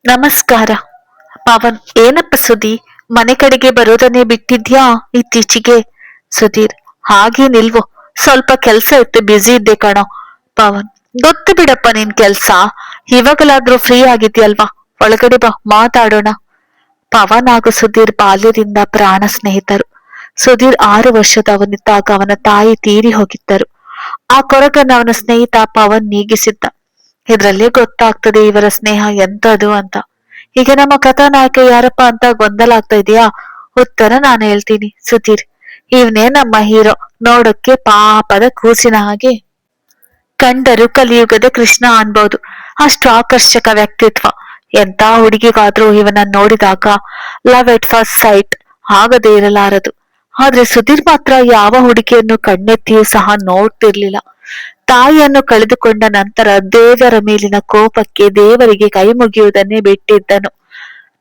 ನಮಸ್ಕಾರ. ಪವನ್, ಏನಪ್ಪ ಸುದ್ದಿ? ಮನೆ ಕಡೆಗೆ ಬರೋದನ್ನೇ ಬಿಟ್ಟಿದ್ಯಾ ಇತ್ತೀಚೆಗೆ? ಸುಧೀರ್, ಹಾಗೆ ನಿಲ್ವು. ಸ್ವಲ್ಪ ಕೆಲ್ಸ ಇತ್ತು, ಬ್ಯುಸಿ ಇದ್ದೆ ಕಣೋ. ಪವನ್, ಗೊತ್ತು ಬಿಡಪ್ಪ ನಿನ್ ಕೆಲ್ಸ. ಇವಾಗಲಾದ್ರೂ ಫ್ರೀ ಆಗಿದ್ಯಲ್ವಾ? ಒಳಗಡೆ ಬಾ, ಮಾತಾಡೋಣ. ಪವನ್ ಹಾಗೂ ಸುಧೀರ್ ಬಾಲ್ಯದಿಂದ ಪ್ರಾಣ ಸ್ನೇಹಿತರು. ಸುಧೀರ್ 6 ವರ್ಷದವನಿದ್ದಾಗ ಅವನ ತಾಯಿ ತೀರಿ ಹೋಗಿದ್ದರು. ಆ ಕೊರಗನ್ನು ಅವನ ಸ್ನೇಹಿತ ಪವನ್ ನೀಗಿಸಿದ್ದ. ಇದ್ರಲ್ಲೇ ಗೊತ್ತಾಗ್ತದೆ ಇವರ ಸ್ನೇಹ ಎಂತದು ಅಂತ. ಈಗ ನಮ್ಮ ಕಥಾನಾಯಕ ಯಾರಪ್ಪ ಅಂತ ಗೊಂದಲ ಆಗ್ತಾ ಇದೆಯಾ? ಉತ್ತರ ನಾನು ಹೇಳ್ತೀನಿ. ಸುಧೀರ್, ಇವನೇ ನಮ್ಮ ಹೀರೋ. ನೋಡಕ್ಕೆ ಪಾಪದ ಕೂಸಿನ ಹಾಗೆ ಕಂಡರು ಕಲಿಯುಗದ ಕೃಷ್ಣ ಅನ್ಬೋದು. ಅಷ್ಟು ಆಕರ್ಷಕ ವ್ಯಕ್ತಿತ್ವ. ಎಂತ ಹುಡುಗಿಗಾದ್ರೂ ಇವನ ನೋಡಿದಾಗ ಲವ್ ಎಟ್ ಫಸ್ಟ್ ಸೈಟ್ ಆಗದೇ ಇರಲಾರದು. ಆದ್ರೆ ಸುಧೀರ್ ಮಾತ್ರ ಯಾವ ಹುಡುಗಿಯನ್ನು ಕಣ್ಣೆತ್ತಿಯೂ ಸಹ ನೋಡ್ತಿರ್ಲಿಲ್ಲ. ತಾಯಿಯನ್ನು ಕಳೆದುಕೊಂಡ ನಂತರ ದೇವರ ಮೇಲಿನ ಕೋಪಕ್ಕೆ ದೇವರಿಗೆ ಕೈ ಮುಗಿಯುವುದನ್ನೇ ಬಿಟ್ಟಿದ್ದನು.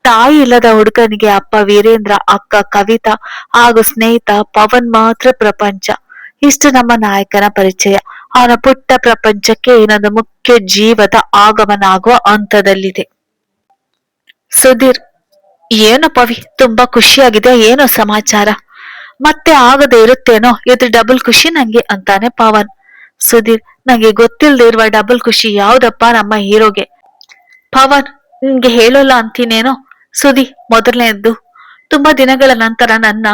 ತಾಯಿ ಇಲ್ಲದ ಹುಡುಗನಿಗೆ ಅಪ್ಪ ವೀರೇಂದ್ರ, ಅಕ್ಕ ಕವಿತಾ ಹಾಗೂ ಸ್ನೇಹಿತ ಪವನ್ ಮಾತ್ರ ಪ್ರಪಂಚ. ಇಷ್ಟು ನಮ್ಮ ನಾಯಕನ ಪರಿಚಯ. ಅವನ ಪುಟ್ಟ ಪ್ರಪಂಚಕ್ಕೆ ಇನ್ನೊಂದು ಮುಖ್ಯ ಜೀವದ ಆಗಮನ ಆಗುವ ಹಂತದಲ್ಲಿದೆ. ಸುಧೀರ್, ಏನೋ ಪವಿ, ತುಂಬಾ ಖುಷಿಯಾಗಿದೆ. ಏನೋ ಸಮಾಚಾರ? ಮತ್ತೆ ಆಗದೆ ಇರುತ್ತೇನೋ, ಇದು ಡಬಲ್ ಖುಷಿ ನಂಗೆ ಅಂತಾನೆ ಪವನ್. ಸುಧೀರ್, ನಂಗೆ ಗೊತ್ತಿಲ್ಲದೆ ಇರುವ ಡಬಲ್ ಖುಷಿ ಯಾವ್ದಪ್ಪ ನಮ್ಮ ಹೀರೋಗೆ? ಪವನ್, ನಿನ್ಗೆ ಹೇಳೋಲ್ಲ ಅಂತೀನೇನೋ. ಸುದಿ, ಮೊದಲನೇದ್ದು, ತುಂಬಾ ದಿನಗಳ ನಂತರ ನನ್ನ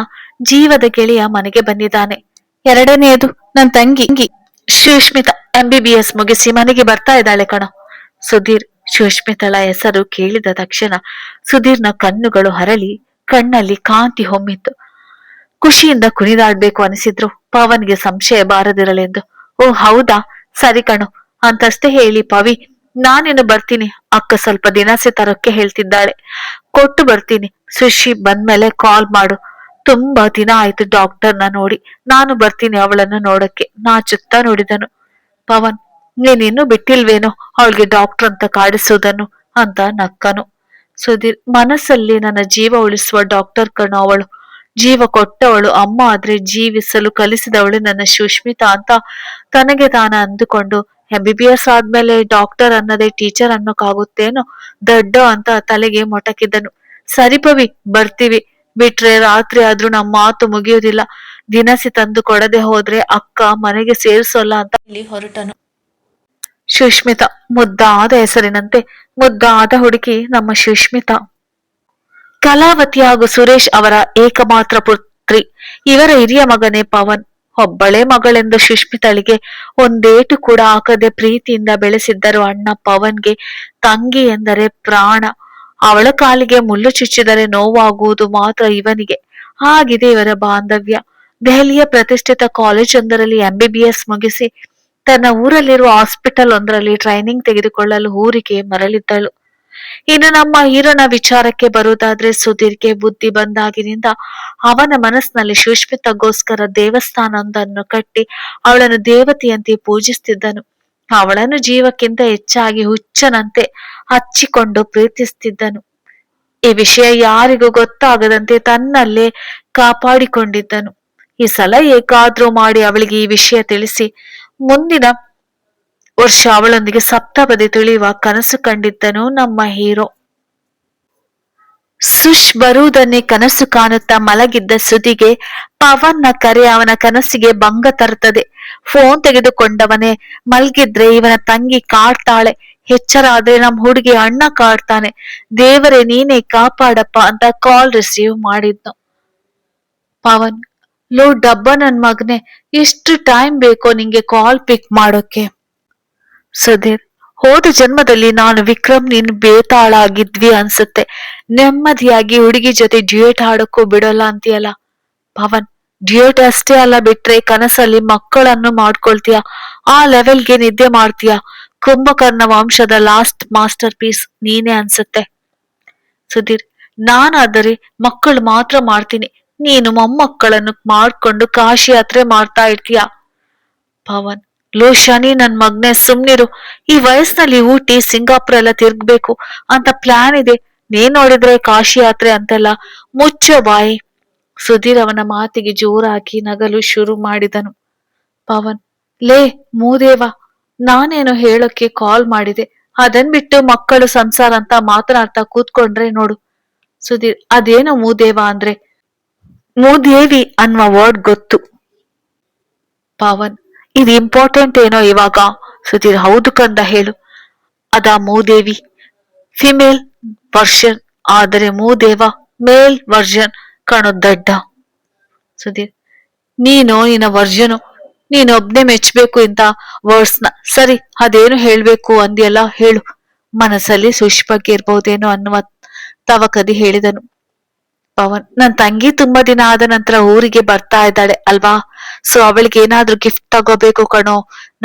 ಜೀವದ ಗೆಳೆಯ ಮನೆಗೆ ಬಂದಿದ್ದಾನೆ. ಎರಡನೆಯದು, ನನ್ನ ತಂಗಿ ಸುಷ್ಮಿತಾ MBBS ಮುಗಿಸಿ ಮನೆಗೆ ಬರ್ತಾ ಇದ್ದಾಳೆ ಕಣೋ. ಸುಧೀರ್, ಸುಷ್ಮಿತಳ ಹೆಸರು ಕೇಳಿದ ತಕ್ಷಣ ಸುಧೀರ್ನ ಕಣ್ಣುಗಳು ಹರಳಿ ಕಣ್ಣಲ್ಲಿ ಕಾಂತಿ ಹೊಮ್ಮಿತ್ತು. ಖುಷಿಯಿಂದ ಕುಣಿದಾಡ್ಬೇಕು ಅನಿಸಿದ್ರು ಪವನ್ಗೆ ಸಂಶಯ ಬಾರದಿರಲೆಂದು. ಓ ಹೌದಾ, ಸರಿ ಕಣು ಅಂತಷ್ಟೇ ಹೇಳಿ ಪವಿ, ನಾನಿನ್ನು ಬರ್ತೀನಿ. ಅಕ್ಕ ಸ್ವಲ್ಪ ದಿನಸಿ ತರೋಕ್ಕೆ ಹೇಳ್ತಿದ್ದಾಳೆ, ಕೊಟ್ಟು ಬರ್ತೀನಿ. ಸುಶಿ ಬಂದ್ಮೇಲೆ ಕಾಲ್ ಮಾಡು. ತುಂಬಾ ದಿನ ಆಯ್ತು ಡಾಕ್ಟರ್ನ ನೋಡಿ. ನಾನು ಬರ್ತೀನಿ ಅವಳನ್ನು ನೋಡಕ್ಕೆ. ನಾಚುತ್ತಾ ನೋಡಿದನು. ಪವನ್, ನೀನಿನ್ನೂ ಬಿಟ್ಟಿಲ್ವೇನೋ ಅವಳಿಗೆ ಡಾಕ್ಟರ್ ಅಂತ ಕಾಡಿಸೋದನ್ನು ಅಂತ ನಕ್ಕನು. ಸುಧೀರ್, ಮನಸ್ಸಲ್ಲಿ ನನ್ನ ಜೀವ ಉಳಿಸುವ ಡಾಕ್ಟರ್ ಕಣೋ ಅವಳು. ಜೀವ ಕೊಟ್ಟವಳು. ಅಮ್ಮ ಆದ್ರೆ ಜೀವಿಸಲು ಕಲಿಸಿದವಳು ನನ್ನ ಸುಷ್ಮಿತಾ ಅಂತ ತನಗೆ ತಾನ ಅಂದುಕೊಂಡು MBBS ಆದ್ಮೇಲೆ ಡಾಕ್ಟರ್ ಅನ್ನದೇ ಟೀಚರ್ ಅನ್ನೋಕ್ಕಾಗುತ್ತೇನೋ ದಡ್ಡ ಅಂತ ತಲೆಗೆ ಮೊಟಕಿದ್ದನು. ಸರಿ ಪವಿ, ಬರ್ತೀವಿ. ಬಿಟ್ರೆ ರಾತ್ರಿ ಆದ್ರೂ ನಮ್ಮ ಮಾತು ಮುಗಿಯುವುದಿಲ್ಲ. ದಿನಸಿ ತಂದು ಕೊಡದೆ ಹೋದ್ರೆ ಅಕ್ಕ ಮನೆಗೆ ಸೇರಿಸೋಲ್ಲ ಅಂತ ಇಲ್ಲಿ ಹೊರಟನು. ಸುಷ್ಮಿತಾ, ಮುದ್ದಾದ ಹೆಸರಿನಂತೆ ಮುದ್ದಾದ ಹುಡುಗಿ ನಮ್ಮ ಸುಷ್ಮಿತಾ. ಕಲಾವತಿ ಹಾಗೂ ಸುರೇಶ್ ಅವರ ಏಕಮಾತ್ರ ಪುತ್ರಿ. ಇವರ ಹಿರಿಯ ಮಗನೇ ಪವನ್. ಒಬ್ಬಳೇ ಮಗಳೆಂದು ಸುಷ್ಮಿತಳಿಗೆ ಒಂದೇಟು ಕೂಡ ಹಾಕದೆ ಪ್ರೀತಿಯಿಂದ ಬೆಳೆಸಿದ್ದರು ಅಣ್ಣ ಪವನ್ಗೆ. ತಂಗಿ ಎಂದರೆ ಪ್ರಾಣ. ಅವಳ ಕಾಲಿಗೆ ಮುಳ್ಳು ಚುಚ್ಚಿದರೆ ನೋವಾಗುವುದು ಮಾತ್ರ ಇವನಿಗೆ. ಹಾಗಿದೆ ಇವರ ಬಾಂಧವ್ಯ. ದೆಹಲಿಯ ಪ್ರತಿಷ್ಠಿತ ಕಾಲೇಜ್ ಒಂದರಲ್ಲಿ MBBS ಮುಗಿಸಿ ತನ್ನ ಊರಲ್ಲಿರುವ ಹಾಸ್ಪಿಟಲ್ ಒಂದರಲ್ಲಿ ಟ್ರೈನಿಂಗ್ ತೆಗೆದುಕೊಳ್ಳಲು ಊರಿಗೆ ಮರಳಿದ್ದಳು. ಇನ್ನು ನಮ್ಮ ಹೀರೋನ ವಿಚಾರಕ್ಕೆ ಬರುವುದಾದ್ರೆ, ಸುಧೀರ್ಗೆ ಬುದ್ಧಿ ಬಂದಾಗಿನಿಂದ ಅವನ ಮನಸ್ಸಿನಲ್ಲಿ ಸುಷ್ಮಿತಗೋಸ್ಕರ ದೇವಸ್ಥಾನವೊಂದನ್ನು ಕಟ್ಟಿ ಅವಳನ್ನು ದೇವತೆಯಂತೆ ಪೂಜಿಸುತ್ತಿದ್ದನು. ಅವಳನ್ನು ಜೀವಕ್ಕಿಂತ ಹೆಚ್ಚಾಗಿ ಹುಚ್ಚನಂತೆ ಹಚ್ಚಿಕೊಂಡು ಪ್ರೀತಿಸುತ್ತಿದ್ದನು. ಈ ವಿಷಯ ಯಾರಿಗೂ ಗೊತ್ತಾಗದಂತೆ ತನ್ನಲ್ಲೇ ಕಾಪಾಡಿಕೊಂಡಿದ್ದನು. ಈ ಸಲ ಹೇಗಾದ್ರೂ ಮಾಡಿ ಅವಳಿಗೆ ಈ ವಿಷಯ ತಿಳಿಸಿ ಮುಂದಿನ ವರ್ಷ ಅವಳೊಂದಿಗೆ ಸಪ್ತಪದಿ ತುಳಿಯುವ ಕನಸು ಕಂಡಿದ್ದನು ನಮ್ಮ ಹೀರೋ. ಸುಶ್ ಬರುವುದನ್ನೇ ಕನಸು ಕಾಣುತ್ತಾ ಮಲಗಿದ್ದ ಸುದಿಗೆ ಪವನ್ನ ಕರೆ ಅವನ ಕನಸಿಗೆ ಭಂಗ ತರುತ್ತದೆ. ಫೋನ್ ತೆಗೆದುಕೊಂಡವನೇ ಮಲ್ಗಿದ್ರೆ ಇವನ ತಂಗಿ ಕಾಡ್ತಾಳೆ, ಎಚ್ಚರ ಆದ್ರೆ ನಮ್ ಹುಡುಗಿ ಅಣ್ಣ ಕಾಡ್ತಾನೆ, ದೇವರೇ ನೀನೇ ಕಾಪಾಡಪ್ಪ ಅಂತ ಕಾಲ್ ರಿಸೀವ್ ಮಾಡಿದ್ನು. ಪವನ್, ಲೋ ಡಬ್ಬ ನನ್ ಮಗನೆ, ಎಷ್ಟು ಟೈಮ್ ಬೇಕೋ ನಿಂಗೆ ಕಾಲ್ ಪಿಕ್ ಮಾಡೋಕೆ? ಸುಧೀರ್, ಹೋದ ಜನ್ಮದಲ್ಲಿ ನಾನು ವಿಕ್ರಮ್ ನೀನ್ ಬೇತಾಳ ಆಗಿದ್ವಿ ಅನ್ಸುತ್ತೆ. ನೆಮ್ಮದಿಯಾಗಿ ಹುಡುಗಿ ಜೊತೆ ಡ್ಯೂಯೇಟ್ ಹಾಡಕ್ಕೂ ಬಿಡೋಲ್ಲ ಅಂತೀಯಲ್ಲ. ಪವನ್, ಡ್ಯೂಯೇಟ್ ಅಷ್ಟೇ ಅಲ್ಲ, ಬಿಟ್ರೆ ಕನಸಲ್ಲಿ ಮಕ್ಕಳನ್ನು ಮಾಡ್ಕೊಳ್ತೀಯ. ಆ ಲೆವೆಲ್ಗೆ ನಿದ್ದೆ ಮಾಡ್ತೀಯ. ಕುಂಭಕರ್ಣ ವಂಶದ ಲಾಸ್ಟ್ ಮಾಸ್ಟರ್ ಪೀಸ್ ನೀನೇ ಅನ್ಸುತ್ತೆ. ಸುಧೀರ್, ನಾನಾದರೆ ಮಕ್ಕಳು ಮಾತ್ರ ಮಾಡ್ತೀನಿ, ನೀನು ಮೊಮ್ಮಕ್ಕಳನ್ನು ಮಾಡ್ಕೊಂಡು ಕಾಶಿ ಯಾತ್ರೆ ಮಾಡ್ತಾ ಇರ್ತೀಯ. ಪವನ್, ಲೋ ಶನಿ ನನ್ ಮಗ್ನೆ, ಸುಮ್ನಿರು. ಈ ವಯಸ್ಸಿನಲ್ಲಿ ಊಟಿ ಸಿಂಗಾಪುರ ಎಲ್ಲ ತಿರ್ಗ್ಬೇಕು ಅಂತ ಪ್ಲಾನ್ ಇದೆ. ನೀನ್ ನೋಡಿದ್ರೆ ಕಾಶಿ ಯಾತ್ರೆ ಅಂತೆಲ್ಲ. ಮುಚ್ಚೋ ಬಾಯಿ. ಸುಧೀರ್ ಅವನ ಮಾತಿಗೆ ಜೋರಾಗಿ ನಗಲು ಶುರು ಮಾಡಿದನು. ಪವನ್, ಲೇ ಮೂದೇವ, ನಾನೇನೋ ಹೇಳೋಕೆ ಕಾಲ್ ಮಾಡಿದೆ, ಅದನ್ ಬಿಟ್ಟು ಮಕ್ಕಳು ಸಂಸಾರ ಅಂತ ಮಾತನಾಡ್ತಾ ಕೂತ್ಕೊಂಡ್ರೆ ನೋಡು. ಸುಧೀರ್, ಅದೇನೋ ಮೂದೇವ ಅಂದ್ರೆ ಮೂದೇವಿ ಅನ್ನುವ ವರ್ಡ್ ಗೊತ್ತು. ಪವನ್, ಇದು ಇಂಪಾರ್ಟೆಂಟ್ ಏನೋ ಇವಾಗ. ಸುಧೀರ್, ಹೌದು ಕಂದ, ಹೇಳು. ಅದ ಮೂದೇವಿ ಫಿಮೇಲ್ ವರ್ಷನ್, ಆದರೆ ಮೂದೇವ ಮೇಲ್ ವರ್ಷನ್ ಕಣೋ ದಡ್ಡ. ಸುಧೀರ್, ನೀನು ನಿನ್ನ ವರ್ಜನು ನೀನೊಬ್ನೇ ಮೆಚ್ಬೇಕು ಇಂತ ವರ್ಡ್ಸ್ನ. ಸರಿ, ಅದೇನು ಹೇಳ್ಬೇಕು ಅಂದ್ಯಲ್ಲ, ಹೇಳು. ಮನಸ್ಸಲ್ಲಿ ಸುಶ್ ಬಗ್ಗೆ ಇರ್ಬಹುದೇನೋ ಅನ್ನುವ ತವಕದಿ ಹೇಳಿದನು. ಪವನ್, ನನ್ ತಂಗಿ ತುಂಬಾ ದಿನ ಆದ ನಂತರ ಊರಿಗೆ ಬರ್ತಾ ಇದ್ದಾಳೆ ಅಲ್ವಾ, ಸೊ ಅವಳಿಗೆ ಏನಾದ್ರೂ ಗಿಫ್ಟ್ ತಗೋಬೇಕು ಕಣೋ.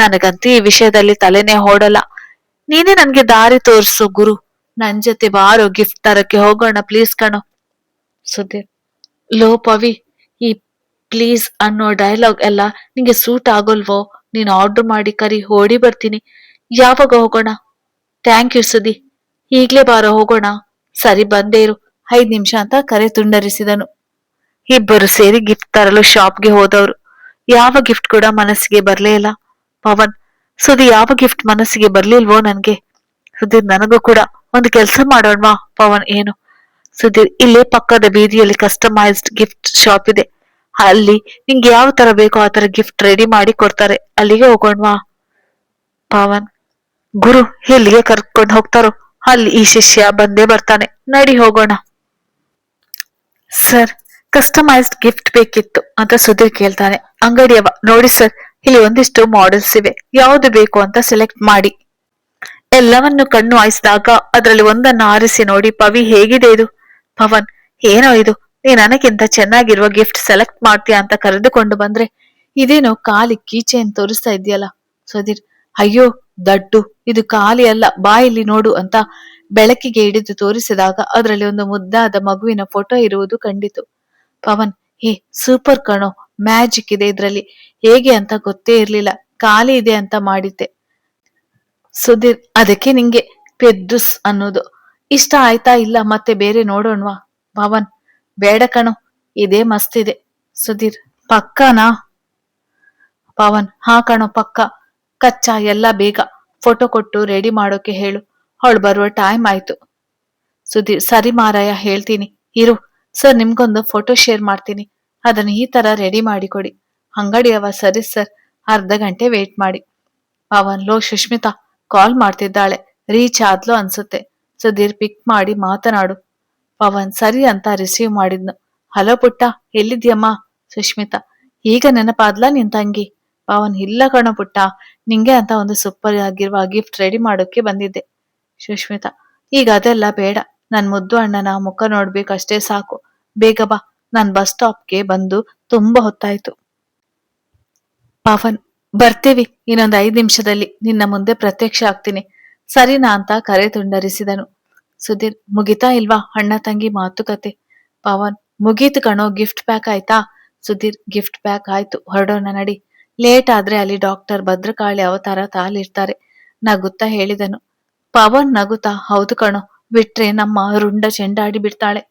ನನಗಂತೂ ಈ ವಿಷಯದಲ್ಲಿ ತಲೆನೇ ಹೊಡಲ್ಲ. ನೀನೇ ನನ್ಗೆ ದಾರಿ ತೋರ್ಸು ಗುರು. ನನ್ ಜೊತೆ ಬಾರೋ, ಗಿಫ್ಟ್ ತರಕ್ಕೆ ಹೋಗೋಣ ಪ್ಲೀಸ್ ಕಣೋ. ಸುಧೀರ್, ಲೋ ಪವಿ, ಈ ಪ್ಲೀಸ್ ಅನ್ನೋ ಡೈಲಾಗ್ ಎಲ್ಲ ನಿಂಗೆ ಸೂಟ್ ಆಗೋಲ್ವೋ? ನೀನ್ ಆರ್ಡರ್ ಮಾಡಿ ಕರಿ, ಓಡಿ ಬರ್ತೀನಿ. ಯಾವಾಗ ಹೋಗೋಣ? Thank you Sudhi. ಈಗ್ಲೇ ಬಾರೋ, ಹೋಗೋಣ. ಸರಿ, ಬಂದೇ ಇರು, 5 ನಿಮಿಷ ಅಂತ ಕರೆ ತುಂಡರಿಸಿದನು. ಇಬ್ಬರು ಸೇರಿ ಗಿಫ್ಟ್ ತರಲು ಶಾಪ್ಗೆ ಹೋದವರು. ಯಾವ ಗಿಫ್ಟ್ ಕೂಡ ಮನಸ್ಸಿಗೆ ಬರ್ಲೇ ಇಲ್ಲ. ಪವನ್, ಸುದಿ, ಯಾವ ಗಿಫ್ಟ್ ಮನಸ್ಸಿಗೆ ಬರ್ಲಿಲ್ವೋ ನನ್ಗೆ. ಸುಧೀರ್, ನನಗೂ ಕೂಡ. ಒಂದು ಕೆಲಸ ಮಾಡೋಣವಾ? ಪವನ್, ಏನು? ಸುಧೀರ್, ಇಲ್ಲೇ ಪಕ್ಕದ ಬೀದಿಯಲ್ಲಿ ಕಸ್ಟಮೈಸ್ಡ್ ಗಿಫ್ಟ್ ಶಾಪ್ ಇದೆ. ಅಲ್ಲಿ ನಿಂಗೆ ಯಾವ ತರ ಬೇಕೋ ಆ ತರ ಗಿಫ್ಟ್ ರೆಡಿ ಮಾಡಿ ಕೊಡ್ತಾರೆ. ಅಲ್ಲಿಗೆ ಹೋಗೋಣವಾ? ಪವನ್, ಗುರು ಎಲ್ಲಿಗೆ ಕರ್ಕೊಂಡು ಹೋಗ್ತಾರೋ ಅಲ್ಲಿ ಈ ಶಿಷ್ಯ ಬಂದೇ ಬರ್ತಾನೆ, ನಡಿ ಹೋಗೋಣ. ಸರ್, ಕಸ್ಟಮೈಸ್ಡ್ ಗಿಫ್ಟ್ ಬೇಕಿತ್ತು ಅಂತ ಸುಧೀರ್ ಕೇಳ್ತಾನೆ. ಅಂಗಡಿಯವ, ನೋಡಿ ಸರ್, ಇಲ್ಲಿ ಒಂದಿಷ್ಟು ಮಾಡೆಲ್ಸ್ ಇವೆ, ಯಾವ್ದು ಬೇಕು ಅಂತ ಸೆಲೆಕ್ಟ್ ಮಾಡಿ. ಎಲ್ಲವನ್ನು ಕಣ್ಣು ಹಾಯಿಸಿದಾಗ ಅದರಲ್ಲಿ ಒಂದನ್ನು ಆರಿಸಿ ನೋಡಿ. ಪವಿ, ಹೇಗಿದೆ ಇದು? ಪವನ್, ಏನೋ ಇದು, ನೀ ನನಗಿಂತ ಚೆನ್ನಾಗಿರುವ ಗಿಫ್ಟ್ ಸೆಲೆಕ್ಟ್ ಮಾಡ್ತೀಯ ಅಂತ ಕರೆದುಕೊಂಡು ಬಂದ್ರೆ ಇದೇನೋ ಖಾಲಿ ಕೀಚೆನ್ ತೋರಿಸ್ತಾ ಇದೆಯಲ್ಲ. ಸುಧೀರ್, ಅಯ್ಯೋ ದಡ್ಡು, ಇದು ಖಾಲಿ ಅಲ್ಲ, ಬಾ ಇಲ್ಲಿ ನೋಡು ಅಂತ ಬೆಳಕಿಗೆ ಹಿಡಿದು ತೋರಿಸಿದಾಗ ಅದರಲ್ಲಿ ಒಂದು ಮುದ್ದಾದ ಮಗುವಿನ ಫೋಟೋ ಇರುವುದು ಕಂಡಿತು. ಪವನ್, ಹೇ ಸೂಪರ್ ಕಣೋ, ಮ್ಯಾಜಿಕ್ ಇದೆ ಇದ್ರಲ್ಲಿ, ಹೇಗೆ ಅಂತ ಗೊತ್ತೇ ಇರ್ಲಿಲ್ಲ, ಖಾಲಿ ಇದೆ ಅಂತ ಮಾಡಿದ್ದೆ. ಸುಧೀರ್, ಅದಕ್ಕೆ ನಿಂಗೆ ಪೆದ್ದುಸ್ ಅನ್ನೋದು. ಇಷ್ಟ ಆಯ್ತಾ? ಇಲ್ಲ ಮತ್ತೆ ಬೇರೆ ನೋಡೋಣವಾ? ಪವನ್, ಬೇಡ ಕಣೋ, ಇದೇ ಮಸ್ತ್ ಇದೆ. ಸುಧೀರ್, ಪಕ್ಕನಾ? ಪವನ್, ಹಾ ಕಣೋ ಪಕ್ಕ. ಕಚ್ಚಾ, ಎಲ್ಲ ಬೇಗ ಫೋಟೋ ಕೊಟ್ಟು ರೆಡಿ ಮಾಡೋಕೆ ಹೇಳು, ಅವಳು ಬರುವ ಟೈಮ್ ಆಯ್ತು. ಸುಧೀರ್, ಸರಿ ಮಾರಾಯ, ಹೇಳ್ತೀನಿ ಇರು. ಸರ್, ನಿಮ್ಗೊಂದು ಫೋಟೋ ಶೇರ್ ಮಾಡ್ತೀನಿ, ಅದನ್ನ ಈ ತರ ರೆಡಿ ಮಾಡಿ ಕೊಡಿ. ಅಂಗಡಿಯವ, ಸರಿ ಸರ್, ಅರ್ಧ ಗಂಟೆ ವೇಟ್ ಮಾಡಿ. ಪವನ್, ಲೋ ಸುಷ್ಮಿತಾ ಕಾಲ್ ಮಾಡ್ತಿದ್ದಾಳೆ, ರೀಚ್ ಆದ್ಲು ಅನ್ಸುತ್ತೆ. ಸುಧೀರ್, ಪಿಕ್ ಮಾಡಿ ಮಾತನಾಡು. ಪವನ್, ಸರಿ ಅಂತ ರಿಸೀವ್ ಮಾಡಿದ್ನು. ಹಲೋ ಪುಟ್ಟ, ಎಲ್ಲಿದ್ಯಮ್ಮ? ಸುಷ್ಮಿತಾ, ಈಗ ನೆನಪಾದ್ಲಾ ನಿನ್ ತಂಗಿ? ಪವನ್, ಇಲ್ಲ ಕಣೋ ಪುಟ್ಟ, ನಿಂಗೆ ಅಂತ ಒಂದು ಸೂಪರ್ ಆಗಿರುವ ಗಿಫ್ಟ್ ರೆಡಿ ಮಾಡೋಕೆ ಬಂದಿದ್ದೆ. ಸುಷ್ಮಿತಾ, ಈಗ ಅದೆಲ್ಲ ಬೇಡ, ನನ್ ಮುದ್ದು ಅಣ್ಣನ ಮುಖ ನೋಡ್ಬೇಕಷ್ಟೇ ಸಾಕು. ಬೇಗ ಬಾ, ನಾನ್ ಬಸ್ ಸ್ಟಾಪ್ಗೆ ಬಂದು ತುಂಬಾ ಹೊತ್ತಾಯ್ತು. ಪವನ್, ಬರ್ತೀವಿ, ಇನ್ನೊಂದು 5 ನಿಮಿಷದಲ್ಲಿ ನಿನ್ನ ಮುಂದೆ ಪ್ರತ್ಯಕ್ಷ ಆಗ್ತೀನಿ. ಸರಿನಾ ಅಂತ ಕರೆ ತುಂಡರಿಸಿದನು. ಸುಧೀರ್, ಮುಗಿತಾ ಇಲ್ವಾ ಅಣ್ಣ ತಂಗಿ ಮಾತುಕತೆ? ಪವನ್, ಮುಗೀತು ಕಣೋ, ಗಿಫ್ಟ್ ಪ್ಯಾಕ್ ಆಯ್ತಾ? ಸುಧೀರ್, ಗಿಫ್ಟ್ ಪ್ಯಾಕ್ ಆಯ್ತು, ಹೊರಡೋಣ ನಡಿ. ಲೇಟ್ ಆದ್ರೆ ಅಲ್ಲಿ ಡಾಕ್ಟರ್ ಭದ್ರಕಾಳಿ ಅವತಾರ ತಾಲಿರ್ತಾರೆ, ನಗುತ್ತಾ ಹೇಳಿದನು. ಪವನ್ ನಗುತ್ತಾ, ಹೌದು ಕಣೋ, ಬಿಟ್ರೆ ನಮ್ಮ ರುಂಡ ಚೆಂಡಾಡಿ ಬಿಡ್ತಾಳೆ.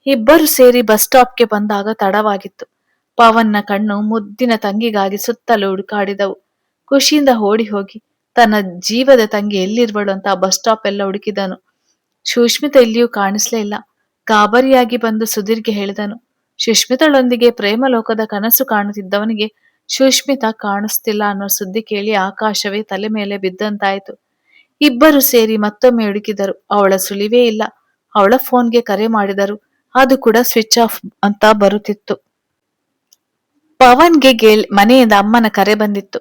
ಇಬ್ಬರು ಸೇರಿ ಬಸ್ ಸ್ಟಾಪ್ಗೆ ಬಂದಾಗ ತಡವಾಗಿತ್ತು. ಪವನ್ನ ಕಣ್ಣು ಮುದ್ದಿನ ತಂಗಿಗಾಗಿ ಸುತ್ತಲೂ ಹುಡುಕಾಡಿದವು. ಖುಷಿಯಿಂದ ಓಡಿ ಹೋಗಿ ತನ್ನ ಜೀವದ ತಂಗಿ ಎಲ್ಲಿರುವಳು ಅಂತ ಬಸ್ ಸ್ಟಾಪ್ ಎಲ್ಲ ಹುಡುಕಿದನು. ಸುಷ್ಮಿತಾ ಎಲ್ಲಿಯೂ ಕಾಣಿಸ್ಲೇ ಇಲ್ಲ. ಗಾಬರಿಯಾಗಿ ಬಂದು ಸುಧೀರ್ಗೆ ಹೇಳಿದನು. ಸುಷ್ಮಿತಳೊಂದಿಗೆ ಪ್ರೇಮ ಲೋಕದ ಕನಸು ಕಾಣುತ್ತಿದ್ದವನಿಗೆ ಸುಷ್ಮಿತಾ ಕಾಣಿಸ್ತಿಲ್ಲ ಅನ್ನೋ ಸುದ್ದಿ ಕೇಳಿ ಆಕಾಶವೇ ತಲೆ ಮೇಲೆ ಬಿದ್ದಂತಾಯ್ತು. ಇಬ್ಬರು ಸೇರಿ ಮತ್ತೊಮ್ಮೆ ಹುಡುಕಿದರು, ಅವಳ ಸುಳಿವೇ ಇಲ್ಲ. ಅವಳ ಫೋನ್ಗೆ ಕರೆ ಮಾಡಿದರು, ಅದು ಕೂಡ ಸ್ವಿಚ್ ಆಫ್ ಅಂತ ಬರುತ್ತಿತ್ತು. ಪವನ್ಗೆ ಮನೆಯಿಂದ ಅಮ್ಮನ ಕರೆ ಬಂದಿತ್ತು.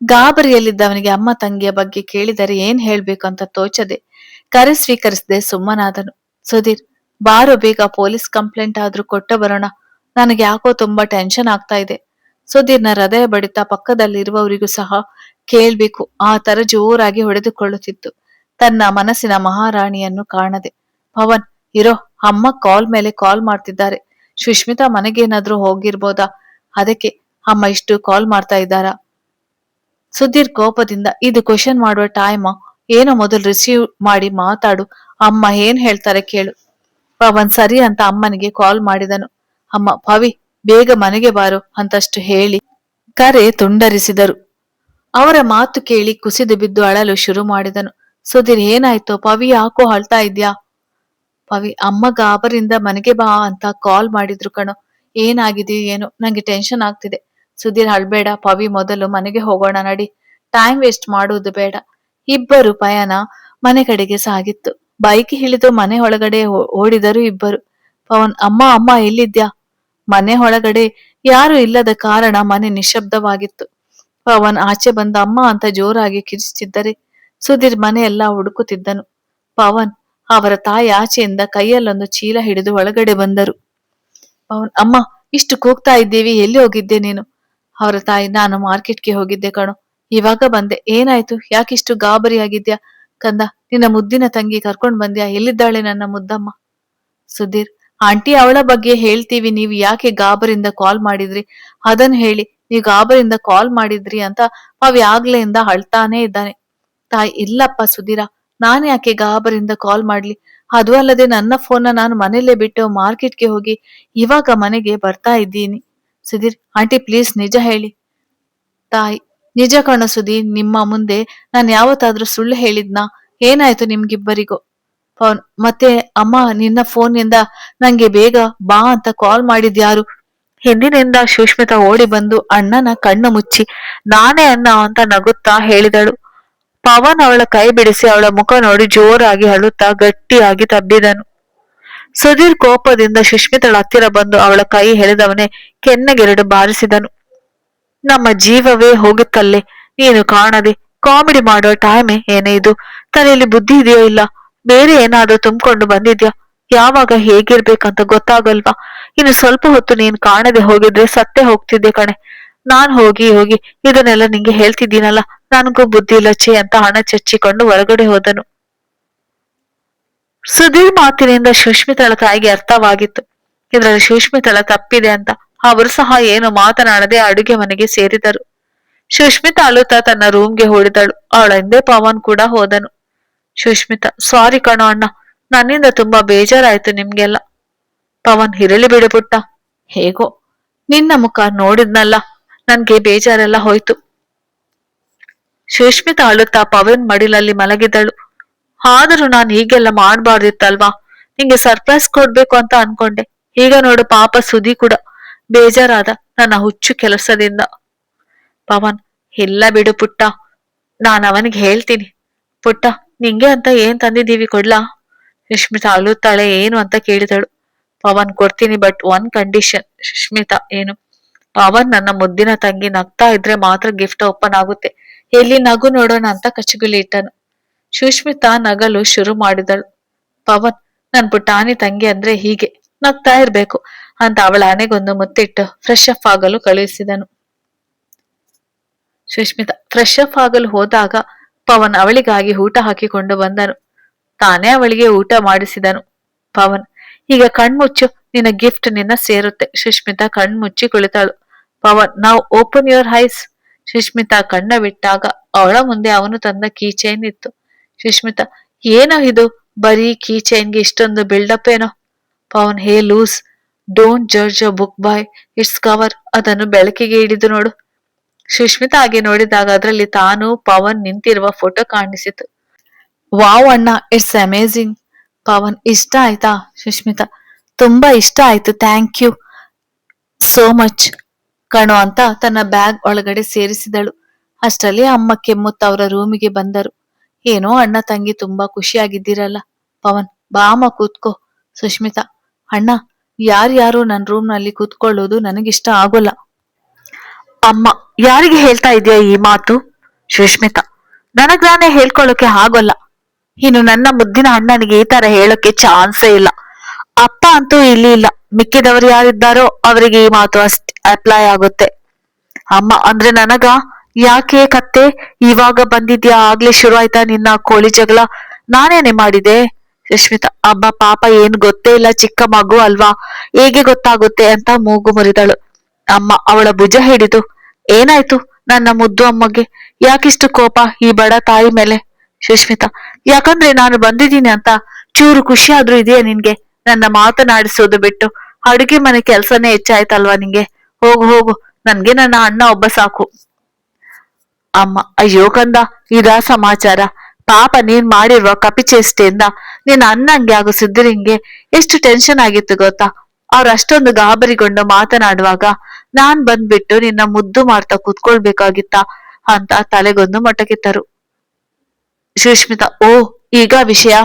ಗಾಬರಿಯಲ್ಲಿದ್ದವನಿಗೆ ಅಮ್ಮ ತಂಗಿಯ ಬಗ್ಗೆ ಕೇಳಿದರೆ ಏನ್ ಹೇಳ್ಬೇಕು ಅಂತ ತೋಚದೆ ಕರೆ ಸ್ವೀಕರಿಸದೆ ಸುಮ್ಮನಾದನು. ಸುಧೀರ್, ಬಾರೋ ಬೇಗ, ಪೊಲೀಸ್ ಕಂಪ್ಲೇಂಟ್ ಆದ್ರೂ ಕೊಟ್ಟ ಬರೋಣ, ನನಗೆ ಯಾಕೋ ತುಂಬಾ ಟೆನ್ಷನ್ ಆಗ್ತಾ ಇದೆ. ಸುಧೀರ್ನ ಹೃದಯ ಬಡಿತ ಪಕ್ಕದಲ್ಲಿರುವವರಿಗೂ ಸಹ ಕೇಳ್ಬೇಕು ಆ ತರ ಜೋರಾಗಿ ಹೊಡೆದುಕೊಳ್ಳುತ್ತಿತ್ತು, ತನ್ನ ಮನಸ್ಸಿನ ಮಹಾರಾಣಿಯನ್ನು ಕಾಣದೆ. ಪವನ್, ಇರೋ, ಅಮ್ಮ ಕಾಲ್ ಮೇಲೆ ಕಾಲ್ ಮಾಡ್ತಿದ್ದಾರೆ. ಸುಷ್ಮಿತಾ ಮನೆಗೇನಾದ್ರೂ ಹೋಗಿರ್ಬೋದಾ? ಅದಕ್ಕೆ ಅಮ್ಮ ಇಷ್ಟು ಕಾಲ್ ಮಾಡ್ತಾ ಇದ್ದಾರಾ? ಸುಧೀರ್ ಕೋಪದಿಂದ, ಇದು ಕ್ವಶನ್ ಮಾಡುವ ಟೈಮ್? ಏನೋ ಮೊದಲು ರಿಸೀವ್ ಮಾಡಿ ಮಾತಾಡು, ಅಮ್ಮ ಏನ್ ಹೇಳ್ತಾರೆ ಕೇಳು. ಪವನ್ ಸರಿ ಅಂತ ಅಮ್ಮನಿಗೆ ಕಾಲ್ ಮಾಡಿದನು. ಅಮ್ಮ, ಪವಿ ಬೇಗ ಮನೆಗೆ ಬಾರು ಅಂತಷ್ಟು ಹೇಳಿ ಕರೆ ತುಂಡರಿಸಿದರು. ಅವರ ಮಾತು ಕೇಳಿ ಕುಸಿದು ಬಿದ್ದು ಅಳಲು ಶುರು ಮಾಡಿದನು. ಸುಧೀರ್ ಏನಾಯ್ತು? ಪವಿ ಯಾಕೋ ಅಳ್ತಾ ಇದ್ಯಾ? ಪವಿ ಅಮ್ಮ ಗಾಬರಿಂದ ಮನೆಗೆ ಬಾ ಅಂತ ಕಾಲ್ ಮಾಡಿದ್ರು ಕಣೋ. ಏನಾಗಿದೆ ಏನು, ನಂಗೆ ಟೆನ್ಷನ್ ಆಗ್ತಿದೆ. ಸುಧೀರ್ ಅಳ್ಬೇಡ, ಪವಿ ಮೊದಲು ಮನೆಗೆ ಹೋಗೋಣ ನಡಿ. ಟೈಮ್ ವೇಸ್ಟ್ ಮಾಡುವುದು ಬೇಡ. ಇಬ್ಬರು ಪಯಣ ಮನೆ ಕಡೆಗೆ ಸಾಗಿತ್ತು. ಬೈಕ್ ಇಳಿದು ಮನೆ ಒಳಗಡೆ ಓಡಿದರು ಇಬ್ಬರು. ಪವನ್ ಅಮ್ಮ ಅಮ್ಮ ಎಲ್ಲಿದ್ಯಾ? ಮನೆ ಒಳಗಡೆ ಯಾರು ಇಲ್ಲದ ಕಾರಣ ಮನೆ ನಿಶ್ಶಬ್ದವಾಗಿತ್ತು. ಪವನ್ ಆಚೆ ಬಂದ ಅಮ್ಮ ಅಂತ ಜೋರಾಗಿ ಕಿರಿಚಿದ್ದರೆ ಸುಧೀರ್ ಮನೆಯೆಲ್ಲ ಹುಡುಕುತ್ತಿದ್ದನು. ಪವನ್ ಅವರ ತಾಯಿ ಆಚೆಯಿಂದ ಕೈಯಲ್ಲೊಂದು ಚೀಲ ಹಿಡಿದು ಒಳಗಡೆ ಬಂದರು. ಪವನ್ ಅಮ್ಮ, ಇಷ್ಟು ಕೂಗ್ತಾ ಇದ್ದೀವಿ, ಎಲ್ಲಿ ಹೋಗಿದ್ದೆ ನೀನು? ಅವರ ತಾಯಿ ನಾನು ಮಾರ್ಕೆಟ್ಗೆ ಹೋಗಿದ್ದೆ ಕಣೋ, ಇವಾಗ ಬಂದೆ. ಏನಾಯ್ತು? ಯಾಕಿಷ್ಟು ಗಾಬರಿಯಾಗಿದ್ಯಾ? ಕಂದ, ನಿನ್ನ ಮುದ್ದಿನ ತಂಗಿ ಕರ್ಕೊಂಡ್ ಬಂದ್ಯಾ? ಎಲ್ಲಿದ್ದಾಳೆ ನನ್ನ ಮುದ್ದಮ್ಮ? ಸುಧೀರ್ ಆಂಟಿ ಅವಳ ಬಗ್ಗೆ ಹೇಳ್ತೀವಿ, ನೀವು ಯಾಕೆ ಗಾಬರಿಂದ ಕಾಲ್ ಮಾಡಿದ್ರಿ ಅದನ್ನು ಹೇಳಿ. ನೀವು ಗಾಬರಿಂದ ಕಾಲ್ ಮಾಡಿದ್ರಿ ಅಂತ ಆಗ್ಲೆಯಿಂದ ಅಳ್ತಾನೇ ಇದ್ದಾನೆ. ತಾಯಿ ಇಲ್ಲಪ್ಪ ಸುಧೀರ, ನಾನ್ ಯಾಕೆ ಗಾಬರಿಂದ ಕಾಲ್ ಮಾಡ್ಲಿ? ಅದು ಅಲ್ಲದೆ ನನ್ನ ಫೋನ್ನ ನಾನು ಮನೇಲೆ ಬಿಟ್ಟು ಮಾರ್ಕೆಟ್ಗೆ ಹೋಗಿ ಇವಾಗ ಮನೆಗೆ ಬರ್ತಾ ಇದ್ದೀನಿ. ಸುಧೀರ್ ಆಂಟಿ ಪ್ಲೀಸ್ ನಿಜ ಹೇಳಿ. ತಾಯಿ ನಿಜ ಕಣೋ ಸುಧೀರ್, ನಿಮ್ಮ ಮುಂದೆ ನಾನು ಯಾವತ್ತಾದ್ರೂ ಸುಳ್ಳು ಹೇಳಿದ್ನಾ? ಏನಾಯ್ತು ನಿಮ್ಗಿಬ್ಬರಿಗೂ? ಪವನ್ ಮತ್ತೆ ಅಮ್ಮ ನಿನ್ನ ಫೋನ್ನಿಂದ ನಂಗೆ ಬೇಗ ಬಾ ಅಂತ ಕಾಲ್ ಮಾಡಿದ್ಯಾರು? ಹಿಂದಿನಿಂದ ಸುಷ್ಮಿತಾ ಓಡಿ ಬಂದು ಅಣ್ಣನ ಕಣ್ಣು ಮುಚ್ಚಿ ನಾನೇ ಅಣ್ಣ ಅಂತ ನಗುತ್ತಾ ಹೇಳಿದಳು. ಪವನ್ ಅವಳ ಕೈ ಬಿಡಿಸಿ ಅವಳ ಮುಖ ನೋಡಿ ಜೋರಾಗಿ ಅಳುತ್ತಾ ಗಟ್ಟಿಯಾಗಿ ತಬ್ಬಿದನು. ಸುಧೀರ್ ಕೋಪದಿಂದ ಸುಷ್ಮಿತಳ ಹತ್ತಿರ ಬಂದು ಅವಳ ಕೈ ಎಳೆದವನೇ ಕೆನ್ನೆಗೆರಡು ಬಾರಿಸಿದನು. ನಮ್ಮ ಜೀವವೇ ಹೋಗುತ್ತಲ್ಲೇ, ನೀನು ಕಾಣದೆ ಕಾಮಿಡಿ ಮಾಡೋ ಟೈಮೇ ಏನೇ ಇದು? ತಲೆಯಲ್ಲಿ ಬುದ್ಧಿ ಇದೆಯೋ ಇಲ್ಲ? ಬೇರೆ ಏನಾದ್ರೂ ತುಂಬಿಕೊಂಡು ಬಂದಿದ್ಯಾ? ಯಾವಾಗ ಹೇಗಿರ್ಬೇಕಂತ ಗೊತ್ತಾಗಲ್ವಾ? ಇನ್ನು ಸ್ವಲ್ಪ ಹೊತ್ತು ನೀನ್ ಕಾಣದೆ ಹೋಗಿದ್ರೆ ಸತ್ತೇ ಹೋಗ್ತಿದ್ದೆ ಕಣೆ. ನಾನ್ ಹೋಗಿ ಹೋಗಿ ಇದನ್ನೆಲ್ಲ ನಿಂಗೆ ಹೇಳ್ತಿದ್ದೀನಲ್ಲ, ನನಗೂ ಬುದ್ಧಿ ಇಲ್ಲ ಛೇ ಅಂತ ಹಣ ಚಚ್ಚಿಕೊಂಡು ಹೊರಗಡೆ ಹೋದನು. ಸುಧೀರ್ ಮಾತಿನಿಂದ ಸುಷ್ಮಿತಳ ತಾಯಿಗೆ ಅರ್ಥವಾಗಿತ್ತು, ಇದರಲ್ಲಿ ಸುಷ್ಮಿತಳ ತಪ್ಪಿದೆ ಅಂತ. ಅವರು ಸಹ ಏನು ಮಾತನಾಡದೆ ಅಡುಗೆ ಮನೆಗೆ ಸೇರಿದರು. ಸುಷ್ಮಿತಾ ಅಳುತ್ತಾ ತನ್ನ ರೂಮ್ಗೆ ಓಡಿದಳು. ಅವಳ ಹಿಂದೆ ಪವನ್ ಕೂಡ ಹೋದನು. ಸುಷ್ಮಿತಾ ಸಾರಿ ಕಣೋ ಅಣ್ಣ, ನನ್ನಿಂದ ತುಂಬಾ ಬೇಜಾರಾಯ್ತು ನಿಮ್ಗೆಲ್ಲ. ಪವನ್ ಇರಲಿ ಬಿಡು ಪುಟ್ಟ, ಹೇಗೋ ನಿನ್ನ ಮುಖ ನೋಡಿದ್ನಲ್ಲ, ನನ್ಗೆ ಬೇಜಾರೆಲ್ಲ ಹೋಯ್ತು. ಸುಷ್ಮಿತಾ ಅಳುತ್ತಾ ಪವನ್ ಮಡಿಲಲ್ಲಿ ಮಲಗಿದಳು. ಆದರೂ ನಾನು ಹೀಗೆಲ್ಲ ಮಾಡ್ಬಾರ್ದಿತ್ತಲ್ವಾ? ನಿಂಗೆ ಸರ್ಪ್ರೈಸ್ ಕೊಡ್ಬೇಕು ಅಂತ ಅನ್ಕೊಂಡೆ. ಈಗ ನೋಡು ಪಾಪ ಸುಧಿ ಕೂಡ ಬೇಜಾರಾದ ನನ್ನ ಹುಚ್ಚು ಕೆಲಸದಿಂದ. ಪವನ್ ಇಲ್ಲ ಬಿಡು ಪುಟ್ಟ, ನಾನು ಅವನಿಗೆ ಹೇಳ್ತೀನಿ. ಪುಟ್ಟ ನಿಂಗೆ ಅಂತ ಏನ್ ತಂದಿದ್ದೀವಿ ಕೊಡ್ಲಾ? ಸುಷ್ಮಿತಾ ಅಳುತ್ತಾಳೆ. ಏನು ಅಂತ ಕೇಳಿದಳು. ಪವನ್ ಕೊಡ್ತೀನಿ, ಬಟ್ ಒನ್ ಕಂಡೀಷನ್. ಸುಷ್ಮಿತಾ ಏನು? ಪವನ್ ನನ್ನ ಮುದ್ದಿನ ತಂಗಿ ನಗ್ತಾ ಇದ್ರೆ ಮಾತ್ರ ಗಿಫ್ಟ್ ಓಪನ್ ಆಗುತ್ತೆ. ಎಲ್ಲಿ ನಗು ನೋಡೋಣ ಅಂತ ಕಚ್ಚುಗುಲಿ ಇಟ್ಟನು. ಸುಷ್ಮಿತಾ ನಗಲು ಶುರು ಮಾಡಿದಳು. ಪವನ್ ನನ್ ಪುಟಾಣಿ ತಂಗಿ ಅಂದ್ರೆ ಹೀಗೆ ನಗ್ತಾ ಇರ್ಬೇಕು ಅಂತ ಅವಳ ಹಣೆಗೊಂದು ಮುತ್ತಿಟ್ಟು ಫ್ರೆಶ್ ಅಪ್ ಆಗಲು ಕಳುಹಿಸಿದನು. ಸುಷ್ಮಿತಾ ಫ್ರೆಶ್ ಅಪ್ ಆಗಲು ಹೋದಾಗ ಪವನ್ ಅವಳಿಗಾಗಿ ಊಟ ಹಾಕಿಕೊಂಡು ಬಂದನು. ತಾನೇ ಅವಳಿಗೆ ಊಟ ಮಾಡಿಸಿದನು. ಪವನ್ ಈಗ ಕಣ್ಮುಚ್ಚು, ನಿನ್ನ ಗಿಫ್ಟ್ ನಿನ್ನ ಸೇರುತ್ತೆ. ಸುಷ್ಮಿತಾ ಕಣ್ಮುಚ್ಚಿ ಕುಳಿತಳು. ಪವನ್ ನಾವು ಓಪನ್ ಯುವರ್ ಐಸ್. ಸುಷ್ಮಿತಾ ಕಣ್ಣ ಬಿಟ್ಟಾಗ ಅವಳ ಮುಂದೆ ಅವನು ತಂದ ಕೀ ಚೈನ್ ಇತ್ತು. ಸುಷ್ಮಿತಾ ಏನೋ ಇದು, ಬರೀ ಕೀ ಚೈನ್ಗೆ ಇಷ್ಟೊಂದು ಬಿಲ್ಡಪ್ ಏನೋ? Pavan hey loose, don't judge a book by its cover. ಅದನ್ನು ಬೆಳಕಿಗೆ ಹಿಡಿದು ನೋಡು. ಸುಷ್ಮಿತಾ ಹಾಗೆ ನೋಡಿದಾಗ ಅದರಲ್ಲಿ ತಾನು ಪವನ್ ನಿಂತಿರುವ ಫೋಟೋ ಕಾಣಿಸಿತು. ವಾವ್ ಅಣ್ಣ, ಇಟ್ಸ್ ಅಮೇಝಿಂಗ್. ಪವನ್ ಇಷ್ಟ ಆಯ್ತಾ? ಸುಷ್ಮಿತಾ ತುಂಬಾ ಇಷ್ಟ ಆಯ್ತು, ಥ್ಯಾಂಕ್ ಯು ಸೋ ಮಚ್ ಕಣೋ ಅಂತ ತನ್ನ ಬ್ಯಾಗ್ ಒಳಗಡೆ ಸೇರಿಸಿದಳು. ಅಷ್ಟರಲ್ಲಿ ಅಮ್ಮ ಕೆಮ್ಮುತ್ತ ಅವರ ರೂಮಿಗೆ ಬಂದರು. ಏನೋ ಅಣ್ಣ ತಂಗಿ ತುಂಬಾ ಖುಷಿಯಾಗಿದ್ದೀರಲ್ಲ. ಪವನ್ ಬಾಮ ಕೂತ್ಕೋ. ಸುಷ್ಮಿತಾ ಅಣ್ಣ ಯಾರ್ಯಾರು ನನ್ನ ರೂಮ್ ನಲ್ಲಿ ಕೂತ್ಕೊಳ್ಳೋದು ನನಗಿಷ್ಟ ಆಗೋಲ್ಲ. ಅಮ್ಮ ಯಾರಿಗೆ ಹೇಳ್ತಾ ಇದೆಯಾ ಈ ಮಾತು? ಸುಷ್ಮಿತಾ ನನಗ್ ನಾನೇ ಹೇಳ್ಕೊಳ್ಳೋಕೆ ಆಗೋಲ್ಲ. ಇನ್ನು ನನ್ನ ಮುದ್ದಿನ ಅಣ್ಣನಿಗೆ ಈ ತರ ಹೇಳೋಕೆ ಚಾನ್ಸೇ ಇಲ್ಲ. ಅಪ್ಪ ಅಂತೂ ಇಲ್ಲಿ ಇಲ್ಲ, ಮಿಕ್ಕಿದವರು ಯಾರಿದ್ದಾರೋ ಅವರಿಗೆ ಈ ಮಾತು ಅಷ್ಟೇ ಅಪ್ಲೈ ಆಗುತ್ತೆ. ಅಮ್ಮ ಅಂದ್ರೆ ನನಗ? ಯಾಕೆ ಕತ್ತೆ ಇವಾಗ ಬಂದಿದ್ಯಾ? ಆಗ್ಲೇ ಶುರು ಆಯ್ತಾ ನಿನ್ನ ಕೋಳಿ ಜಗಳ? ನಾನೇನೆ ಮಾಡಿದೆ? ಸುಷ್ಮಿತಾ ಅಬ್ಬ ಪಾಪ ಏನ್ ಗೊತ್ತೇ ಇಲ್ಲ, ಚಿಕ್ಕ ಮಗು ಅಲ್ವಾ, ಹೇಗೆ ಗೊತ್ತಾಗುತ್ತೆ ಅಂತ ಮೂಗು ಮುರಿದಳು. ಅಮ್ಮ ಅವಳ ಭುಜ ಹಿಡಿದು ಏನಾಯ್ತು ನನ್ನ ಮುದ್ದು ಅಮ್ಮಗೆ? ಯಾಕಿಷ್ಟು ಕೋಪ ಈ ಬಡ ತಾಯಿ ಮೇಲೆ? ಸುಷ್ಮಿತಾ ಯಾಕಂದ್ರೆ ನಾನು ಬಂದಿದ್ದೀನಿ ಅಂತ ಚೂರು ಖುಷಿ ಆದ್ರೂ ಇದೆಯಾ ನಿನ್ಗೆ? ನನ್ನ ಮಾತನಾಡಿಸೋದು ಬಿಟ್ಟು ಅಡುಗೆ ಮನೆ ಕೆಲ್ಸನೇ ಹೆಚ್ಚಾಯ್ತಲ್ವಾ ನಿಂಗೆ? ಹೋಗು ಹೋಗು, ನನ್ಗೆ ನನ್ನ ಅಣ್ಣ ಒಬ್ಬ ಸಾಕು. ಅಮ್ಮ ಅಯ್ಯೋ ಕಂದ ಇದಾ ಸಮಾಚಾರ? ಪಾಪ ನೀನ್ ಮಾಡಿರುವ ಕಪಿಚೇಷ್ಟೆಯಿಂದ ನೀನ್ ಅನ್ನಂಗೆ ಹಾಗೂ ಸಿದ್ಧರಿಂಗೆ ಎಷ್ಟು ಟೆನ್ಷನ್ ಆಗಿತ್ತು ಗೊತ್ತಾ. ಅವ್ರ ಅಷ್ಟೊಂದು ಗಾಬರಿಗೊಂಡು ಮಾತನಾಡುವಾಗ ನಾನ್ ಬಂದ್ಬಿಟ್ಟು ನಿನ್ನ ಮುದ್ದು ಮಾಡ್ತಾ ಕೂತ್ಕೊಳ್ಬೇಕಾಗಿತ್ತ ಅಂತ ತಲೆಗೊಂದು ಮೊಟಕಿಟ್ಟರು. ಸುಷ್ಮಿತಾ, ಓ ಈಗ ವಿಷಯ.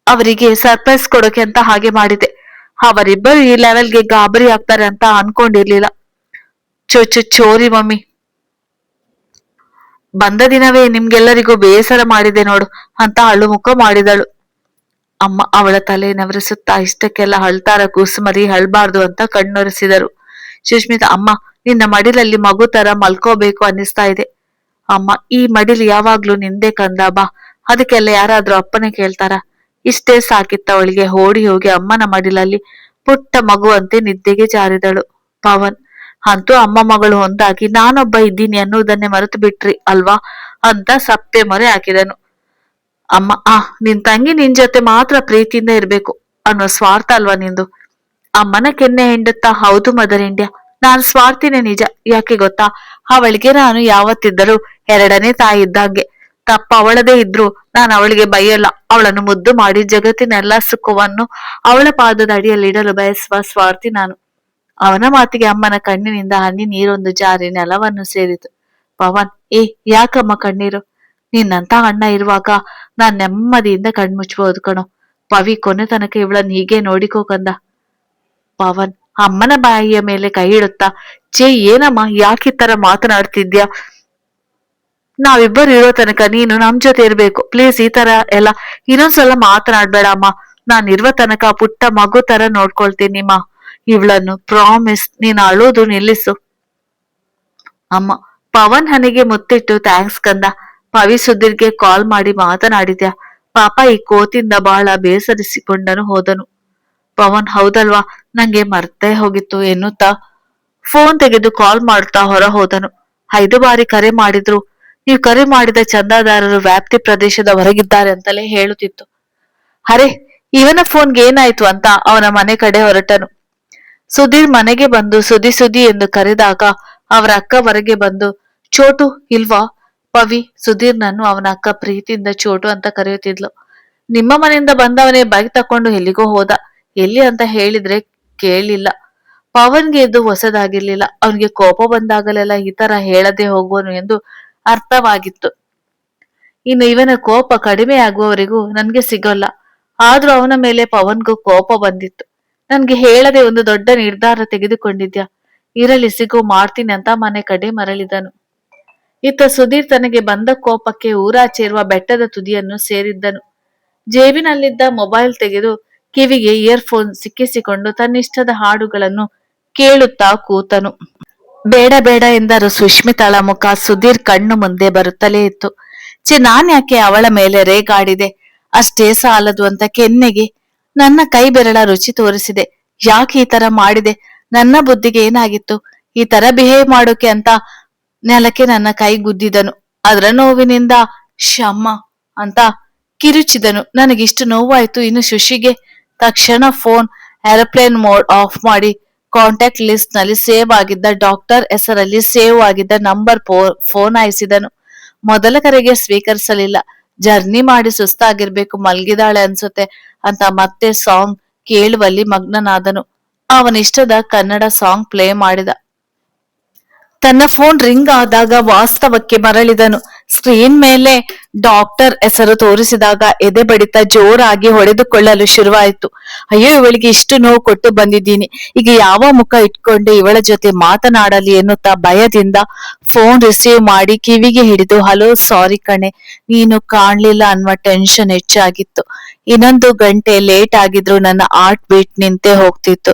ಅವರಿಗೆ ಸರ್ಪ್ರೈಸ್ ಕೊಡೋಕೆ ಅಂತ ಹಾಗೆ ಮಾಡಿದೆ. ಅವರಿಬ್ಬರು ಈ ಲೆವೆಲ್ಗೆ ಗಾಬರಿ ಆಗ್ತಾರೆ ಅಂತ ಅನ್ಕೊಂಡಿರ್ಲಿಲ್ಲ. ಚೋರಿ ಮಮ್ಮಿ, ಬಂದ ದಿನವೇ ನಿಮ್ಗೆಲ್ಲರಿಗೂ ಬೇಸರ ಮಾಡಿದೆ ನೋಡು ಅಂತ ಅಳು ಮುಖ ಮಾಡಿದಳು. ಅಮ್ಮ ಅವಳ ತಲೆ ನವರಿಸುತ್ತಾ, ಇಷ್ಟಕ್ಕೆಲ್ಲ ಅಳ್ತಾರ ಕೂಸುಮರಿ, ಅಳ್ಬಾರ್ದು ಅಂತ ಕಣ್ಣೊರೆಸಿದರು. ಸುಷ್ಮಿತಾ, ಅಮ್ಮ ನಿನ್ನ ಮಡಿಲಲ್ಲಿ ಮಗು ತರ ಮಲ್ಕೋಬೇಕು ಅನ್ನಿಸ್ತಾ ಇದೆ. ಅಮ್ಮ, ಈ ಮಡಿಲು ಯಾವಾಗ್ಲೂ ನಿಂದೆ ಕಂದ, ಬಾ. ಅದಕ್ಕೆಲ್ಲ ಯಾರಾದ್ರೂ ಅಪ್ಪನೇ ಕೇಳ್ತಾರ? ಇಷ್ಟೇ ಸಾಕಿತ್ತ ಅವಳಿಗೆ. ಓಡಿ ಹೋಗಿ ಅಮ್ಮನ ಮಡಿಲಲ್ಲಿ ಪುಟ್ಟ ಮಗುವಂತೆ ನಿದ್ದೆಗೆ ಜಾರಿದಳು. ಪವನ್ ಅಂತೂ ಅಮ್ಮ ಮಗಳು ಒಂದಾಗಿ ನಾನೊಬ್ಬ ಇದ್ದೀನಿ ಅನ್ನುವುದನ್ನೇ ಮರೆತು ಬಿಟ್ರಿ ಅಲ್ವಾ ಅಂತ ಸಪ್ಪೆ ಮೊರೆ ಹಾಕಿದನು. ಅಮ್ಮ, ನಿನ್ ತಂಗಿ ನಿನ್ ಜೊತೆ ಮಾತ್ರ ಪ್ರೀತಿಯಿಂದ ಇರ್ಬೇಕು ಅನ್ನೋ ಸ್ವಾರ್ಥ ಅಲ್ವಾ ನಿಂದು? ಅಮ್ಮನ ಕೆನ್ನೆ ಹಿಂಡುತ್ತಾ, ಹೌದು ಮದರ್ ಇಂಡಿಯಾ, ನಾನು ಸ್ವಾರ್ಥಿನೇ ನಿಜ. ಯಾಕೆ ಗೊತ್ತಾ, ಅವಳಿಗೆ ನಾನು ಯಾವತ್ತಿದ್ದರೂ ಎರಡನೇ ತಾಯಿ ಇದ್ದಂಗೆ. ತಪ್ಪ ಅವಳದೇ ಇದ್ರು ನಾನು ಅವಳಿಗೆ ಬೈಯಲ್ಲ. ಅವಳನ್ನು ಮುದ್ದು ಮಾಡಿ ಜಗತ್ತಿನೆಲ್ಲ ಸುಖವನ್ನು ಅವಳ ಪಾದದ ಅಡಿಯಲ್ಲಿಡಲು ಬಯಸುವ ಸ್ವಾರ್ಥಿ ನಾನು. ಅವನ ಮಾತಿಗೆ ಅಮ್ಮನ ಕಣ್ಣಿನಿಂದ ಹನಿ ನೀರೊಂದು ಜಾರಿ ನೆಲವನ್ನು ಸೇರಿತು. ಪವನ್, ಯಾಕಮ್ಮ ಕಣ್ಣೀರು? ನಿನ್ನಂತ ಅಣ್ಣ ಇರುವಾಗ ನಾನ್ ನೆಮ್ಮದಿಯಿಂದ ಕಣ್ಮುಚ್ಚಬಹುದು ಕಣೋ. ಪವಿ, ಕೊನೆ ತನಕ ಇವಳನ್ನ ಹೀಗೆ ನೋಡಿಕೋ ಕಂದ. ಪವನ್ ಅಮ್ಮನ ಬಾಯಿಯ ಮೇಲೆ ಕೈ ಇಡುತ್ತಾ, ಏನಮ್ಮ ಯಾಕೆ ಈ ತರ ಮಾತನಾಡ್ತಿದ್ಯಾ? ನಾವಿಬ್ಬರು ಇರೋ ತನಕ ನೀನು ನಮ್ ಜೊತೆ ಇರ್ಬೇಕು. ಪ್ಲೀಸ್, ಈ ತರ ಎಲ್ಲ ಇನ್ನೊಂದ್ಸಲ ಮಾತನಾಡ್ಬೇಡ ಅಮ್ಮ. ನಾನ್ ಇರುವ ತನಕ ಪುಟ್ಟ ಮಗು ತರ ನೋಡ್ಕೊಳ್ತೀನಿಮ್ಮ ಇವಳನ್ನು. ಪ್ರಾಮಿಸ್, ನೀನ್ ಅಳೋದು ನಿಲ್ಲಿಸು. ಅಮ್ಮ ಪವನ್ ಹನಿಗೆ ಮುತ್ತಿಟ್ಟು, ಥ್ಯಾಂಕ್ಸ್ ಕಂದ. ಪವಿ ಸುಧೀರ್ಗೆ ಕಾಲ್ ಮಾಡಿ ಮಾತನಾಡಿದ್ಯಾ? ಪಾಪ ಈ ಕೋತಿಂದ ಬಹಳ ಬೇಸರಿಸಿಕೊಂಡನು ಹೋದನು. ಪವನ್, ಹೌದಲ್ವಾ, ನಂಗೆ ಮರ್ತೇ ಹೋಗಿತ್ತು ಎನ್ನುತ್ತಾ ಫೋನ್ ತೆಗೆದು ಕಾಲ್ ಮಾಡುತ್ತಾ ಹೊರ ಹೋದನು. 5 ಬಾರಿ ಕರೆ ಮಾಡಿದ್ರು ನೀವು ಕರೆ ಮಾಡಿದ ಚಂದಾದಾರರು ವ್ಯಾಪ್ತಿ ಪ್ರದೇಶದ ಹೊರಗಿದ್ದಾರೆ ಅಂತಲೇ ಹೇಳುತ್ತಿತ್ತು. ಅರೆ, ಇವನ ಫೋನ್ಗೆ ಏನಾಯ್ತು ಅಂತ ಅವನ ಮನೆ ಕಡೆ ಹೊರಟನು. ಸುಧೀರ್ ಮನೆಗೆ ಬಂದು ಸುದಿ ಎಂದು ಕರೆದಾಗ ಅವರ ಅಕ್ಕ ಹೊರಗೆ ಬಂದು, ಚೋಟು ಇಲ್ವಾ? ಪವಿ ಸುಧೀರ್ನನ್ನು ಅವನ ಅಕ್ಕ ಪ್ರೀತಿಯಿಂದ ಚೋಟು ಅಂತ ಕರೆಯುತ್ತಿದ್ಲು. ನಿಮ್ಮ ಮನೆಯಿಂದ ಬಂದವನೇ ಬೈಕ್ ತಕೊಂಡು ಎಲ್ಲಿಗೋ ಹೋದ. ಎಲ್ಲಿ ಅಂತ ಹೇಳಿದ್ರೆ ಕೇಳಿಲ್ಲ. ಪವನ್ಗೆ ಇದು ಹೊಸದಾಗಿರ್ಲಿಲ್ಲ. ಅವನಿಗೆ ಕೋಪ ಬಂದಾಗಲೆಲ್ಲ ಈ ತರ ಹೇಳದೆ ಹೋಗುವನು ಎಂದು ಅರ್ಥವಾಗಿತ್ತು. ಇನ್ನು ಇವನ ಕೋಪ ಕಡಿಮೆ ಆಗುವವರೆಗೂ ನನ್ಗೆ ಸಿಗೋಲ್ಲ. ಆದ್ರೂ ಅವನ ಮೇಲೆ ಪವನ್ಗೂ ಕೋಪ ಬಂದಿತ್ತು. ನನ್ಗೆ ಹೇಳದೆ ಒಂದು ದೊಡ್ಡ ನಿರ್ಧಾರ ತೆಗೆದುಕೊಂಡಿದ್ಯಾ? ಇರಲಿ, ಸಿಗೋ, ಮಾಡ್ತೀನಿ ಅಂತ ಮನೆ ಕಡೆ ಮರಳಿದನು. ಇತ್ತ ಸುಧೀರ್ ತನಗೆ ಬಂದ ಕೋಪಕ್ಕೆ ಊರಾಚೆ ಇರುವ ಬೆಟ್ಟದ ತುದಿಯನ್ನು ಸೇರಿದ್ದನು. ಜೇಬಿನಲ್ಲಿದ್ದ ಮೊಬೈಲ್ ತೆಗೆದು ಕಿವಿಗೆ ಇಯರ್ಫೋನ್ ಸಿಕ್ಕಿಸಿಕೊಂಡು ತನ್ನಿಷ್ಟದ ಹಾಡುಗಳನ್ನು ಕೇಳುತ್ತಾ ಕೂತನು. ಬೇಡ ಬೇಡ ಎಂದರು ಸುಷ್ಮಿತಾಳ ಮುಖ ಸುಧೀರ್ ಕಣ್ಣು ಮುಂದೆ ಬರುತ್ತಲೇ ಇತ್ತು. ನಾನ್ ಯಾಕೆ ಅವಳ ಮೇಲೆ ರೇಗಾಡಿದೆ? ಅಷ್ಟೇ ಸಾಲದು ಅಂತ ಕೆನ್ನೆಗೆ ನನ್ನ ಕೈ ಬೆರಳ ರುಚಿ ತೋರಿಸಿದೆ. ಯಾಕೆ ಈ ತರ ಮಾಡಿದೆ? ನನ್ನ ಬುದ್ಧಿಗೆ ಏನಾಗಿತ್ತು ಈ ತರ ಬಿಹೇವ್ ಮಾಡೋಕೆ ಅಂತ ನೆಲಕ್ಕೆ ನನ್ನ ಕೈ ಗುದ್ದಿದನು. ಅದರ ನೋವಿನಿಂದ ಶಮ್ಮ ಅಂತ ಕಿರುಚಿದನು. ನನಗಿಷ್ಟು ನೋವಾಯ್ತು, ಇನ್ನು ಶುಶಿಗೆ? ತಕ್ಷಣ ಫೋನ್ ಏರೋಪ್ಲೇನ್ ಮೋಡ್ ಆಫ್ ಮಾಡಿ ಕಾಂಟ್ಯಾಕ್ಟ್ ಲಿಸ್ಟ್ ನಲ್ಲಿ ಸೇವ್ ಆಗಿದ್ದ ಡಾಕ್ಟರ್ ಹೆಸರಲ್ಲಿ ಸೇವ್ ಆಗಿದ್ದ ನಂಬರ್ ಫೋನ್ ಆಯಿಸಿದನು. ಮೊದಲ ಕರೆಗೆ ಸ್ವೀಕರಿಸಲಿಲ್ಲ. ಜರ್ನಿ ಮಾಡಿ ಸುಸ್ತಾಗಿರ್ಬೇಕು, ಮಲ್ಗಿದಾಳೆ ಅನ್ಸುತ್ತೆ ಅಂತ ಮತ್ತೆ ಸಾಂಗ್ ಕೇಳುವಲ್ಲಿ ಮಗ್ನನಾದನು. ಅವನಿಷ್ಟದ ಕನ್ನಡ ಸಾಂಗ್ ಪ್ಲೇ ಮಾಡಿದ. ತನ್ನ ಫೋನ್ ರಿಂಗ್ ಆದಾಗ ವಾಸ್ತವಕ್ಕೆ ಮರಳಿದನು. ಸ್ಕ್ರೀನ್ ಮೇಲೆ ಡಾಕ್ಟರ್ ಹೆಸರು ತೋರಿಸಿದಾಗ ಎದೆ ಬಡಿತ ಜೋರಾಗಿ ಹೊಡೆದುಕೊಳ್ಳಲು ಶುರುವಾಯಿತು. ಅಯ್ಯೋ, ಇವಳಿಗೆ ಇಷ್ಟು ನೋವು ಕೊಟ್ಟು ಬಂದಿದ್ದೀನಿ, ಈಗ ಯಾವ ಮುಖ ಇಟ್ಕೊಂಡು ಇವಳ ಜೊತೆ ಮಾತನಾಡಲಿ ಎನ್ನುತ್ತಾ ಭಯದಿಂದ ಫೋನ್ ರಿಸೀವ್ ಮಾಡಿ ಕಿವಿಗೆ ಹಿಡಿದು, ಹಲೋ, ಸಾರಿ ಕಣೆ, ನೀನು ಕಾಣ್ಲಿಲ್ಲ ಅನ್ನುವ ಟೆನ್ಷನ್ ಹೆಚ್ಚಾಗಿತ್ತು. ಇನ್ನೊಂದು ಗಂಟೆ ಲೇಟ್ ಆಗಿದ್ರು ನನ್ನ ಹಾರ್ಟ್ ಬೀಟ್ ನಿಂತೇ ಹೋಗ್ತಿತ್ತು.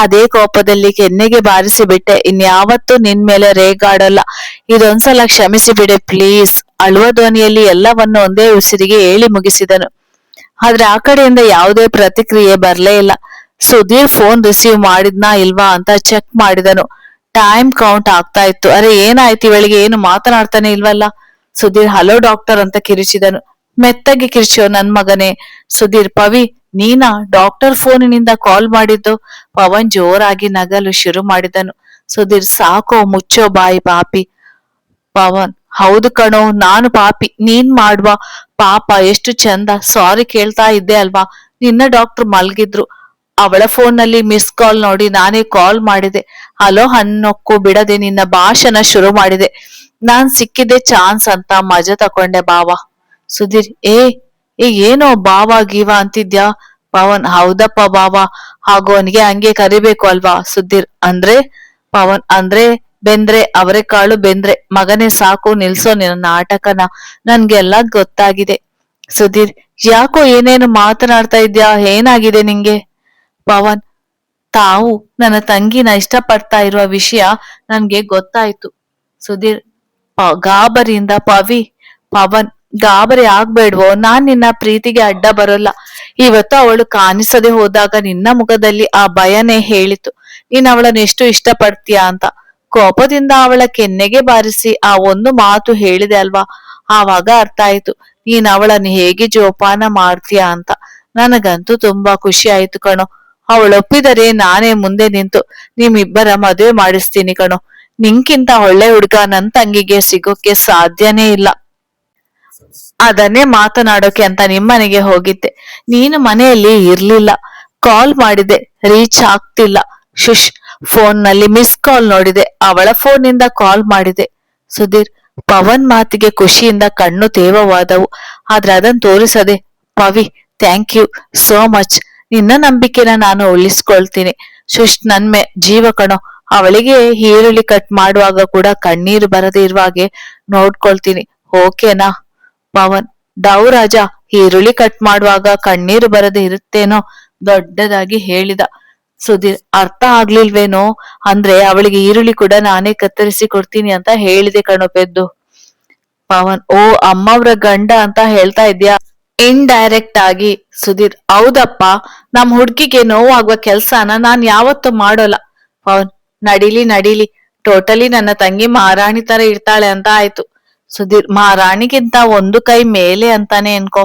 ಅದೇ ಕೋಪದಲ್ಲಿ ಕೆನ್ನೆಗೆ ಬಾರಿಸಿ ಬಿಟ್ಟೆ. ಇನ್ಯಾವತ್ತೂ ನಿನ್ ಮೇಲೆ ರೇಗಾಡಲ್ಲ, ಇದೊಂದ್ಸಲ ಕ್ಷಮಿಸಿ ಬಿಡೆ ಪ್ಲೀಸ್. ಅಳುವ ಧ್ವನಿಯಲ್ಲಿ ಎಲ್ಲವನ್ನು ಒಂದೇ ಉಸಿರಿಗೆ ಹೇಳಿ ಮುಗಿಸಿದನು. ಆದ್ರೆ ಆ ಕಡೆಯಿಂದ ಯಾವುದೇ ಪ್ರತಿಕ್ರಿಯೆ ಬರ್ಲೇ ಇಲ್ಲ. ಸುಧೀರ್ ಫೋನ್ ರಿಸೀವ್ ಮಾಡಿದ್ನಾ ಇಲ್ವಾ ಅಂತ ಚೆಕ್ ಮಾಡಿದನು. ಟೈಮ್ ಕೌಂಟ್ ಆಗ್ತಾ ಇತ್ತು. ಅರೆ, ಏನಾಯ್ತು ಇವಳಿಗೆ? ಏನು ಮಾತನಾಡ್ತಾನೆ ಇಲ್ವಲ್ಲ? ಸುಧೀರ್ ಹಲೋ ಡಾಕ್ಟರ್ ಅಂತ ಕಿರಿಚಿದನು. ಮೆತ್ತಗೆ ಕಿರಿಚೋ ನನ್ ಮಗನೇ. ಸುಧೀರ್, ಪವಿ ನೀನಾ ಡಾಕ್ಟರ್ ಫೋನಿನಿಂದ ಕಾಲ್ ಮಾಡಿದ್ದು? ಪವನ್ ಜೋರಾಗಿ ನಗಲು ಶುರು ಮಾಡಿದನು. ಸುಧೀರ್, ಸಾಕೋ, ಮುಚ್ಚೋ ಬಾಯಿ ಪಾಪಿ. ಪವನ್, ಹೌದು ಕಣೋ, ನಾನು ಪಾಪಿ, ನೀನ್ ಮಾಡುವ ಪಾಪ ಎಷ್ಟು ಚಂದ. ಸಾರಿ ಕೇಳ್ತಾ ಇದ್ದೆ ಅಲ್ವಾ. ನಿನ್ನ ಡಾಕ್ಟರ್ ಮಲ್ಗಿದ್ರು. ಅವಳ ಫೋನ್ನಲ್ಲಿ ಮಿಸ್ ಕಾಲ್ ನೋಡಿ ನಾನೇ ಕಾಲ್ ಮಾಡಿದೆ. ಹಲೋ ಹನ್ನೊಕ್ಕು ಬಿಡದೆ ನಿನ್ನ ಭಾಷಣ ಶುರು ಮಾಡಿದೆ. ನಾನ್ ಸಿಕ್ಕಿದೆ ಚಾನ್ಸ್ ಅಂತ ಮಜಾ ತಕೊಂಡೆ ಬಾವ. ಸುಧೀರ್, ಏನೋ ಬಾವ ಗೀವ ಅಂತಿದ್ಯಾ? ಪವನ್, ಹೌದಪ್ಪ ಬಾವ. ಹಾಗೂ ಅವನಿಗೆ ಹಂಗೆ ಕರಿಬೇಕು ಅಲ್ವಾ? ಸುಧೀರ್, ಅಂದ್ರೆ? ಪವನ್, ಅಂದ್ರೆ ಬೆಂದ್ರೆ ಅವರೆಕಾಳು ಬೆಂದ್ರೆ. ಮಗನೇ ಸಾಕು, ನಿಲ್ಸೋ ನಿನ್ನ ನಾಟಕನ. ನನ್ಗೆಲ್ಲ ಗೊತ್ತಾಗಿದೆ. ಸುಧೀರ್, ಯಾಕೋ ಏನೇನು ಮಾತನಾಡ್ತಾ ಇದ್ಯಾ? ಏನಾಗಿದೆ ನಿಂಗೆ? ಪವನ್, ತಾವು ನನ್ನ ತಂಗಿನ ಇಷ್ಟಪಡ್ತಾ ಇರುವ ವಿಷಯ ನನ್ಗೆ ಗೊತ್ತಾಯ್ತು. ಸುಧೀರ್, ಗಾಬರಿಯಿಂದ ಪವನ್, ಗಾಬರಿ ಆಗ್ಬೇಡ್ವೋ. ನಾನ್ ನಿನ್ನ ಪ್ರೀತಿಗೆ ಅಡ್ಡ ಬರೋಲ್ಲ. ಇವತ್ತು ಅವಳು ಕಾಣಿಸದೆ ಹೋದಾಗ ನಿನ್ನ ಮುಖದಲ್ಲಿ ಆ ಭಯನೇ ಹೇಳಿತು, ನೀನ್ ಅವಳನ್ನ ಎಷ್ಟು ಇಷ್ಟಪಡ್ತೀಯ ಅಂತ. ಕೋಪದಿಂದ ಅವಳ ಕೆನ್ನೆಗೆ ಬಾರಿಸಿ ಆ ಒಂದು ಮಾತು ಹೇಳಿದೆ ಅಲ್ವಾ, ಆವಾಗ ಅರ್ಥ ಆಯ್ತು ನೀನ್ ಅವಳನ್ನು ಹೇಗೆ ಜೋಪಾನ ಮಾಡ್ತೀಯ ಅಂತ. ನನಗಂತೂ ತುಂಬಾ ಖುಷಿ ಆಯ್ತು ಕಣೋ. ಅವಳೊಪ್ಪಿದರೆ ನಾನೇ ಮುಂದೆ ನಿಂತು ನಿಮ್ಮಿಬ್ಬರ ಮದುವೆ ಮಾಡಿಸ್ತೀನಿ ಕಣೋ. ನಿಂಕಿಂತ ಒಳ್ಳೆ ಹುಡ್ಗ ನನ್ ತಂಗಿಗೆ ಸಿಗೋಕೆ ಸಾಧ್ಯನೇ ಇಲ್ಲ. ಅದನ್ನೇ ಮಾತನಾಡೋಕೆ ಅಂತ ನಿಮ್ಮನೆಗೆ ಹೋಗಿದ್ದೆ. ನೀನು ಮನೆಯಲ್ಲಿ ಇರ್ಲಿಲ್ಲ. ಕಾಲ್ ಮಾಡಿದೆ, ರೀಚ್ ಆಗ್ತಿಲ್ಲ. ಶುಶ್, ಫೋನ್ ನಲ್ಲಿ ಮಿಸ್ ಕಾಲ್ ನೋಡಿದೆ. ಅವಳ ಫೋನ್ ನಿಂದ ಕಾಲ್ ಮಾಡಿದೆ. ಸುಧೀರ್, ಪವನ್ ಮಾತಿಗೆ ಖುಷಿಯಿಂದ ಕಣ್ಣು ತೇವವಾದವು. ಆದ್ರೆ ಅದನ್ನು ತೋರಿಸದೆ, Pavi, thank you so much. ನಿನ್ನ ನಂಬಿಕೆನ ನಾನು ಉಳಿಸ್ಕೊಳ್ತೀನಿ. ಶುಶ್, ನನ್ಮೆ ಜೀವ ಕಣೋ. ಅವಳಿಗೆ ಈರುಳ್ಳಿ ಕಟ್ ಮಾಡುವಾಗ ಕೂಡ ಕಣ್ಣೀರು ಬರದೆ ಇರುವ ಹಾಗೆ ನೋಡ್ಕೊಳ್ತೀನಿ, ಓಕೆನಾ? ಪವನ್, ಡೌ ರಾಜ, ಈರುಳ್ಳಿ ಕಟ್ ಮಾಡುವಾಗ ಕಣ್ಣೀರು ಬರದೆ ಇರುತ್ತೇನೋ ದೊಡ್ಡದಾಗಿ ಹೇಳಿದ. ಸುಧೀರ್, ಅರ್ಥ ಆಗ್ಲಿಲ್ವೇನೋ? ಅಂದ್ರೆ ಅವಳಿಗೆ ಈರುಳ್ಳಿ ಕೂಡ ನಾನೇ ಕತ್ತರಿಸಿ ಕೊಡ್ತೀನಿ ಅಂತ ಹೇಳಿದೆ ಕಣೋ ಪೆದ್ದು. ಪವನ್, ಓ, ಅಮ್ಮವ್ರ ಗಂಡ ಅಂತ ಹೇಳ್ತಾ ಇದ್ಯಾ? ಇಂಡೈರೆಕ್ಟ್ ಆಗಿ. ಸುಧೀರ್, ಹೌದಪ್ಪ. ನಮ್ ಹುಡ್ಗಿಗೆ ನೋವಾಗುವ ಕೆಲ್ಸನ ನಾನ್ ಯಾವತ್ತೂ ಮಾಡೋಲ್ಲ. ಪವನ್, ನಡೀಲಿ ನಡೀಲಿ. ಟೋಟಲಿ ನನ್ನ ತಂಗಿ ಮಹಾರಾಣಿ ತರ ಇರ್ತಾಳೆ ಅಂತ ಆಯ್ತು. ಸುಧೀರ್, ಮಹಾರಾಣಿಗಿಂತ ಒಂದು ಕೈ ಮೇಲೆ ಅಂತಾನೆ ಅನ್ಕೋ.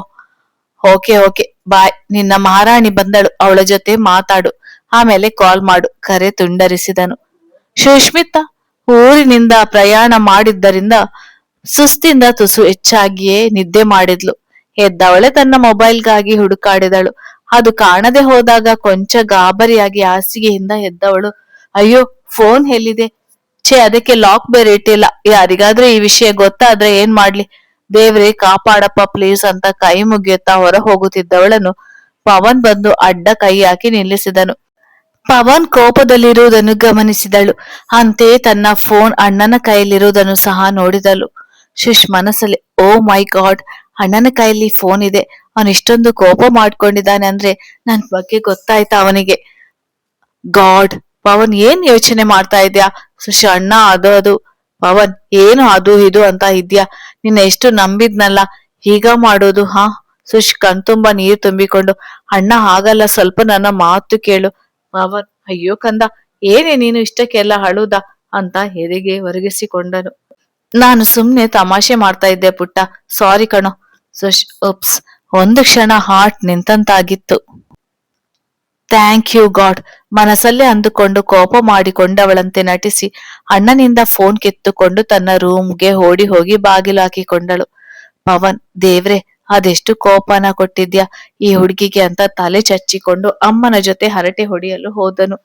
ಓಕೆ ಓಕೆ, ಬಾಯ್. ನಿನ್ನ ಮಹಾರಾಣಿ ಬಂದಳು, ಅವಳ ಜೊತೆ ಮಾತಾಡು, ಆಮೇಲೆ ಕಾಲ್ ಮಾಡು. ಕರೆ ತುಂಡರಿಸಿದನು. ಸುಷ್ಮಿತಾ ಊರಿನಿಂದ ಪ್ರಯಾಣ ಮಾಡಿದ್ದರಿಂದ ಸುಸ್ತಿಂದ ತುಸು ಹೆಚ್ಚಾಗಿಯೇ ನಿದ್ದೆ ಮಾಡಿದ್ಲು. ಎದ್ದವಳೆ ತನ್ನ ಮೊಬೈಲ್ಗಾಗಿ ಹುಡುಕಾಡಿದಳು. ಅದು ಕಾಣದೆ ಹೋದಾಗ ಕೊಂಚ ಗಾಬರಿಯಾಗಿ ಹಾಸಿಗೆಯಿಂದ ಎದ್ದವಳು, ಅಯ್ಯೋ, ಫೋನ್ ಎಲ್ಲಿದೆ? ಛೇ, ಅದಕ್ಕೆ ಲಾಕ್ ಬೇರೆ ಇಟ್ಟಿಲ್ಲ. ಯಾರಿಗಾದ್ರೂ ಈ ವಿಷಯ ಗೊತ್ತಾದ್ರೆ ಏನ್ ಮಾಡ್ಲಿ? ದೇವ್ರೇ ಕಾಪಾಡಪ್ಪ ಪ್ಲೀಸ್ ಅಂತ ಕೈ ಮುಗಿಯುತ್ತಾ ಹೊರ ಹೋಗುತ್ತಿದ್ದವಳನ್ನು ಪವನ್ ಬಂದು ಅಡ್ಡ ಕೈ ಹಾಕಿ ನಿಲ್ಲಿಸಿದನು. ಪವನ್ ಕೋಪದಲ್ಲಿರುವುದನ್ನು ಗಮನಿಸಿದಳು. ಅಂತೆಯೇ ತನ್ನ ಫೋನ್ ಅಣ್ಣನ ಕೈಯಲ್ಲಿರುವುದನ್ನು ಸಹ ನೋಡಿದಳು. ಶುಶ್ ಮನಸ್ಸಲ್ಲಿ, ಓ ಮೈ ಗಾಡ್, ಅಣ್ಣನ ಕೈಯಲ್ಲಿ ಫೋನ್ ಇದೆ. ಅವನ್ ಇಷ್ಟೊಂದು ಕೋಪ ಮಾಡ್ಕೊಂಡಿದ್ದಾನೆ ಅಂದ್ರೆ ನನ್ ಬಗ್ಗೆ ಗೊತ್ತಾಯ್ತಾ ಅವನಿಗೆ? ಗಾಡ್, ಪವನ್ ಏನ್ ಯೋಚನೆ ಮಾಡ್ತಾ ಇದ್ಯಾ? ಸುಶ್, ಅಣ್ಣ ಅದು. ಪವನ್, ಏನು ಅದು ಇದು ಅಂತ ಇದ್ಯಾ? ನಿನ್ನ ಎಷ್ಟು ನಂಬಿದ್ನಲ್ಲ, ಹೀಗ ಮಾಡೋದು ಹಾ? ಸುಶ್ ಕಣ್ತುಂಬ ನೀರ್ ತುಂಬಿಕೊಂಡು, ಅಣ್ಣ ಹಾಗಲ್ಲ, ಸ್ವಲ್ಪ ನನ್ನ ಮಾತು ಕೇಳು. ಪವನ್, ಅಯ್ಯೋ ಕಂದ, ಏನೇ ನೀನು ಇಷ್ಟಕ್ಕೆಲ್ಲ ಅಳುದ ಅಂತ ಹೆರಿಗೆ ಒರಗಿಸಿಕೊಂಡನು. ನಾನು ಸುಮ್ನೆ ತಮಾಷೆ ಮಾಡ್ತಾ ಇದ್ದೆ ಪುಟ್ಟ, ಸಾರಿ ಕಣೋ. ಸುಶ್, ಉಪ್ಸ್. ಒಂದು ಕ್ಷಣ ಹಾರ್ಟ್ ನಿಂತಂತಾಗಿತ್ತು. ಥ್ಯಾಂಕ್ ಯು ಗಾಡ್, ಮನಸ್ಸಲ್ಲೇ ಅಂದುಕೊಂಡು ಕೋಪ ಮಾಡಿಕೊಂಡವಳಂತೆ ನಟಿಸಿ ಅಣ್ಣನಿಂದ ಫೋನ್ ಕಿತ್ತುಕೊಂಡು ತನ್ನ ರೂಮ್ಗೆ ಓಡಿ ಹೋಗಿ ಬಾಗಿಲು ಹಾಕಿಕೊಂಡಳು. ಪವನ್, ದೇವ್ರೆ, ಅದೆಷ್ಟು ಕೋಪನ ಕೊಟ್ಟಿದ್ಯಾ ಈ ಹುಡುಗಿಗೆ ಅಂತ ತಲೆ ಚಚ್ಚಿಕೊಂಡು ಅಮ್ಮನ ಜೊತೆ ಹರಟೆ ಹೊಡೆಯಲು ಹೋದನು.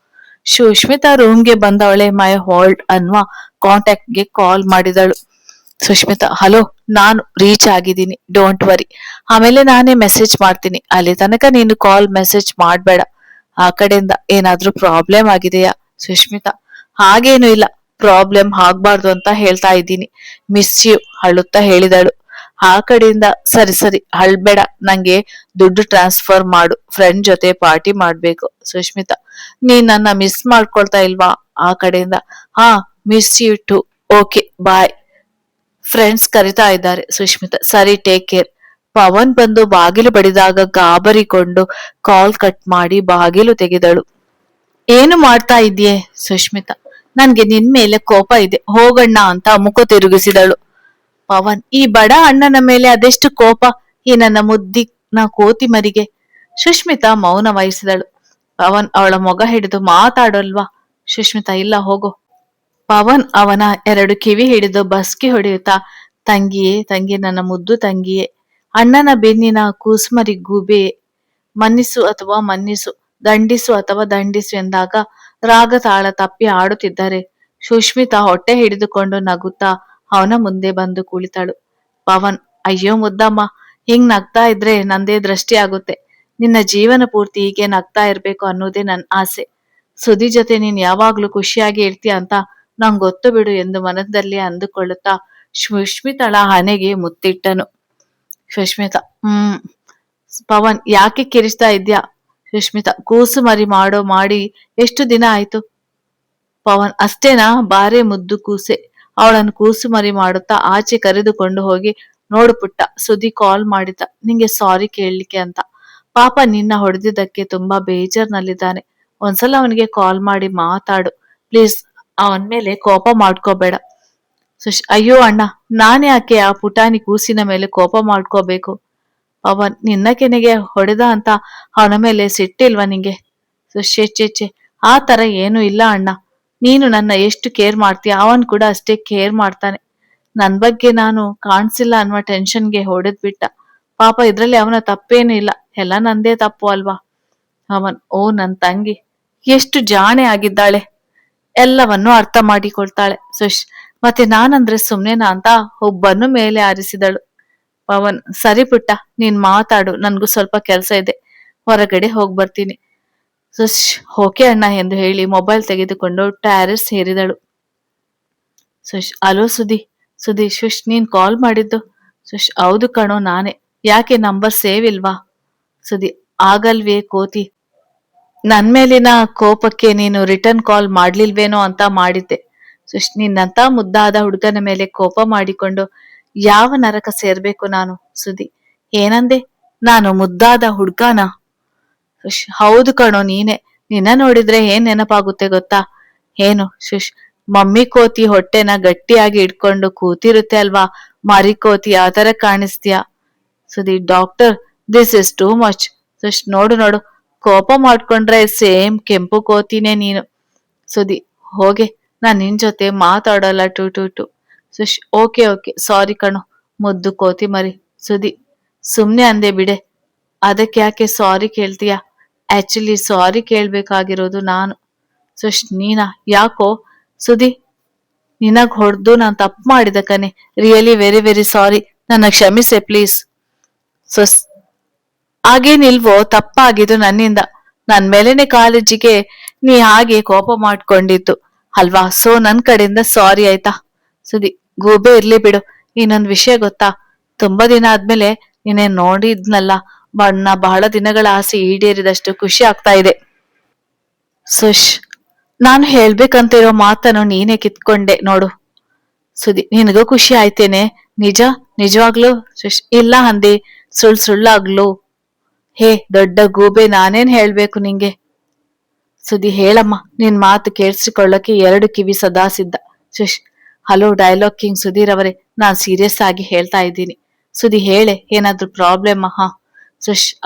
ಸುಷ್ಮಿತಾ ರೂಮ್ಗೆ ಬಂದವಳೆ ಮೈ ಹೋಲ್ಡ್ ಅನ್ನುವ ಕಾಂಟ್ಯಾಕ್ಟ್ಗೆ ಕಾಲ್ ಮಾಡಿದಳು. ಸುಷ್ಮಿತಾ, ಹಲೋ, ನಾನು ರೀಚ್ ಆಗಿದ್ದೀನಿ, ಡೋಂಟ್ ವರಿ. ಆಮೇಲೆ ನಾನೇ ಮೆಸೇಜ್ ಮಾಡ್ತೀನಿ. ಅಲ್ಲಿ ತನಕ ನೀನು ಕಾಲ್ ಮೆಸೇಜ್ ಮಾಡ್ಬೇಡ. ಆ ಕಡೆಯಿಂದ ಏನಾದ್ರೂ ಪ್ರಾಬ್ಲಮ್ ಆಗಿದೆಯಾ? ಸುಷ್ಮಿತಾ, ಹಾಗೇನು ಇಲ್ಲ, ಪ್ರಾಬ್ಲಮ್ ಆಗ್ಬಾರ್ದು ಅಂತ ಹೇಳ್ತಾ ಇದ್ದೀನಿ. ಮಿಸ್ ಯು, ಅಳುತ್ತಾ ಹೇಳಿದಳು. ಆ ಕಡೆಯಿಂದ, ಸರಿ ಸರಿ, ಅಳ್ಬೇಡ, ನಂಗೆ ದುಡ್ಡು ಟ್ರಾನ್ಸ್ಫರ್ ಮಾಡು, ಫ್ರೆಂಡ್ ಜೊತೆ ಪಾರ್ಟಿ ಮಾಡ್ಬೇಕು. ಸುಷ್ಮಿತಾ, ನೀನ್ ನನ್ನ ಮಿಸ್ ಮಾಡ್ಕೊಳ್ತಾ ಇಲ್ವಾ? ಆ ಕಡೆಯಿಂದ, ಹಾ, miss you too. Okay, bye. Friends ಕರಿತಾ ಇದ್ದಾರೆ. ಸುಷ್ಮಿತಾ, ಸರಿ, ಟೇಕ್ ಕೇರ್. ಪವನ್ ಬಂದು ಬಾಗಿಲು ಬಡಿದಾಗ ಗಾಬರಿಗೊಂಡು ಕಾಲ್ ಕಟ್ ಮಾಡಿ ಬಾಗಿಲು ತೆಗೆದಳು. ಏನು ಮಾಡ್ತಾ ಇದ್ಯೆ? ಸುಷ್ಮಿತಾ, ನನ್ಗೆ ನಿನ್ ಮೇಲೆ ಕೋಪ ಇದೆ, ಹೋಗಣ್ಣ ಅಂತ ಮುಖ ತಿರುಗಿಸಿದಳು. ಪವನ್, ಈ ಬಡ ಅಣ್ಣನ ಮೇಲೆ ಅದೆಷ್ಟು ಕೋಪ ಈ ನನ್ನ ಮುದ್ದಿನ ಕೋತಿ ಮರಿಗೆ? ಸುಷ್ಮಿತಾ ಮೌನ ವಹಿಸಿದಳು. ಪವನ್ ಅವಳ ಮೊಗ ಹಿಡಿದು, ಮಾತಾಡಲ್ವಾ? ಸುಷ್ಮಿತಾ, ಇಲ್ಲ, ಹೋಗೋ. ಪವನ್ ಅವನ ಎರಡು ಕಿವಿ ಹಿಡಿದು ಬಸ್ಕಿ ಹೊಡೆಯುತ್ತಾ, ತಂಗಿಯೇ ತಂಗಿ, ನನ್ನ ಮುದ್ದು ತಂಗಿಯೇ, ಅಣ್ಣನ ಬೆನ್ನಿನ ಕೂಸ್ಮರಿ ಗೂಬೆಯೇ, ಮನ್ನಿಸು ಅಥವಾ ಮನ್ನಿಸು, ದಂಡಿಸು ಅಥವಾ ದಂಡಿಸು ಎಂದಾಗ ರಾಗ ತಾಳ ತಪ್ಪಿ ಆಡುತ್ತಿದ್ದರೆ ಸುಷ್ಮಿತಾ ಹೊಟ್ಟೆ ಹಿಡಿದುಕೊಂಡು ನಗುತ್ತಾ ಅವನ ಮುಂದೆ ಬಂದು ಕುಳಿತಳು. ಪವನ್, ಅಯ್ಯೋ ಮುದ್ದಮ್ಮ, ಹಿಂಗ್ ನಗ್ತಾ ಇದ್ರೆ ನಂದೇ ದೃಷ್ಟಿ ಆಗುತ್ತೆ. ನಿನ್ನ ಜೀವನ ಪೂರ್ತಿ ಹೀಗೆ ನಗ್ತಾ ಇರ್ಬೇಕು ಅನ್ನೋದೇ ನನ್ನ ಆಸೆ. ಸುದಿ ಜೊತೆ ನೀನ್ ಯಾವಾಗ್ಲೂ ಖುಷಿಯಾಗಿ ಇರ್ತೀಯ ಅಂತ ನಂಗ್ ಗೊತ್ತು ಬಿಡು ಎಂದು ಮನದಲ್ಲಿ ಅಂದುಕೊಳ್ಳುತ್ತಾ ಸುಷ್ಮಿತಳ ಹಣೆಗೆ ಮುತ್ತಿಟ್ಟನು. ಸುಷ್ಮಿತಾ, ಪವನ್, ಯಾಕೆ ಕಿರಿಸ್ತಾ ಇದ್ಯಾ? ಸುಷ್ಮಿತಾ, ಕೂಸು ಮರಿ ಮಾಡಿ ಎಷ್ಟು ದಿನ ಆಯ್ತು? ಪವನ್, ಅಷ್ಟೇನಾ, ಬಾರೆ ಮುದ್ದು ಕೂಸೆ. ಅವಳನ್ನು ಕೂಸು ಮರಿ ಮಾಡುತ್ತಾ ಆಚೆ ಕರೆದುಕೊಂಡು ಹೋಗಿ, ನೋಡು ಪುಟ್ಟ, ಸುದಿ ಕಾಲ್ ಮಾಡಿದ್ದ ನಿಂಗೆ ಸಾರಿ ಕೇಳಲಿಕ್ಕೆ ಅಂತ. ಪಾಪ ನಿನ್ನ ಹೊಡೆದಿದ್ದಕ್ಕೆ ತುಂಬಾ ಬೇಜಾರ್ನಲ್ಲಿದ್ದಾನೆ. ಒಂದ್ಸಲ ಅವನಿಗೆ ಕಾಲ್ ಮಾಡಿ ಮಾತಾಡು ಪ್ಲೀಸ್. ಅವನ ಮೇಲೆ ಕೋಪ ಮಾಡ್ಕೋಬೇಡ. ಅಯ್ಯೋ ಅಣ್ಣ, ನಾನ್ ಯಾಕೆ ಆ ಪುಟಾಣಿ ಕೂಸಿನ ಮೇಲೆ ಕೋಪ ಮಾಡ್ಕೋಬೇಕು? ಪವನ್, ನಿನ್ನ ಕೆನೆಗೆ ಹೊಡೆದ ಅಂತ ಅವನ ಮೇಲೆ ಸಿಟ್ಟಿಲ್ವಾ ನಿಂಗೆ? ಚೆ ಆ ತರ ಏನು ಇಲ್ಲ ಅಣ್ಣ. ನೀನು ನನ್ನ ಎಷ್ಟು ಕೇರ್ ಮಾಡ್ತೀಯ ಅವನ್ ಕೂಡ ಅಷ್ಟೇ ಕೇರ್ ಮಾಡ್ತಾನೆ. ನನ್ ಬಗ್ಗೆ ನಾನು ಕಾಣಿಸಿಲ್ಲ ಅನ್ನುವ ಟೆನ್ಷನ್ಗೆ ಹೊಡೆದ್ಬಿಟ್ಟ. ಪಾಪ ಇದ್ರಲ್ಲಿ ಅವನ ತಪ್ಪೇನು ಇಲ್ಲ, ಎಲ್ಲ ನಂದೇ ತಪ್ಪು ಅಲ್ವಾ? ಅವನ್, ಓ ನನ್ ತಂಗಿ ಎಷ್ಟು ಜಾಣೆ ಆಗಿದ್ದಾಳೆ, ಎಲ್ಲವನ್ನೂ ಅರ್ಥ ಮಾಡಿಕೊಳ್ತಾಳೆ. ಮತ್ತೆ ನಾನಂದ್ರೆ ಸುಮ್ನೆನಾ ಅಂತ ಒಬ್ಬನ್ನು ಮೇಲೆ ಆರಿಸಿದಳು. ಪವನ್, ಸರಿ ಪುಟ್ಟ, ನೀನ್ ಮಾತಾಡು, ನನ್ಗೂ ಸ್ವಲ್ಪ ಕೆಲಸ ಇದೆ, ಹೊರಗಡೆ ಹೋಗ್ ಬರ್ತೀನಿ. ಓಕೆ ಅಣ್ಣ ಎಂದು ಹೇಳಿ ಮೊಬೈಲ್ ತೆಗೆದುಕೊಂಡು ಟ್ಯಾರಿಸ್ ಸೇರಿದಳು. ಅಲೋ ಸುದಿ. ನೀನ್ ಕಾಲ್ ಮಾಡಿದ್ದು? ಹೌದು ಕಣೋ, ನಾನೇ. ಯಾಕೆ ನಂಬರ್ ಸೇವ್ ಇಲ್ವಾ? ಸುದಿ, ಆಗಲ್ವೇ ಕೋತಿ, ನನ್ ಮೇಲಿನ ಕೋಪಕ್ಕೆ ನೀನು ರಿಟರ್ನ್ ಕಾಲ್ ಮಾಡ್ಲಿಲ್ವೇನೋ ಅಂತ ಮಾಡಿದ್ದೆ. ನಿನ್ನಂತ ಮುದ್ದಾದ ಹುಡುಗನ ಮೇಲೆ ಕೋಪ ಮಾಡಿಕೊಂಡು ಯಾವ ನರಕ ಸೇರ್ಬೇಕು ನಾನು? ಸುದಿ, ಏನಂದೆ? ನಾನು ಮುದ್ದಾದ ಹುಡ್ಗಾನ? ಹೌದು ಕಣೋ, ನೀನೆ. ನಿನ್ನ ನೋಡಿದ್ರೆ ಏನ್ ನೆನಪಾಗುತ್ತೆ ಗೊತ್ತಾ? ಏನು? ಮಮ್ಮಿ ಕೋತಿ ಹೊಟ್ಟೆನ ಗಟ್ಟಿಯಾಗಿ ಇಟ್ಕೊಂಡು ಕೂತಿರುತ್ತೆ ಅಲ್ವಾ, ಮರಿ ಕೋತಿ ಆ ತರ ಕಾಣಿಸ್ತೀಯ. Sudhi, doctor, this is too much. ನೋಡು ನೋಡು, ಕೋಪ ಮಾಡ್ಕೊಂಡ್ರೆ ಸೇಮ್ ಕೆಂಪು ಕೋತಿನೇ ನೀನು. ಸುದಿ, ಹೋಗೆ, ನಾನ್ ನಿನ್ ಜೊತೆ ಮಾತಾಡಲ್ಲ ಟು ಟು ಟು. ಓಕೆ ಸಾರಿ ಕಣೋ ಮುದ್ದು ಕೋತಿ ಮರಿ. ಸುದಿ, ಸುಮ್ನೆ ಅಂದೆ ಬಿಡೆ, ಅದಕ್ಕೆ ಯಾಕೆ ಸಾರಿ ಕೇಳ್ತೀಯ? ಆಕ್ಚುಲಿ ಸಾರಿ ಕೇಳ್ಬೇಕಾಗಿರೋದು ನಾನು. ನೀನಾ? ಯಾಕೋ? ಸುದಿ, ನಿನಗ್ ಹೊಡೆದು ನಾನ್ ತಪ್ಪು ಮಾಡಿದ ಕಣೆ. ರಿಯಲಿ ವೆರಿ ವೆರಿ ಸಾರಿ, ನನ್ನ ಕ್ಷಮಿಸೆ ಪ್ಲೀಸ್. ಹಾಗೇನಿಲ್ವೋ, ತಪ್ಪಾಗಿದ್ದು ನನ್ನಿಂದ. ನನ್ ಮೇಲೇನೆ ಕಾಲೇಜಿಗೆ ನೀ ಹಾಗೆ ಕೋಪ ಮಾಡ್ಕೊಂಡಿದ್ದು ಅಲ್ವಾ? ಸೊ ನನ್ ಕಡೆಯಿಂದ ಸಾರಿ ಆಯ್ತಾ? ಸುದಿ, ಗೂಬೆ ಇರ್ಲಿ ಬಿಡು. ಇನ್ನೊಂದ್ ವಿಷಯ ಗೊತ್ತಾ? ತುಂಬಾ ದಿನ ಆದ್ಮೇಲೆ ನೀನೇ ನೋಡಿದ್ನಲ್ಲ, ಬಹಳ ದಿನಗಳ ಆಸೆ ಈಡೇರಿದಷ್ಟು ಖುಷಿ ಆಗ್ತಾ ಇದೆ. ನಾನು ಹೇಳ್ಬೇಕಂತ ಇರೋ ಮಾತನ್ನು ನೀನೇ ಕಿತ್ಕೊಂಡೆ ನೋಡು. ಸುದಿ, ನಿನಗೂ ಖುಷಿ ಆಯ್ತೇನೆ? ನಿಜವಾಗ್ಲು? ಇಲ್ಲ ಅಂದೆ, ಸುಳ್ಳಾಗ್ಲು? ಹೇ ದೊಡ್ಡ ಗೂಬೆ, ನಾನೇನ್ ಹೇಳ್ಬೇಕು ನಿಂಗೆ? ಸುದಿ, ಹೇಳಮ್ಮ, ನಿನ್ ಮಾತು ಕೇಳಿಸಿಕೊಳ್ಳಕ್ಕೆ 2 ಕಿವಿ ಸದಾ ಸಿದ್ಧ. ಹಲೋ ಡೈಲಾಗ್ ಕಿಂಗ್ ಸುಧೀರ್ ಅವರೇ, ನಾನ್ ಸೀರಿಯಸ್ ಆಗಿ ಹೇಳ್ತಾ ಇದ್ದೀನಿ. ಸುದಿ, ಹೇಳೆ, ಏನಾದ್ರೂ ಪ್ರಾಬ್ಲಮ್?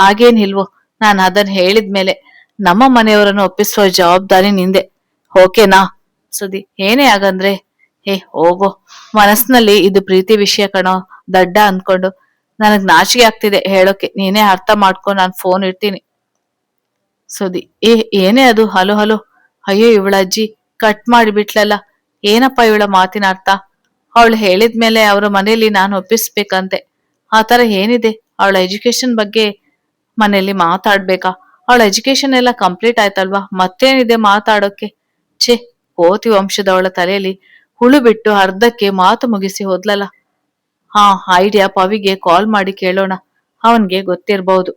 ಹಾಗೇನಿಲ್ವೋ, ನಾನು ಅದನ್ನ ಹೇಳಿದ್ಮೇಲೆ ನಮ್ಮ ಮನೆಯವರನ್ನು ಒಪ್ಪಿಸುವ ಜವಾಬ್ದಾರಿ ನಿಂದೆ, ಓಕೆನಾ? ಸುದಿ, ಏನೇ ಆಗಂದ್ರೆ? ಹೋಗೋ, ಮನಸ್ಸಿನಲ್ಲಿ ಇದು ಪ್ರೀತಿ ವಿಷಯ ಕಣೋ, ದಡ್ಡ ಅನ್ಕೊಂಡು. ನನಗ್ ನಾಚಿಕೆ ಆಗ್ತಿದೆ ಹೇಳೋಕೆ, ನೀನೇ ಅರ್ಥ ಮಾಡ್ಕೊ, ನಾನ್ ಫೋನ್ ಇಡ್ತೀನಿ. ಸುದಿ, ಏನೇ ಅದು? Hello hello. ಅಯ್ಯೋ, ಇವಳ ಅಜ್ಜಿ ಕಟ್ ಮಾಡಿಬಿಟ್ಲಲ್ಲ. ಏನಪ್ಪ ಇವಳ ಮಾತಿನ ಅರ್ಥ? ಅವಳು ಹೇಳಿದ್ಮೇಲೆ ಅವರ ಮನೆಯಲ್ಲಿ ನಾನು ಒಪ್ಪಿಸ್ಬೇಕಂತೆ. ಆ ತರ ಏನಿದೆ? ಅವಳ ಎಜುಕೇಶನ್ ಬಗ್ಗೆ ಮನೆಯಲ್ಲಿ ಮಾತಾಡ್ಬೇಕಾ? ಅವಳ ಎಜುಕೇಶನ್ ಎಲ್ಲ ಕಂಪ್ಲೀಟ್ ಆಯ್ತಲ್ವಾ, ಮತ್ತೇನಿದೆ ಮಾತಾಡೋಕೆ? ಕೋತಿ ವಂಶದವಳ ತಲೆಯಲ್ಲಿ ಹುಳು ಬಿಟ್ಟು ಅರ್ಧಕ್ಕೆ ಮಾತು ಮುಗಿಸಿ ಹೋದ್ಲಲ್ಲ. ಐಡಿಯಾ, ಪವಿಗೆ ಕಾಲ್ ಮಾಡಿ ಕೇಳೋಣ, ಅವನ್ಗೆ ಗೊತ್ತಿರ್ಬಹುದು.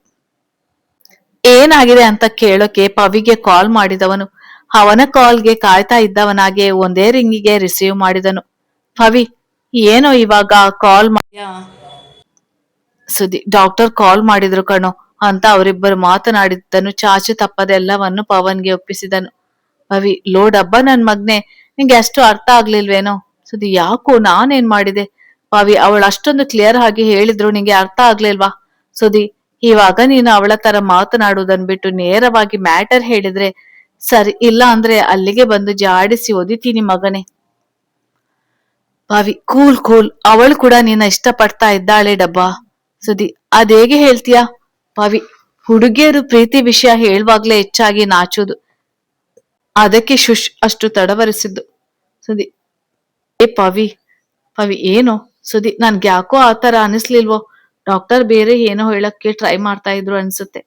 ಏನಾಗಿದೆ ಅಂತ ಕೇಳೋಕೆ ಪವಿಗೆ ಕಾಲ್ ಮಾಡಿದವನು ಅವನ ಕಾಲ್ಗೆ ಕಾಯ್ತಾ ಇದ್ದವನಾಗೆ ಒಂದೇ ರಿಂಗಿಗೆ ರಿಸೀವ್ ಮಾಡಿದನು. ಪವಿ, ಏನೋ ಇವಾಗ ಕಾಲ್ ಮಾಡ್ಯಾ? ಸುದಿ, ಡಾಕ್ಟರ್ ಕಾಲ್ ಮಾಡಿದ್ರು ಕಣೋ ಅಂತ ಅವರಿಬ್ಬರು ಮಾತನಾಡಿದ್ದನು ಚಾಚು ತಪ್ಪದೆ ಎಲ್ಲವನ್ನು ಪವನ್ಗೆ ಒಪ್ಪಿಸಿದನು. ಪವಿ, ಲೋ ಡಬ್ಬ ನನ್ ಮಗ್ನೆ, ನಿಂಗೆ ಅಷ್ಟು ಅರ್ಥ ಆಗ್ಲಿಲ್ವೇನೋ? ಸುದಿ, ಯಾಕೋ, ನಾನೇನ್ ಮಾಡಿದೆ? ಪವಿ, ಅವಳು ಅಷ್ಟೊಂದು ಕ್ಲಿಯರ್ ಆಗಿ ಹೇಳಿದ್ರು ನಿಂಗೆ ಅರ್ಥ ಆಗ್ಲಿಲ್ವಾ? ಸುದಿ, ಇವಾಗ ನೀನು ಅವಳ ತರ ಮಾತನಾಡುವುದನ್ ಬಿಟ್ಟು ನೇರವಾಗಿ ಮ್ಯಾಟರ್ ಹೇಳಿದ್ರೆ ಸರಿ, ಇಲ್ಲ ಅಂದ್ರೆ ಅಲ್ಲಿಗೆ ಬಂದು ಜಾಡಿಸಿ ಒದಿತೀನಿ ಮಗನೇ. ಭಾವಿ ಕೂಲ್ ಕೂಲ್, ಅವಳು ಕೂಡ ನಿನ್ನ ಇಷ್ಟಪಡ್ತಾ ಇದ್ದಾಳೆ ಡಬ್ಬಾ. ಸುದಿ ಅದೇಗೆ ಹೇಳ್ತೀಯಾ? ಭಾವಿ ಹುಡುಗಿಯರು ಪ್ರೀತಿ ವಿಷಯ ಹೇಳುವಾಗ್ಲೇ ಹೆಚ್ಚಾಗಿ ನಾಚುದು, ಅದಕ್ಕೆ ಶುಶ್ ಅಷ್ಟು ತಡವರಿಸಿದ್ದು. ಸುದಿ ಏ ಪವಿ, ಪವಿ ಏನು? ಸುದಿ ನನ್ಗೆ ಯಾಕೋ ಆತರ ಅನಿಸ್ಲಿಲ್ವೋ, ಡಾಕ್ಟರ್ ಬೇರೆ ಏನೋ ಹೇಳಕ್ಕೆ ಟ್ರೈ ಮಾಡ್ತಾ ಇದ್ರು ಅನ್ಸುತ್ತೆ.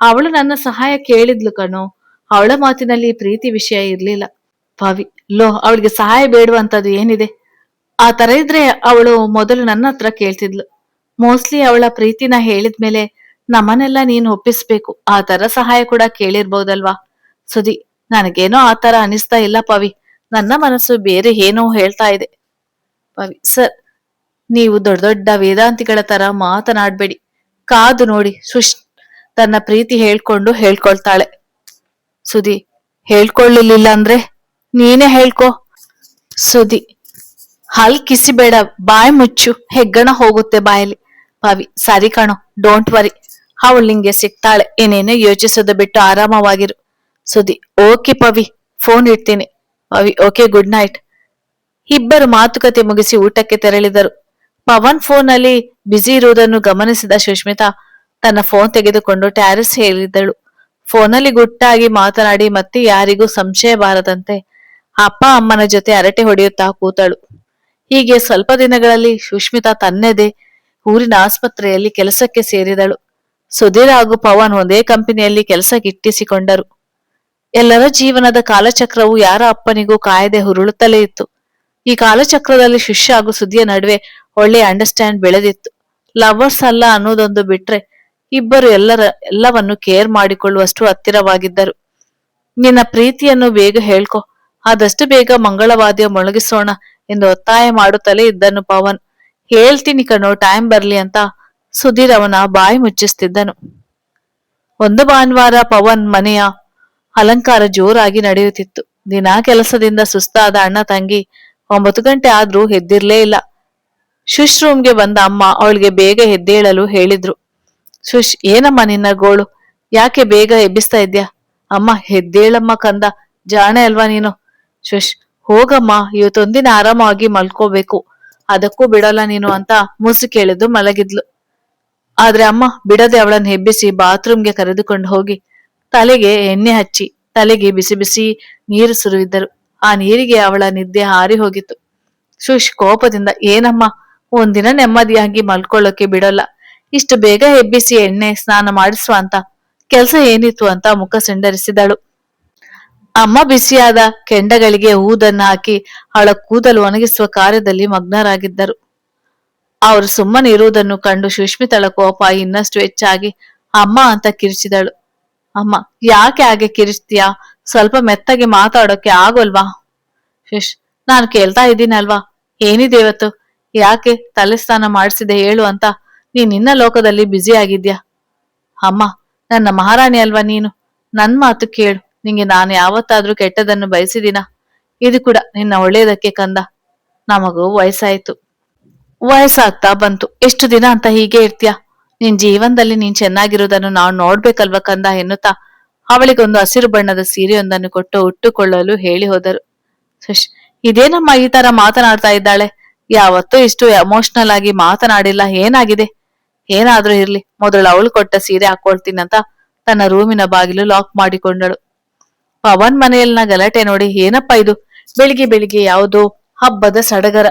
ಅವಳು ನನ್ನ ಸಹಾಯ ಕೇಳಿದ್ಲು ಕಣೋ, ಅವಳ ಮಾತಿನಲ್ಲಿ ಪ್ರೀತಿ ವಿಷಯ ಇರ್ಲಿಲ್ಲ. ಪವಿ ಲೋ, ಅವಳಿಗೆ ಸಹಾಯ ಬೇಡುವಂತದ್ದು ಏನಿದೆ? ಆ ತರ ಇದ್ರೆ ಅವಳು ಮೊದಲು ನನ್ನ ಹತ್ರ ಕೇಳ್ತಿದ್ಲು. ಮೋಸ್ಟ್ಲಿ ಅವಳ ಪ್ರೀತಿನ ಹೇಳಿದ್ಮೇಲೆ ನಮ್ಮನ್ನೆಲ್ಲ ನೀನು ಒಪ್ಪಿಸ್ಬೇಕು, ಆ ತರ ಸಹಾಯ ಕೂಡ ಕೇಳಿರ್ಬೋದಲ್ವಾ? ಸುದಿ ನನಗೇನೋ ಆ ತರ ಅನಿಸ್ತಾ ಇಲ್ಲ ಪವಿ, ನನ್ನ ಮನಸ್ಸು ಬೇರೆ ಏನೋ ಹೇಳ್ತಾ ಇದೆ. ಪವಿ ಸರ್, ನೀವು ದೊಡ್ಡ ದೊಡ್ಡ ವೇದಾಂತಿಗಳ ತರ ಮಾತನಾಡ್ಬೇಡಿ, ಕಾದು ನೋಡಿ, ಸುಶ್ ತನ್ನ ಪ್ರೀತಿ ಹೇಳ್ಕೊಳ್ತಾಳೆ. ಸುದಿ ಹೇಳ್ಕೊಳ್ಳಿಲ್ಲ ಅಂದ್ರೆ ನೀನೇ ಹೇಳ್ಕೊ. ಸುದಿ ಹಲ್ ಕಿಸಿಬೇಡ, ಬಾಯಿ ಮುಚ್ಚು, ಹೆಗ್ಗಣ ಹೋಗುತ್ತೆ ಬಾಯಲ್ಲಿ. ಪವಿ ಸರಿ ಕಣೋ, ಡೋಂಟ್ ವರಿ, ಅವಳು ನಿಂಗೆ ಸಿಗ್ತಾಳೆ, ಏನೇನೋ ಯೋಚಿಸೋದು ಬಿಟ್ಟು ಆರಾಮವಾಗಿರು. ಸುದಿ ಓಕೆ ಪವಿ, ಫೋನ್ ಇಡ್ತೀನಿ. Pavi okay, good night. ಇಬ್ಬರು ಮಾತುಕತೆ ಮುಗಿಸಿ ಊಟಕ್ಕೆ ತೆರಳಿದರು. ಪವನ್ ಫೋನ್ ಅಲ್ಲಿ ಬ್ಯುಸಿ ಇರುವುದನ್ನು ಗಮನಿಸಿದ ಸುಷ್ಮಿತಾ ತನ್ನ ಫೋನ್ ತೆಗೆದುಕೊಂಡು ಟ್ಯಾರಿಸ್ ಹೇಳಿದ್ದಳು. ಫೋನಲ್ಲಿ ಗುಟ್ಟಾಗಿ ಮಾತನಾಡಿ ಮತ್ತೆ ಯಾರಿಗೂ ಸಂಶಯ ಬಾರದಂತೆ ಅಪ್ಪ ಅಮ್ಮನ ಜೊತೆ ಹರಟೆ ಹೊಡೆಯುತ್ತಾ ಕೂತಳು. ಹೀಗೆ ಸ್ವಲ್ಪ ದಿನಗಳಲ್ಲಿ ಸುಷ್ಮಿತಾ ತನ್ನದೇ ಊರಿನ ಆಸ್ಪತ್ರೆಯಲ್ಲಿ ಕೆಲಸಕ್ಕೆ ಸೇರಿದಳು. ಸುಧೀರ್ ಹಾಗೂ ಪವನ್ ಒಂದೇ ಕಂಪನಿಯಲ್ಲಿ ಕೆಲಸಕ್ಕಿಟ್ಟಿಸಿಕೊಂಡರು. ಎಲ್ಲರ ಜೀವನದ ಕಾಲಚಕ್ರವು ಯಾರ ಅಪ್ಪನಿಗೂ ಕಾಯದೆ ಹುರುಳುತ್ತಲೇ ಇತ್ತು. ಈ ಕಾಲಚಕ್ರದಲ್ಲಿ ಶಿಷ್ಯ ಹಾಗೂ ಸುದ್ದಿಯ ನಡುವೆ ಒಳ್ಳೆ ಅಂಡರ್ಸ್ಟ್ಯಾಂಡ್ ಬೆಳೆದಿತ್ತು. ಲವರ್ಸ್ ಅಲ್ಲ ಅನ್ನೋದೊಂದು ಬಿಟ್ರೆ ಇಬ್ಬರು ಎಲ್ಲವನ್ನು ಕೇರ್ ಮಾಡಿಕೊಳ್ಳುವಷ್ಟು ಹತ್ತಿರವಾಗಿದ್ದರು. ನಿನ್ನ ಪ್ರೀತಿಯನ್ನು ಬೇಗ ಹೇಳ್ಕೊ, ಆದಷ್ಟು ಬೇಗ ಮಂಗಳವಾದ್ಯ ಮೊಳಗಿಸೋಣ ಎಂದು ಒತ್ತಾಯ ಮಾಡುತ್ತಲೇ ಇದ್ದನು ಪವನ್. ಹೇಳ್ತೀನಿ ಕಣೋ, ಟೈಮ್ ಬರ್ಲಿ ಅಂತ ಸುಧೀರ್ ಅವನ ಬಾಯಿ ಮುಚ್ಚಿಸ್ತಿದ್ದನು. ಒಂದು ಭಾನುವಾರ ಪವನ್ ಮನೆಯ ಅಲಂಕಾರ ಜೋರಾಗಿ ನಡೆಯುತ್ತಿತ್ತು. ದಿನಾ ಕೆಲಸದಿಂದ ಸುಸ್ತಾದ ಅಣ್ಣ ತಂಗಿ 9 ಗಂಟೆ ಆದ್ರೂ ಎದ್ದಿರ್ಲೇ ಇಲ್ಲ. ಶುಶ್ ರೂಮ್ಗೆ ಬಂದ ಅಮ್ಮ ಅವಳಿಗೆ ಬೇಗ ಎದ್ದೇಳಲು ಹೇಳಿದ್ರು. ಶುಶ್ ಏನಮ್ಮ ನಿನ್ನ ಗೋಳು, ಯಾಕೆ ಬೇಗ ಎಬ್ಬಿಸ್ತಾ ಇದ್ಯಾ? ಅಮ್ಮ ಎದ್ದೇಳಮ್ಮ ಕಂದ, ಜಾಣೆ ಅಲ್ವಾ ನೀನು. ಶುಶ್ ಹೋಗಮ್ಮ, ಇವತ್ತೊಂದಿನ ಆರಾಮವಾಗಿ ಮಲ್ಕೋಬೇಕು, ಅದಕ್ಕೂ ಬಿಡಲ್ಲ ನೀನು ಅಂತ ಮುಸು ಕೇಳಿದ್ದು ಮಲಗಿದ್ಲು. ಆದ್ರೆ ಅಮ್ಮ ಬಿಡದೆ ಅವಳನ್ನು ಎಬ್ಬಿಸಿ ಬಾತ್ರೂಮ್ಗೆ ಕರೆದುಕೊಂಡು ಹೋಗಿ ತಲೆಗೆ ಎಣ್ಣೆ ಹಚ್ಚಿ ತಲೆಗೆ ಬಿಸಿ ಬಿಸಿ ನೀರು ಸುರಿದಿದ್ದರು. ಆ ನೀರಿಗೆ ಅವಳ ನಿದ್ದೆ ಹಾರಿ ಹೋಗಿತ್ತು. ಶುಶ್ ಕೋಪದಿಂದ ಏನಮ್ಮ, ಒಂದಿನ ನೆಮ್ಮದಿಯಾಗಿ ಮಲ್ಕೊಳ್ಳೋಕೆ ಬಿಡಲ್ಲ, ಇಷ್ಟು ಬೇಗ ಎಬ್ಬಿಸಿ ಎಣ್ಣೆ ಸ್ನಾನ ಮಾಡಿಸುವ ಅಂತ ಕೆಲ್ಸ ಏನಿತ್ತು ಅಂತ ಮುಖ ಸಿಂಡರಿಸಿದಳು. ಅಮ್ಮ ಬಿಸಿಯಾದ ಕೆಂಡಗಳಿಗೆ ಊದನ್ನ ಹಾಕಿ ಅವಳ ಕೂದಲು ಒಣಗಿಸುವ ಕಾರ್ಯದಲ್ಲಿ ಮಗ್ನರಾಗಿದ್ದರು. ಅವರು ಸುಮ್ಮನೆ ಇರುವುದನ್ನು ಕಂಡು ಸುಷ್ಮಿತಳ ಕೋಪ ಇನ್ನಷ್ಟು ಹೆಚ್ಚಾಗಿ ಅಮ್ಮ ಅಂತ ಕಿರಿಚಿದಳು. ಅಮ್ಮ ಯಾಕೆ ಹಾಗೆ ಕಿರಿಚ್ತೀಯಾ? ಸ್ವಲ್ಪ ಮೆತ್ತಗೆ ಮಾತಾಡೋಕೆ ಆಗೋಲ್ವಾ? ಶುಶ್ ನಾನು ಕೇಳ್ತಾ ಇದ್ದೀನಲ್ವಾ, ಏನಿದೆ ಇವತ್ತು, ಯಾಕೆ ತಲೆ ಸ್ನಾನ ಮಾಡಿಸಿದೆ ಹೇಳು ಅಂತ ನೀನ್ ನಿನ್ನ ಲೋಕದಲ್ಲಿ ಬ್ಯುಸಿ ಆಗಿದ್ಯಾ? ಅಮ್ಮ ನನ್ನ ಮಹಾರಾಣಿ ಅಲ್ವಾ ನೀನು, ನನ್ ಮಾತು ಕೇಳು, ನಿಂಗೆ ನಾನು ಯಾವತ್ತಾದ್ರೂ ಕೆಟ್ಟದನ್ನು ಬಯಸಿದಿನ? ಇದು ಕೂಡ ನಿನ್ನ ಒಳ್ಳೇದಕ್ಕೆ ಕಂದ, ನಮಗೂ ವಯಸ್ಸಾಯ್ತು, ವಯಸ್ಸಾಗ್ತಾ ಬಂತು, ಎಷ್ಟು ದಿನ ಅಂತ ಹೀಗೆ ಇರ್ತೀಯ? ನಿನ್ ಜೀವನದಲ್ಲಿ ನೀನ್ ಚೆನ್ನಾಗಿರೋದನ್ನು ನಾವು ನೋಡ್ಬೇಕಲ್ವ ಕಂದ ಎನ್ನುತ್ತಾ ಅವಳಿಗೊಂದು ಹಸಿರು ಬಣ್ಣದ ಸೀರೆಯೊಂದನ್ನು ಕೊಟ್ಟು ಉಟ್ಟುಕೊಳ್ಳಲು ಹೇಳಿ ಹೋದರು. ಶಶ್ ಇದೇನಮ್ಮ ಈ ತರ ಮಾತನಾಡ್ತಾ ಇದ್ದಾಳೆ, ಯಾವತ್ತೂ ಇಷ್ಟು ಎಮೋಷನಲ್ ಆಗಿ ಮಾತನಾಡಿಲ್ಲ, ಏನಾಗಿದೆ? ಏನಾದ್ರೂ ಇರ್ಲಿ, ಮೊದಲು ಅವಳು ಕೊಟ್ಟ ಸೀರೆ ಹಾಕೊಳ್ತೀನಂತ ತನ್ನ ರೂಮಿನ ಬಾಗಿಲು ಲಾಕ್ ಮಾಡಿಕೊಂಡಳು. ಪವನ್ ಮನೆಯಲ್ಲಿನ ಗಲಾಟೆ ನೋಡಿ ಏನಪ್ಪಾ ಇದು, ಬೆಳಿಗ್ಗೆ ಬೆಳಿಗ್ಗೆ ಯಾವುದೋ ಹಬ್ಬದ ಸಡಗರ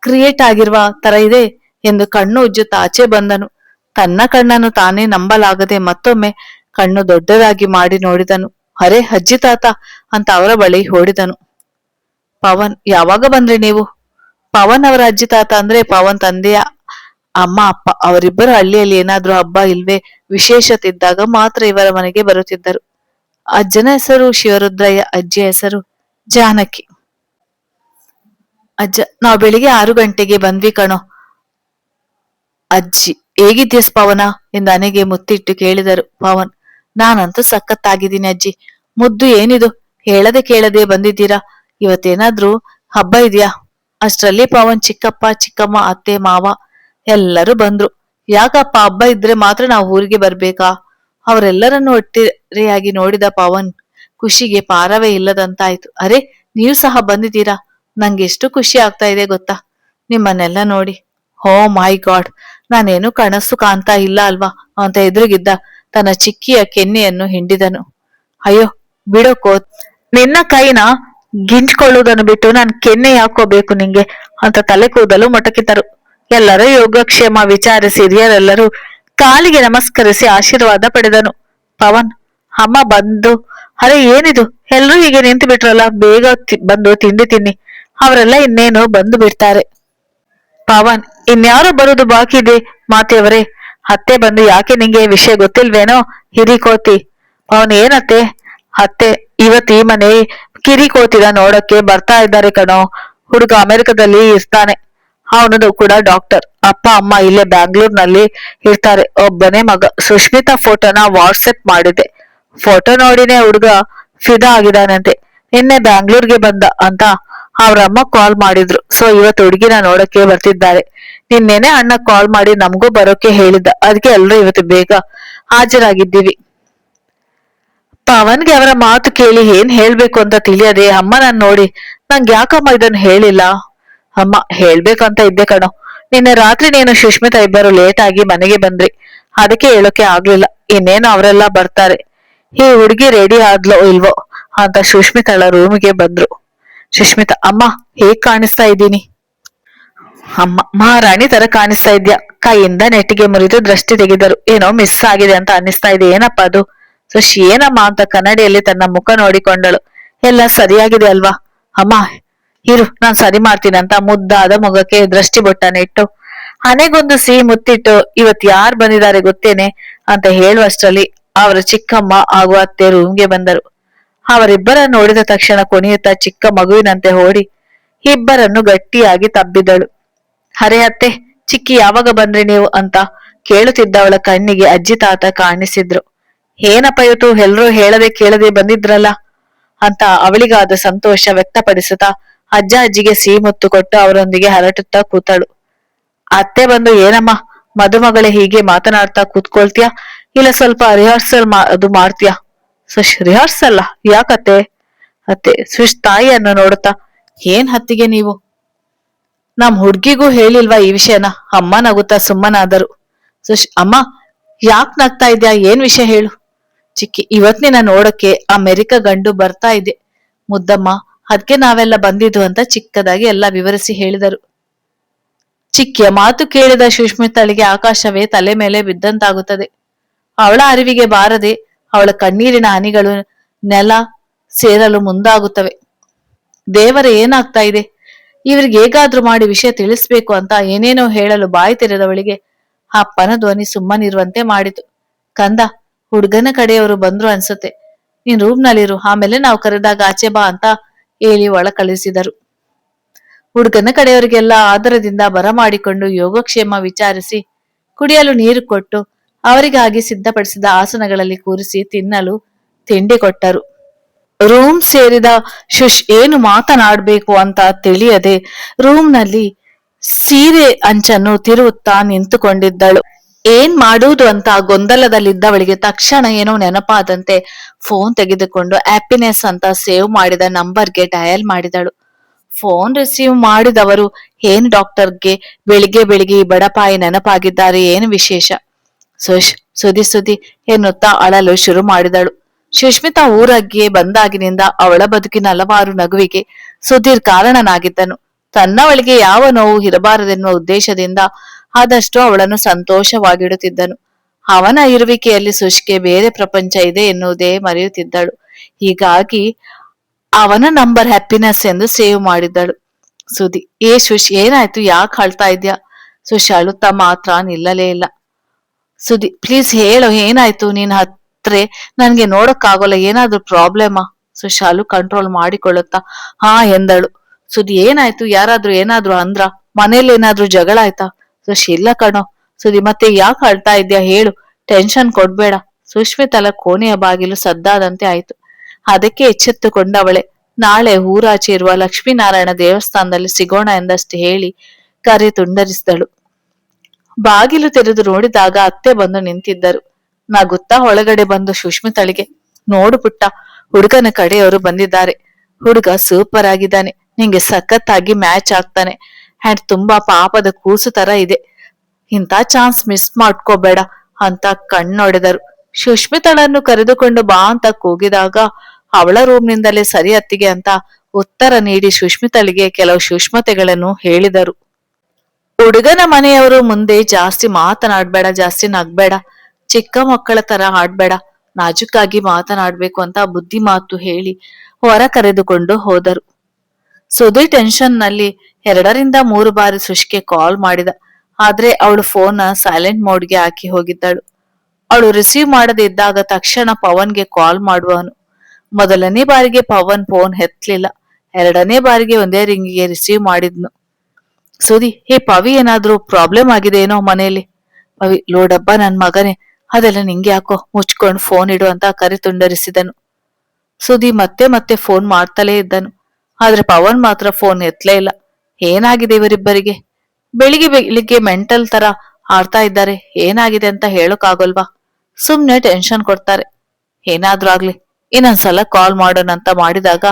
ಕ್ರಿಯೇಟ್ ಆಗಿರುವ ತರ ಇದೆ ಎಂದು ಕಣ್ಣು ಉಜ್ಜುತ್ತಾ ಆಚೆ ಬಂದನು. ತನ್ನ ಕಣ್ಣನ್ನು ತಾನೇ ನಂಬಲಾಗದೆ ಮತ್ತೊಮ್ಮೆ ಕಣ್ಣು ದೊಡ್ಡದಾಗಿ ಮಾಡಿ ನೋಡಿದನು. ಅರೆ ಅಜ್ಜಿ ತಾತ ಅಂತ ಅವರ ಬಳಿ ಓಡಿದನು. ಪವನ್ ಯಾವಾಗ ಬಂದ್ರಿ ನೀವು? ಪವನ್ ಅವರ ಅಜ್ಜಿ ತಾತ ಅಂದ್ರೆ ಪವನ್ ತಂದೆಯ ಅಮ್ಮ ಅಪ್ಪ. ಅವರಿಬ್ಬರು ಹಳ್ಳಿಯಲ್ಲಿ ಏನಾದ್ರೂ ಹಬ್ಬ ಇಲ್ವೇ ವಿಶೇಷತೆ ಇದ್ದಾಗ ಮಾತ್ರ ಇವರ ಮನೆಗೆ ಬರುತ್ತಿದ್ದರು. ಅಜ್ಜನ ಹೆಸರು ಶಿವರುದ್ರಯ್ಯ, ಅಜ್ಜಿಯ ಹೆಸರು ಜಾನಕಿ. ಅಜ್ಜ ನಾವು ಬೆಳಿಗ್ಗೆ 6 ಗಂಟೆಗೆ ಬಂದ್ವಿ ಕಣೋ. ಅಜ್ಜಿ ಹೇಗಿದ್ದೀಯಸ್ ಪವನ ಎಂದು ಅನೆಗೆ ಮುತ್ತಿಟ್ಟು ಕೇಳಿದರು ಪವನ್. ನಾನಂತೂ ಸಖತ್ತಾಗಿದ್ದೀನಿ ಅಜ್ಜಿ. ಮುದ್ದು ಏನಿದು, ಹೇಳದೆ ಕೇಳದೆ ಬಂದಿದ್ದೀರಾ, ಇವತ್ತೇನಾದ್ರೂ ಹಬ್ಬ ಇದೆಯಾ? ಅಷ್ಟರಲ್ಲಿ ಪವನ್ ಚಿಕ್ಕಪ್ಪ ಚಿಕ್ಕಮ್ಮ ಅತ್ತೆ ಮಾವ ಎಲ್ಲರೂ ಬಂದ್ರು. ಯಾಕಪ್ಪ, ಹಬ್ಬ ಇದ್ರೆ ಮಾತ್ರ ನಾವು ಊರಿಗೆ ಬರ್ಬೇಕಾ? ಅವರೆಲ್ಲರನ್ನು ಒಟ್ಟಿರೆಯಾಗಿ ನೋಡಿದ ಪವನ್ ಖುಷಿಗೆ ಪಾರವೇ ಇಲ್ಲದಂತಾಯ್ತು. ಅರೆ ನೀವು ಸಹ ಬಂದಿದ್ದೀರಾ, ನಂಗೆ ಎಷ್ಟು ಖುಷಿ ಆಗ್ತಾ ಇದೆ ಗೊತ್ತಾ? ನಿಮ್ಮನ್ನೆಲ್ಲ ನೋಡಿ. ಓ ಮೈ ಗಾಡ್, ನಾನೇನು ಕನಸು ಕಾಣ್ತಾ ಇಲ್ಲ ಅಲ್ವಾ ಅಂತ ಎದುರುಗಿದ್ದ ತನ್ನ ಚಿಕ್ಕಿಯ ಕೆನ್ನೆಯನ್ನು ಹಿಂಡಿದನು. ಅಯ್ಯೋ ಬಿಡೋಕೋ, ನಿನ್ನ ಕೈನ ಗಿಂಚ್ಕೊಳ್ಳುವುದನ್ನು ಬಿಟ್ಟು ನಾನು ಕೆನ್ನೆ ಯಾಕೋಬೇಕು ನಿಂಗೆ ಅಂತ ತಲೆ ಕೂದಲು ಮೊಟಕಿತರು. ಎಲ್ಲರೂ ಯೋಗಕ್ಷೇಮ ವಿಚಾರಿಸಿ ಹಿರಿಯರೆಲ್ಲರೂ ಕಾಲಿಗೆ ನಮಸ್ಕರಿಸಿ ಆಶೀರ್ವಾದ ಪಡೆದನು. ಪವನ್, ಅಮ್ಮ ಬಂದು, ಅರೆ ಏನಿದು ಎಲ್ರೂ ಹೀಗೆ ನಿಂತು ಬಿಟ್ರಲ್ಲ, ಬೇಗ ಬಂದು ತಿಂಡಿ ತಿನ್ನಿ, ಅವರೆಲ್ಲ ಇನ್ನೇನು ಬಂದು ಬಿಡ್ತಾರೆ. ಪವನ್, ಇನ್ಯಾರು ಬರುದು ಬಾಕಿ ಇದೆ ಮಾತೆಯವರೇ? ಅತ್ತೆ ಬಂದು ಯಾಕೆ ನಿಂಗೆ ವಿಷಯ ಗೊತ್ತಿಲ್ವೇನೋ ಹಿರಿಕೋತಿ. ಅವನ್ ಏನತ್ತೆ? ಅತ್ತೆ, ಇವತ್ ಈ ಮನೆ ಕಿರಿಕೋತಿನ ನೋಡಕ್ಕೆ ಬರ್ತಾ ಇದ್ದಾರೆ ಕಣೋ. ಹುಡುಗ ಅಮೆರಿಕದಲ್ಲಿ ಇರ್ತಾನೆ, ಅವನು ಕೂಡ ಡಾಕ್ಟರ್. ಅಪ್ಪ ಅಮ್ಮ ಇಲ್ಲೇ ಬ್ಯಾಂಗ್ಳೂರ್ನಲ್ಲಿ ಇರ್ತಾರೆ. ಒಬ್ಬನೇ ಮಗ. ಸುಷ್ಮಿತಾ ಫೋಟೋನ ವಾಟ್ಸಪ್ ಮಾಡಿದೆ. ಫೋಟೋ ನೋಡಿನೇ ಹುಡುಗ ಫಿದಾ ಆಗಿದಾನಂತೆ. ನಿನ್ನೆ ಬ್ಯಾಂಗ್ಳೂರ್ಗೆ ಬಂದ ಅಂತ ಅವ್ರಮ್ಮ ಕಾಲ್ ಮಾಡಿದ್ರು. ಸೊ ಇವತ್ತು ಹುಡುಗಿನ ನೋಡಕ್ಕೆ ಬರ್ತಿದ್ದಾರೆ. ನಿನ್ನೆನೆ ಅಣ್ಣ ಕಾಲ್ ಮಾಡಿ ನಮಗೂ ಬರೋಕೆ ಹೇಳಿದ್ದ, ಅದಕ್ಕೆ ಎಲ್ರು ಇವತ್ತು ಬೇಗ ಹಾಜರಾಗಿದ್ದೀವಿ. ಪವನ್ಗೆ ಅವರ ಮಾತು ಕೇಳಿ ಏನ್ ಹೇಳ್ಬೇಕು ಅಂತ ತಿಳಿಯದೆ ಅಮ್ಮ ನಾನ್ ನೋಡಿ, ನಂಗೆ ಯಾಕಮ್ಮ ಇದನ್ನ ಹೇಳಿಲ್ಲ? ಅಮ್ಮ, ಹೇಳ್ಬೇಕಂತ ಇದ್ದೆ ಕಣೋ. ನಿನ್ನೆ ರಾತ್ರಿ ನೀನು ಸುಷ್ಮಿತಾ ಇಬ್ಬರು ಲೇಟ್ ಆಗಿ ಮನೆಗೆ ಬಂದ್ರಿ, ಅದಕ್ಕೆ ಹೇಳೋಕೆ ಆಗ್ಲಿಲ್ಲ. ಇನ್ನೇನು ಅವರೆಲ್ಲ ಬರ್ತಾರೆ. ಈ ಹುಡುಗಿ ರೆಡಿ ಆದ್ಲೋ ಇಲ್ವೋ ಅಂತ ಸುಷ್ಮಿತಾಳ ರೂಮಿಗೆ ಬಂದ್ರು. ಸುಷ್ಮಿತಾ, ಅಮ್ಮ ಹೇಗ್ ಕಾಣಿಸ್ತಾ ಇದ್ದೀನಿ? ಅಮ್ಮ, ಮಹಾರಾಣಿ ತರ ಕಾಣಿಸ್ತಾ ಇದ್ಯಾ. ಕೈಯಿಂದ ನೆಟ್ಟಿಗೆ ಮುರಿದು ದೃಷ್ಟಿ ತೆಗೆದರು. ಏನೋ ಮಿಸ್ ಆಗಿದೆ ಅಂತ ಅನ್ನಿಸ್ತಾ ಇದೆ. ಏನಪ್ಪ ಅದು? ಸುಶ್, ಏನಮ್ಮ ಅಂತ ಕನ್ನಡಿಯಲ್ಲಿ ತನ್ನ ಮುಖ ನೋಡಿಕೊಂಡಳು. ಎಲ್ಲ ಸರಿಯಾಗಿದೆ ಅಲ್ವಾ ಅಮ್ಮ? ಇರು ನಾನ್ ಸರಿ ಮಾಡ್ತೀನಿ ಅಂತ ಮುದ್ದಾದ ಮುಖಕ್ಕೆ ದೃಷ್ಟಿ ಬೊಟ್ಟನೆ ಇಟ್ಟು ಹನೆಗೊಂದು ಸಿಹಿ ಮುತ್ತಿಟ್ಟು, ಇವತ್ ಯಾರ್ ಬಂದಿದ್ದಾರೆ ಗೊತ್ತೇನೆ ಅಂತ ಹೇಳುವಷ್ಟರಲ್ಲಿ ಅವರ ಚಿಕ್ಕಮ್ಮ ಹಾಗೂ ಅತ್ತೆ ರೂಮ್ಗೆ ಬಂದರು. ಅವರಿಬ್ಬರ ನೋಡಿದ ತಕ್ಷಣ ಕುಣಿಯುತ್ತಾ ಚಿಕ್ಕ ಮಗುವಿನಂತೆ ಓಡಿ ಇಬ್ಬರನ್ನು ಗಟ್ಟಿಯಾಗಿ ತಬ್ಬಿದಳು. ಅರೆ ಅತ್ತೆ, ಚಿಕ್ಕಿ ಯಾವಾಗ ಬಂದ್ರಿ ನೀವು ಅಂತ ಕೇಳುತ್ತಿದ್ದವಳ ಕಣ್ಣಿಗೆ ಅಜ್ಜಿ ತಾತ ಕಾಣಿಸಿದ್ರು. ಏನಪ್ಪ ಇವತ್ತು ಎಲ್ರೂ ಹೇಳದೆ ಕೇಳದೆ ಬಂದಿದ್ರಲ್ಲ ಅಂತ ಅವಳಿಗಾದ ಸಂತೋಷ ವ್ಯಕ್ತಪಡಿಸುತ್ತಾ ಅಜ್ಜ ಅಜ್ಜಿಗೆ ಸಿಹಿ ಮುತ್ತು ಕೊಟ್ಟು ಅವರೊಂದಿಗೆ ಹರಟುತ್ತಾ ಕೂತಳು. ಅತ್ತೆ ಬಂದು, ಏನಮ್ಮ ಮದುಮಗಳೇ ಹೀಗೆ ಮಾತನಾಡ್ತಾ ಕೂತ್ಕೊಳ್ತೀಯಾ, ಇಲ್ಲ ಸ್ವಲ್ಪ ರಿಹರ್ಸಲ್ ಅದು ಮಾಡ್ತೀಯಾ? ಸುಶ್, ರಿಹರ್ಸಲ್ ಯಾಕತ್ತೆ? ಅತ್ತೆ ಸುಶ್ ತಾಯಿಯನ್ನು ನೋಡುತ್ತಾ, ಏನ್ ಹತ್ತಿಗೆ ನೀವು, ನಮ್ ಹುಡ್ಗಿಗೂ ಹೇಳಿಲ್ವಾ ಈ ವಿಷಯನ? ಅಮ್ಮ ನಗುತ್ತಾ ಸುಮ್ಮನಾದರು. ಸುಶ್, ಅಮ್ಮ ಯಾಕ್ ನಗ್ತಾ ಇದ್ಯಾ, ಏನ್ ವಿಷಯ ಹೇಳು? ಚಿಕ್ಕಿ, ಇವತ್ತಿನ ನೋಡಕ್ಕೆ ಅಮೆರಿಕ ಗಂಡು ಬರ್ತಾ ಇದೆ ಮುದ್ದಮ್ಮ, ಅದ್ಕೆ ನಾವೆಲ್ಲ ಬಂದಿದ್ದು ಅಂತ ಚಿಕ್ಕದಾಗಿ ಎಲ್ಲ ವಿವರಿಸಿ ಹೇಳಿದರು. ಚಿಕ್ಕಿಯ ಮಾತು ಕೇಳಿದ ಸುಷ್ಮಿತಳಿಗೆ ಆಕಾಶವೇ ತಲೆ ಮೇಲೆ ಬಿದ್ದಂತಾಗುತ್ತದೆ. ಅವಳ ಅರಿವಿಗೆ ಬಾರದೆ ಅವಳ ಕಣ್ಣೀರಿನ ಹನಿಗಳು ನೆಲ ಸೇರಲು ಮುಂದಾಗುತ್ತವೆ. ದೇವರ, ಏನಾಗ್ತಾ ಇದೆ ಇವ್ರಿಗೆ? ಹೇಗಾದ್ರೂ ಮಾಡಿ ವಿಷಯ ತಿಳಿಸ್ಬೇಕು ಅಂತ ಏನೇನೋ ಹೇಳಲು ಬಾಯಿ ತೆರೆದವಳಿಗೆ ಅಪ್ಪನ ಧ್ವನಿ ಸುಮ್ಮನಿರುವಂತೆ ಮಾಡಿತು. ಕಂದ, ಹುಡ್ಗನ ಕಡೆಯವರು ಬಂದ್ರು ಅನ್ಸುತ್ತೆ, ನೀನ್ ರೂಮ್ನಲ್ಲಿರು, ಆಮೇಲೆ ನಾವು ಕರೆದಾಗ ಆಚೆ ಬಾ ಅಂತ ಹೇಳಿ ಒಳ ಕಳಿಸಿದರು. ಹುಡುಗನ ಕಡೆಯವರಿಗೆಲ್ಲ ಆದರದಿಂದ ಬರಮಾಡಿಕೊಂಡು ಯೋಗಕ್ಷೇಮ ವಿಚಾರಿಸಿ ಕುಡಿಯಲು ನೀರು ಕೊಟ್ಟು ಅವರಿಗಾಗಿ ಸಿದ್ಧಪಡಿಸಿದ ಆಸನಗಳಲ್ಲಿ ಕೂರಿಸಿ ತಿನ್ನಲು ತಿಂಡಿ ಕೊಟ್ಟರು. ರೂಮ್ ಸೇರಿದ ಶುಶ್ ಏನು ಮಾತನಾಡ್ಬೇಕು ಅಂತ ತಿಳಿಯದೆ ರೂಮ್ನಲ್ಲಿ ಸೀರೆ ಅಂಚನ್ನು ತಿರುವುತ್ತಾ ನಿಂತುಕೊಂಡಿದ್ದಳು. ಏನ್ ಮಾಡುವುದು ಅಂತ ಗೊಂದಲದಲ್ಲಿದ್ದವಳಿಗೆ ತಕ್ಷಣ ಏನೋ ನೆನಪಾದಂತೆ ಫೋನ್ ತೆಗೆದುಕೊಂಡು ಹ್ಯಾಪಿನೆಸ್ ಅಂತ ಸೇವ್ ಮಾಡಿದ ನಂಬರ್ಗೆ ಡಯಲ್ ಮಾಡಿದಳು. ಫೋನ್ ರಿಸೀವ್ ಮಾಡಿದವರು, ಏನ್ ಡಾಕ್ಟರ್ಗೆ ಬೆಳಿಗ್ಗೆ ಬೆಳಿಗ್ಗೆ ಈ ಬಡಪಾಯಿ ನೆನಪಾಗಿದ್ದಾರೆ, ಏನು ವಿಶೇಷ? ಸುಶ್, ಸುದಿ ಎನ್ನುತ್ತಾ ಅಳಲು ಶುರು ಮಾಡಿದಳು. ಸುಷ್ಮಿತಾ ಊರಗ್ಗೆ ಬಂದಾಗಿನಿಂದ ಅವಳ ಬದುಕಿನ ಹಲವಾರು ನಗುವಿಗೆ ಸುಧೀರ್ ಕಾರಣನಾಗಿದ್ದನು. ತನ್ನವಳಿಗೆ ಯಾವ ನೋವು ಇರಬಾರದೆನ್ನುವ ಉದ್ದೇಶದಿಂದ ಆದಷ್ಟು ಅವಳನ್ನು ಸಂತೋಷವಾಗಿಡುತ್ತಿದ್ದನು. ಅವನ ಇರುವಿಕೆಯಲ್ಲಿ ಸುಷ್ಗೆ ಬೇರೆ ಪ್ರಪಂಚ ಇದೆ ಎನ್ನುವುದೇ ಮರೆಯುತ್ತಿದ್ದಳು. ಹೀಗಾಗಿ ಅವನ ನಂಬರ್ ಹ್ಯಾಪಿನೆಸ್ ಎಂದು ಸೇವ್ ಮಾಡಿದ್ದಳು. ಸುದಿ, ಏ ಸುಶ್, ಏನಾಯ್ತು, ಯಾಕೆ ಅಳ್ತಾ ಇದ್ಯಾ? ಸುಶ್ ಅಳುತ್ತಾ ಮಾತ್ರ ನಿಲ್ಲಲೇ ಇಲ್ಲ. ಸುದಿ, ಪ್ಲೀಸ್ ಹೇಳು, ಏನಾಯ್ತು? ನೀನ್ ಹತ್ರೆ ನನ್ಗೆ ನೋಡಕ್ಕಾಗೋಲ್ಲ, ಏನಾದ್ರೂ ಪ್ರಾಬ್ಲಮಾ? ಸುಶ್ ಅಳು ಕಂಟ್ರೋಲ್ ಮಾಡಿಕೊಳ್ಳುತ್ತಾ ಹಾ ಎಂದಳು. ಸುದಿ, ಏನಾಯ್ತು? ಯಾರಾದ್ರೂ ಏನಾದ್ರು ಅಂದ್ರ? ಮನೇಲಿ ಏನಾದ್ರೂ ಜಗಳ ಆಯ್ತಾ? ಸುಶ್, ಇಲ್ಲ ಕಣೋ. ಸುದಿ, ಮತ್ತೆ ಯಾಕೆ ಅಳ್ತಾ ಇದ್ಯಾ ಹೇಳು, ಟೆನ್ಷನ್ ಕೊಡ್ಬೇಡ. ಸುಷ್ಮಿತಲ ಕೋಣೆಯ ಬಾಗಿಲು ಸದ್ದಾದಂತೆ ಆಯ್ತು. ಅದಕ್ಕೆ ಎಚ್ಚೆತ್ತುಕೊಂಡವಳೆ ನಾಳೆ ಊರಾಚೆ ಇರುವ ಲಕ್ಷ್ಮೀನಾರಾಯಣ ದೇವಸ್ಥಾನದಲ್ಲಿ ಸಿಗೋಣ ಎಂದಷ್ಟು ಹೇಳಿ ಕರೆ ತುಂಡರಿಸಿದಳು. ಬಾಗಿಲು ತೆರೆದು ನೋಡಿದಾಗ ಅತ್ತೆ ಬಂದು ನಿಂತಿದ್ದರು. ನಗುತ್ತಾ ಒಳಗಡೆ ಬಂದು ಸುಷ್ಮಿತಳಿಗೆ, ನೋಡು ಪುಟ್ಟ, ಹುಡುಗನ ಕಡೆಯವರು ಬಂದಿದ್ದಾರೆ. ಹುಡುಗ ಸೂಪರ್ ಆಗಿದ್ದಾನೆ, ನಿಂಗೆ ಸಖತ್ತಾಗಿ ಮ್ಯಾಚ್ ಆಗ್ತಾನೆ. ಅಂಡ್ ತುಂಬಾ ಪಾಪದ ಕೂಸು ತರ ಇದೆ. ಇಂಥ ಚಾನ್ಸ್ ಮಿಸ್ ಮಾಡ್ಕೋಬೇಡ ಅಂತ ಕಣ್ಣೊಡೆದರು. ಸುಷ್ಮಿತಳನ್ನು ಕರೆದುಕೊಂಡು ಬಾ ಅಂತ ಕೂಗಿದಾಗ ಅವಳ ರೂಮ್ನಿಂದಲೇ ಸರಿ ಅತ್ತಿಗೆ ಅಂತ ಉತ್ತರ ನೀಡಿ ಸುಷ್ಮಿತಳಿಗೆ ಕೆಲವು ಸೂಕ್ಷ್ಮತೆಗಳನ್ನು ಹೇಳಿದರು. ಹುಡುಗನ ಮನೆಯವರು ಮುಂದೆ ಜಾಸ್ತಿ ಮಾತನಾಡ್ಬೇಡ, ಜಾಸ್ತಿ ನಗ್ಬೇಡ, ಚಿಕ್ಕ ಮಕ್ಕಳ ತರ ಆಡ್ಬೇಡ, ನಾಜುಕಾಗಿ ಮಾತನಾಡ್ಬೇಕು ಅಂತ ಬುದ್ಧಿ ಮಾತು ಹೇಳಿ ಹೊರ ಕರೆದುಕೊಂಡು ಹೋದರು. ಸುಧೀರ್ ಟೆನ್ಷನ್ ನಲ್ಲಿ 2 3 ಬಾರಿ ಸುಷ್ಗೆ ಕಾಲ್ ಮಾಡಿದ. ಆದ್ರೆ ಅವಳು ಫೋನ್ ಸೈಲೆಂಟ್ ಮೋಡ್ಗೆ ಹಾಕಿ ಹೋಗಿದ್ದಳು. ಅವಳು ರಿಸೀವ್ ಮಾಡದೆ ಇದ್ದಾಗ ತಕ್ಷಣ ಪವನ್ಗೆ ಕಾಲ್ ಮಾಡುವನು. ಮೊದಲನೇ ಬಾರಿಗೆ ಪವನ್ ಫೋನ್ ಎತ್ತಲಿಲ್ಲ. 2ನೇ ಬಾರಿಗೆ ಒಂದೇ ರಿಂಗಿಗೆ ರಿಸೀವ್ ಮಾಡಿದ್ನು. ಸುದಿ, ಹೇ ಪವಿ, ಏನಾದ್ರೂ ಪ್ರಾಬ್ಲಮ್ ಆಗಿದೆ ಏನೋ ಮನೆಯಲ್ಲಿ? ಪವಿ, ಲೋಡಬ್ಬ ನನ್ ಮಗನೇ, ಅದೆಲ್ಲ ನಿಂಗೆ ಯಾಕೋ, ಮುಚ್ಕೊಂಡು ಫೋನ್ ಇಡು ಅಂತ ಕರಿ ತುಂಡರಿಸಿದನು. ಸುದಿ ಮತ್ತೆ ಮತ್ತೆ ಫೋನ್ ಮಾಡ್ತಲೇ ಇದ್ದನು. ಆದ್ರೆ ಪವನ್ ಮಾತ್ರ ಫೋನ್ ಎತ್ತಲೇ ಇಲ್ಲ. ಏನಾಗಿದೆ ಇವರಿಬ್ಬರಿಗೆ? ಬೆಳಿಗ್ಗೆ ಬೆಳಿಗ್ಗೆ ಮೆಂಟಲ್ ತರ ಆಡ್ತಾ ಇದ್ದಾರೆ. ಏನಾಗಿದೆ ಅಂತ ಹೇಳೋಕ್ಕಾಗಲ್ವಾ? ಸುಮ್ನೆ ಟೆನ್ಷನ್ ಕೊಡ್ತಾರೆ. ಏನಾದ್ರೂ ಆಗ್ಲಿ, ಇನ್ನೊಂದ್ಸಲ ಕಾಲ್ ಮಾಡೋಣ ಅಂತ ಮಾಡಿದಾಗ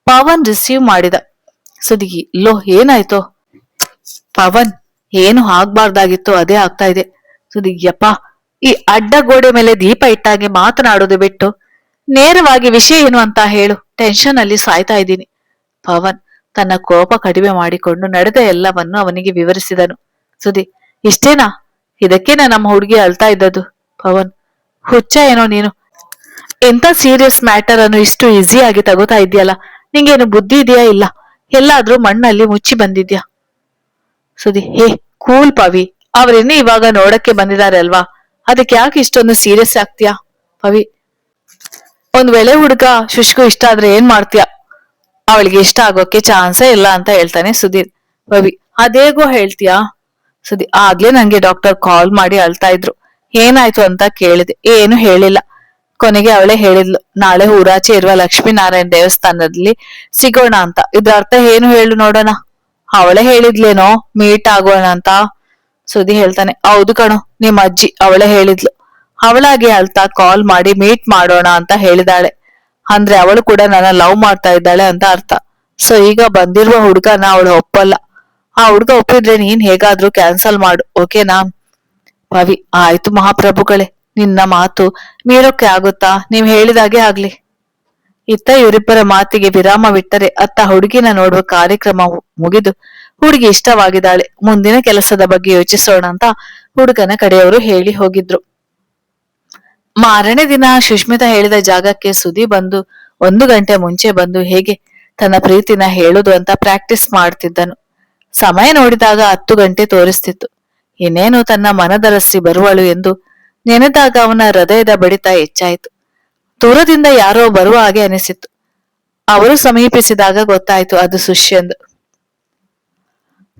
ಪವನ್ ರಿಸೀವ್ ಮಾಡಿದ. ಸುದಿಗಿ, ಲೋ ಏನಾಯ್ತೋ? ಪವನ್, ಏನು ಆಗ್ಬಾರ್ದಾಗಿತ್ತು ಅದೇ ಆಗ್ತಾ ಇದೆ. ಸುದಿಗ್ಯಪ್ಪ, ಈ ಅಡ್ಡ ಗೋಡೆ ಮೇಲೆ ದೀಪ ಇಟ್ಟಾಗೆ ಮಾತನಾಡೋದು ಬಿಟ್ಟು ನೇರವಾಗಿ ವಿಷಯ ಏನು ಅಂತ ಹೇಳು. ಟೆನ್ಷನ್ ಅಲ್ಲಿ ಸಾಯ್ತಾ ಇದ್ದೀನಿ. ಪವನ್ ತನ್ನ ಕೋಪ ಕಡಿಮೆ ಮಾಡಿಕೊಂಡು ನಡೆದ ಎಲ್ಲವನ್ನು ಅವನಿಗೆ ವಿವರಿಸಿದನು. ಸುದಿ, ಇಷ್ಟೇನಾ? ಇದಕ್ಕೇನ ನಮ್ಮ ಹುಡುಗಿ ಅಳ್ತಾ ಇದ್ದದ್ದು? ಪವನ್, ಹುಚ್ಚ ಏನೋ ನೀನು? ಎಂತ ಸೀರಿಯಸ್ ಮ್ಯಾಟರ್ ಅನ್ನು ಇಷ್ಟು ಈಸಿಯಾಗಿ ತಗೋತಾ ಇದೆಯಲ್ಲ. ನಿಂಗೇನು ಬುದ್ಧಿ ಇದೆಯಾ? ಇಲ್ಲ, ಎಲ್ಲಾದ್ರೂ ಮಣ್ಣಲ್ಲಿ ಮುಚ್ಚಿ ಬಂದಿದ್ಯಾ? ಸುದಿ, ಹೇ ಕೂಲ್ ಪವಿ, ಅವ್ರಿನ್ನೂ ಇವಾಗ ನೋಡಕ್ಕೆ ಬಂದಿದ್ದಾರೆ ಅಲ್ವಾ, ಅದಕ್ಕೆ ಯಾಕೆ ಇಷ್ಟೊಂದು ಸೀರಿಯಸ್ ಆಗ್ತೀಯಾ? ಪವಿ, ಒಂದ್ ವೇಳೆ ಹುಡುಗ ಶುಷ್ಕು ಇಷ್ಟ ಆದ್ರೆ ಏನ್ ಮಾಡ್ತೀಯ? ಅವಳಿಗೆ ಇಷ್ಟ ಆಗೋಕೆ ಚಾನ್ಸೇ ಇಲ್ಲ ಅಂತ ಹೇಳ್ತಾನೆ ಸುಧೀರ್. ಪವಿ, ಅದೇಗೋ ಹೇಳ್ತೀಯಾ? ಸುದಿ, ಆಗ್ಲೇ ನಂಗೆ ಡಾಕ್ಟರ್ ಕಾಲ್ ಮಾಡಿ ಅಳ್ತಾ ಇದ್ರು. ಏನಾಯ್ತು ಅಂತ ಕೇಳಿದೆ. ಏನು ಹೇಳಿಲ್ಲ. ಕೊನೆಗೆ ಅವಳೇ ಹೇಳಿದ್ಲು, ನಾಳೆ ಊರಾಚೆ ಇರುವ ಲಕ್ಷ್ಮೀನಾರಾಯಣ ದೇವಸ್ಥಾನದಲ್ಲಿ ಸಿಗೋಣ ಅಂತ. ಇದ್ರ ಅರ್ಥ ಏನು ಹೇಳು ನೋಡೋಣ? ಅವಳೇ ಹೇಳಿದ್ಲೇನೋ ಮೀಟ್ ಆಗೋಣ ಅಂತ. ಸುದಿ ಹೇಳ್ತಾನೆ, ಹೌದು ಕಣೋ, ನಿಮ್ ಅಜ್ಜಿ ಅವಳೇ ಹೇಳಿದ್ಲು. ಅವಳಾಗೆ ಅಳ್ತಾ ಕಾಲ್ ಮಾಡಿ ಮೀಟ್ ಮಾಡೋಣ ಅಂತ ಹೇಳಿದಾಳೆ. ಅಂದ್ರೆ ಅವಳು ಕೂಡ ನನ್ನ ಲವ್ ಮಾಡ್ತಾ ಇದ್ದಾಳೆ ಅಂತ ಅರ್ಥ. ಸೊ ಈಗ ಬಂದಿರುವ ಹುಡುಗನ ಅವಳು ಒಪ್ಪಲ್ಲ. ಆ ಹುಡುಗ ಒಪ್ಪಿದ್ರೆ ನೀನ್ ಹೇಗಾದ್ರೂ ಕ್ಯಾನ್ಸಲ್ ಮಾಡು, ಓಕೆನಾ? ಪವಿ, ಆಯ್ತು ಮಹಾಪ್ರಭುಗಳೇ, ನಿನ್ನ ಮಾತು ಮೀರೋಕೆ ಆಗುತ್ತಾ? ನೀವ್ ಹೇಳಿದಾಗೆ ಆಗ್ಲಿ. ಇತ್ತ ಇವರಿಬ್ಬರ ಮಾತಿಗೆ ವಿರಾಮವಿಟ್ಟರೆ ಅತ್ತ ಹುಡುಗಿನ ನೋಡುವ ಕಾರ್ಯಕ್ರಮ ಮುಗಿದು ಹುಡುಗಿ ಇಷ್ಟವಾಗಿದ್ದಾಳೆ. ಮುಂದಿನ ಕೆಲಸದ ಬಗ್ಗೆ ಯೋಚಿಸೋಣ ಅಂತ ಹುಡುಗನ ಕಡೆಯವರು ಹೇಳಿ ಹೋಗಿದ್ರು. ಮಾರನೇ ದಿನ ಸುಷ್ಮಿತಾ ಹೇಳಿದ ಜಾಗಕ್ಕೆ ಸುದಿ ಬಂದು 1 ಗಂಟೆ ಮುಂಚೆ ಬಂದು ಹೇಗೆ ತನ್ನ ಪ್ರೀತಿನ ಹೇಳುದು ಅಂತ ಪ್ರಾಕ್ಟೀಸ್ ಮಾಡ್ತಿದ್ದನು. ಸಮಯ ನೋಡಿದಾಗ 10 ಗಂಟೆ ತೋರಿಸ್ತಿತ್ತು. ಇನ್ನೇನು ತನ್ನ ಮನದರಸಿ ಬರುವಳು ಎಂದು ನೆನೆದಾಗ ಅವನ ಹೃದಯದ ಬಡಿತ ಹೆಚ್ಚಾಯಿತು. ದೂರದಿಂದ ಯಾರೋ ಬರುವ ಹಾಗೆ ಅನಿಸಿತ್ತು. ಅವರು ಸಮೀಪಿಸಿದಾಗ ಗೊತ್ತಾಯ್ತು ಅದು ಸುಷ್ಯಂದ್.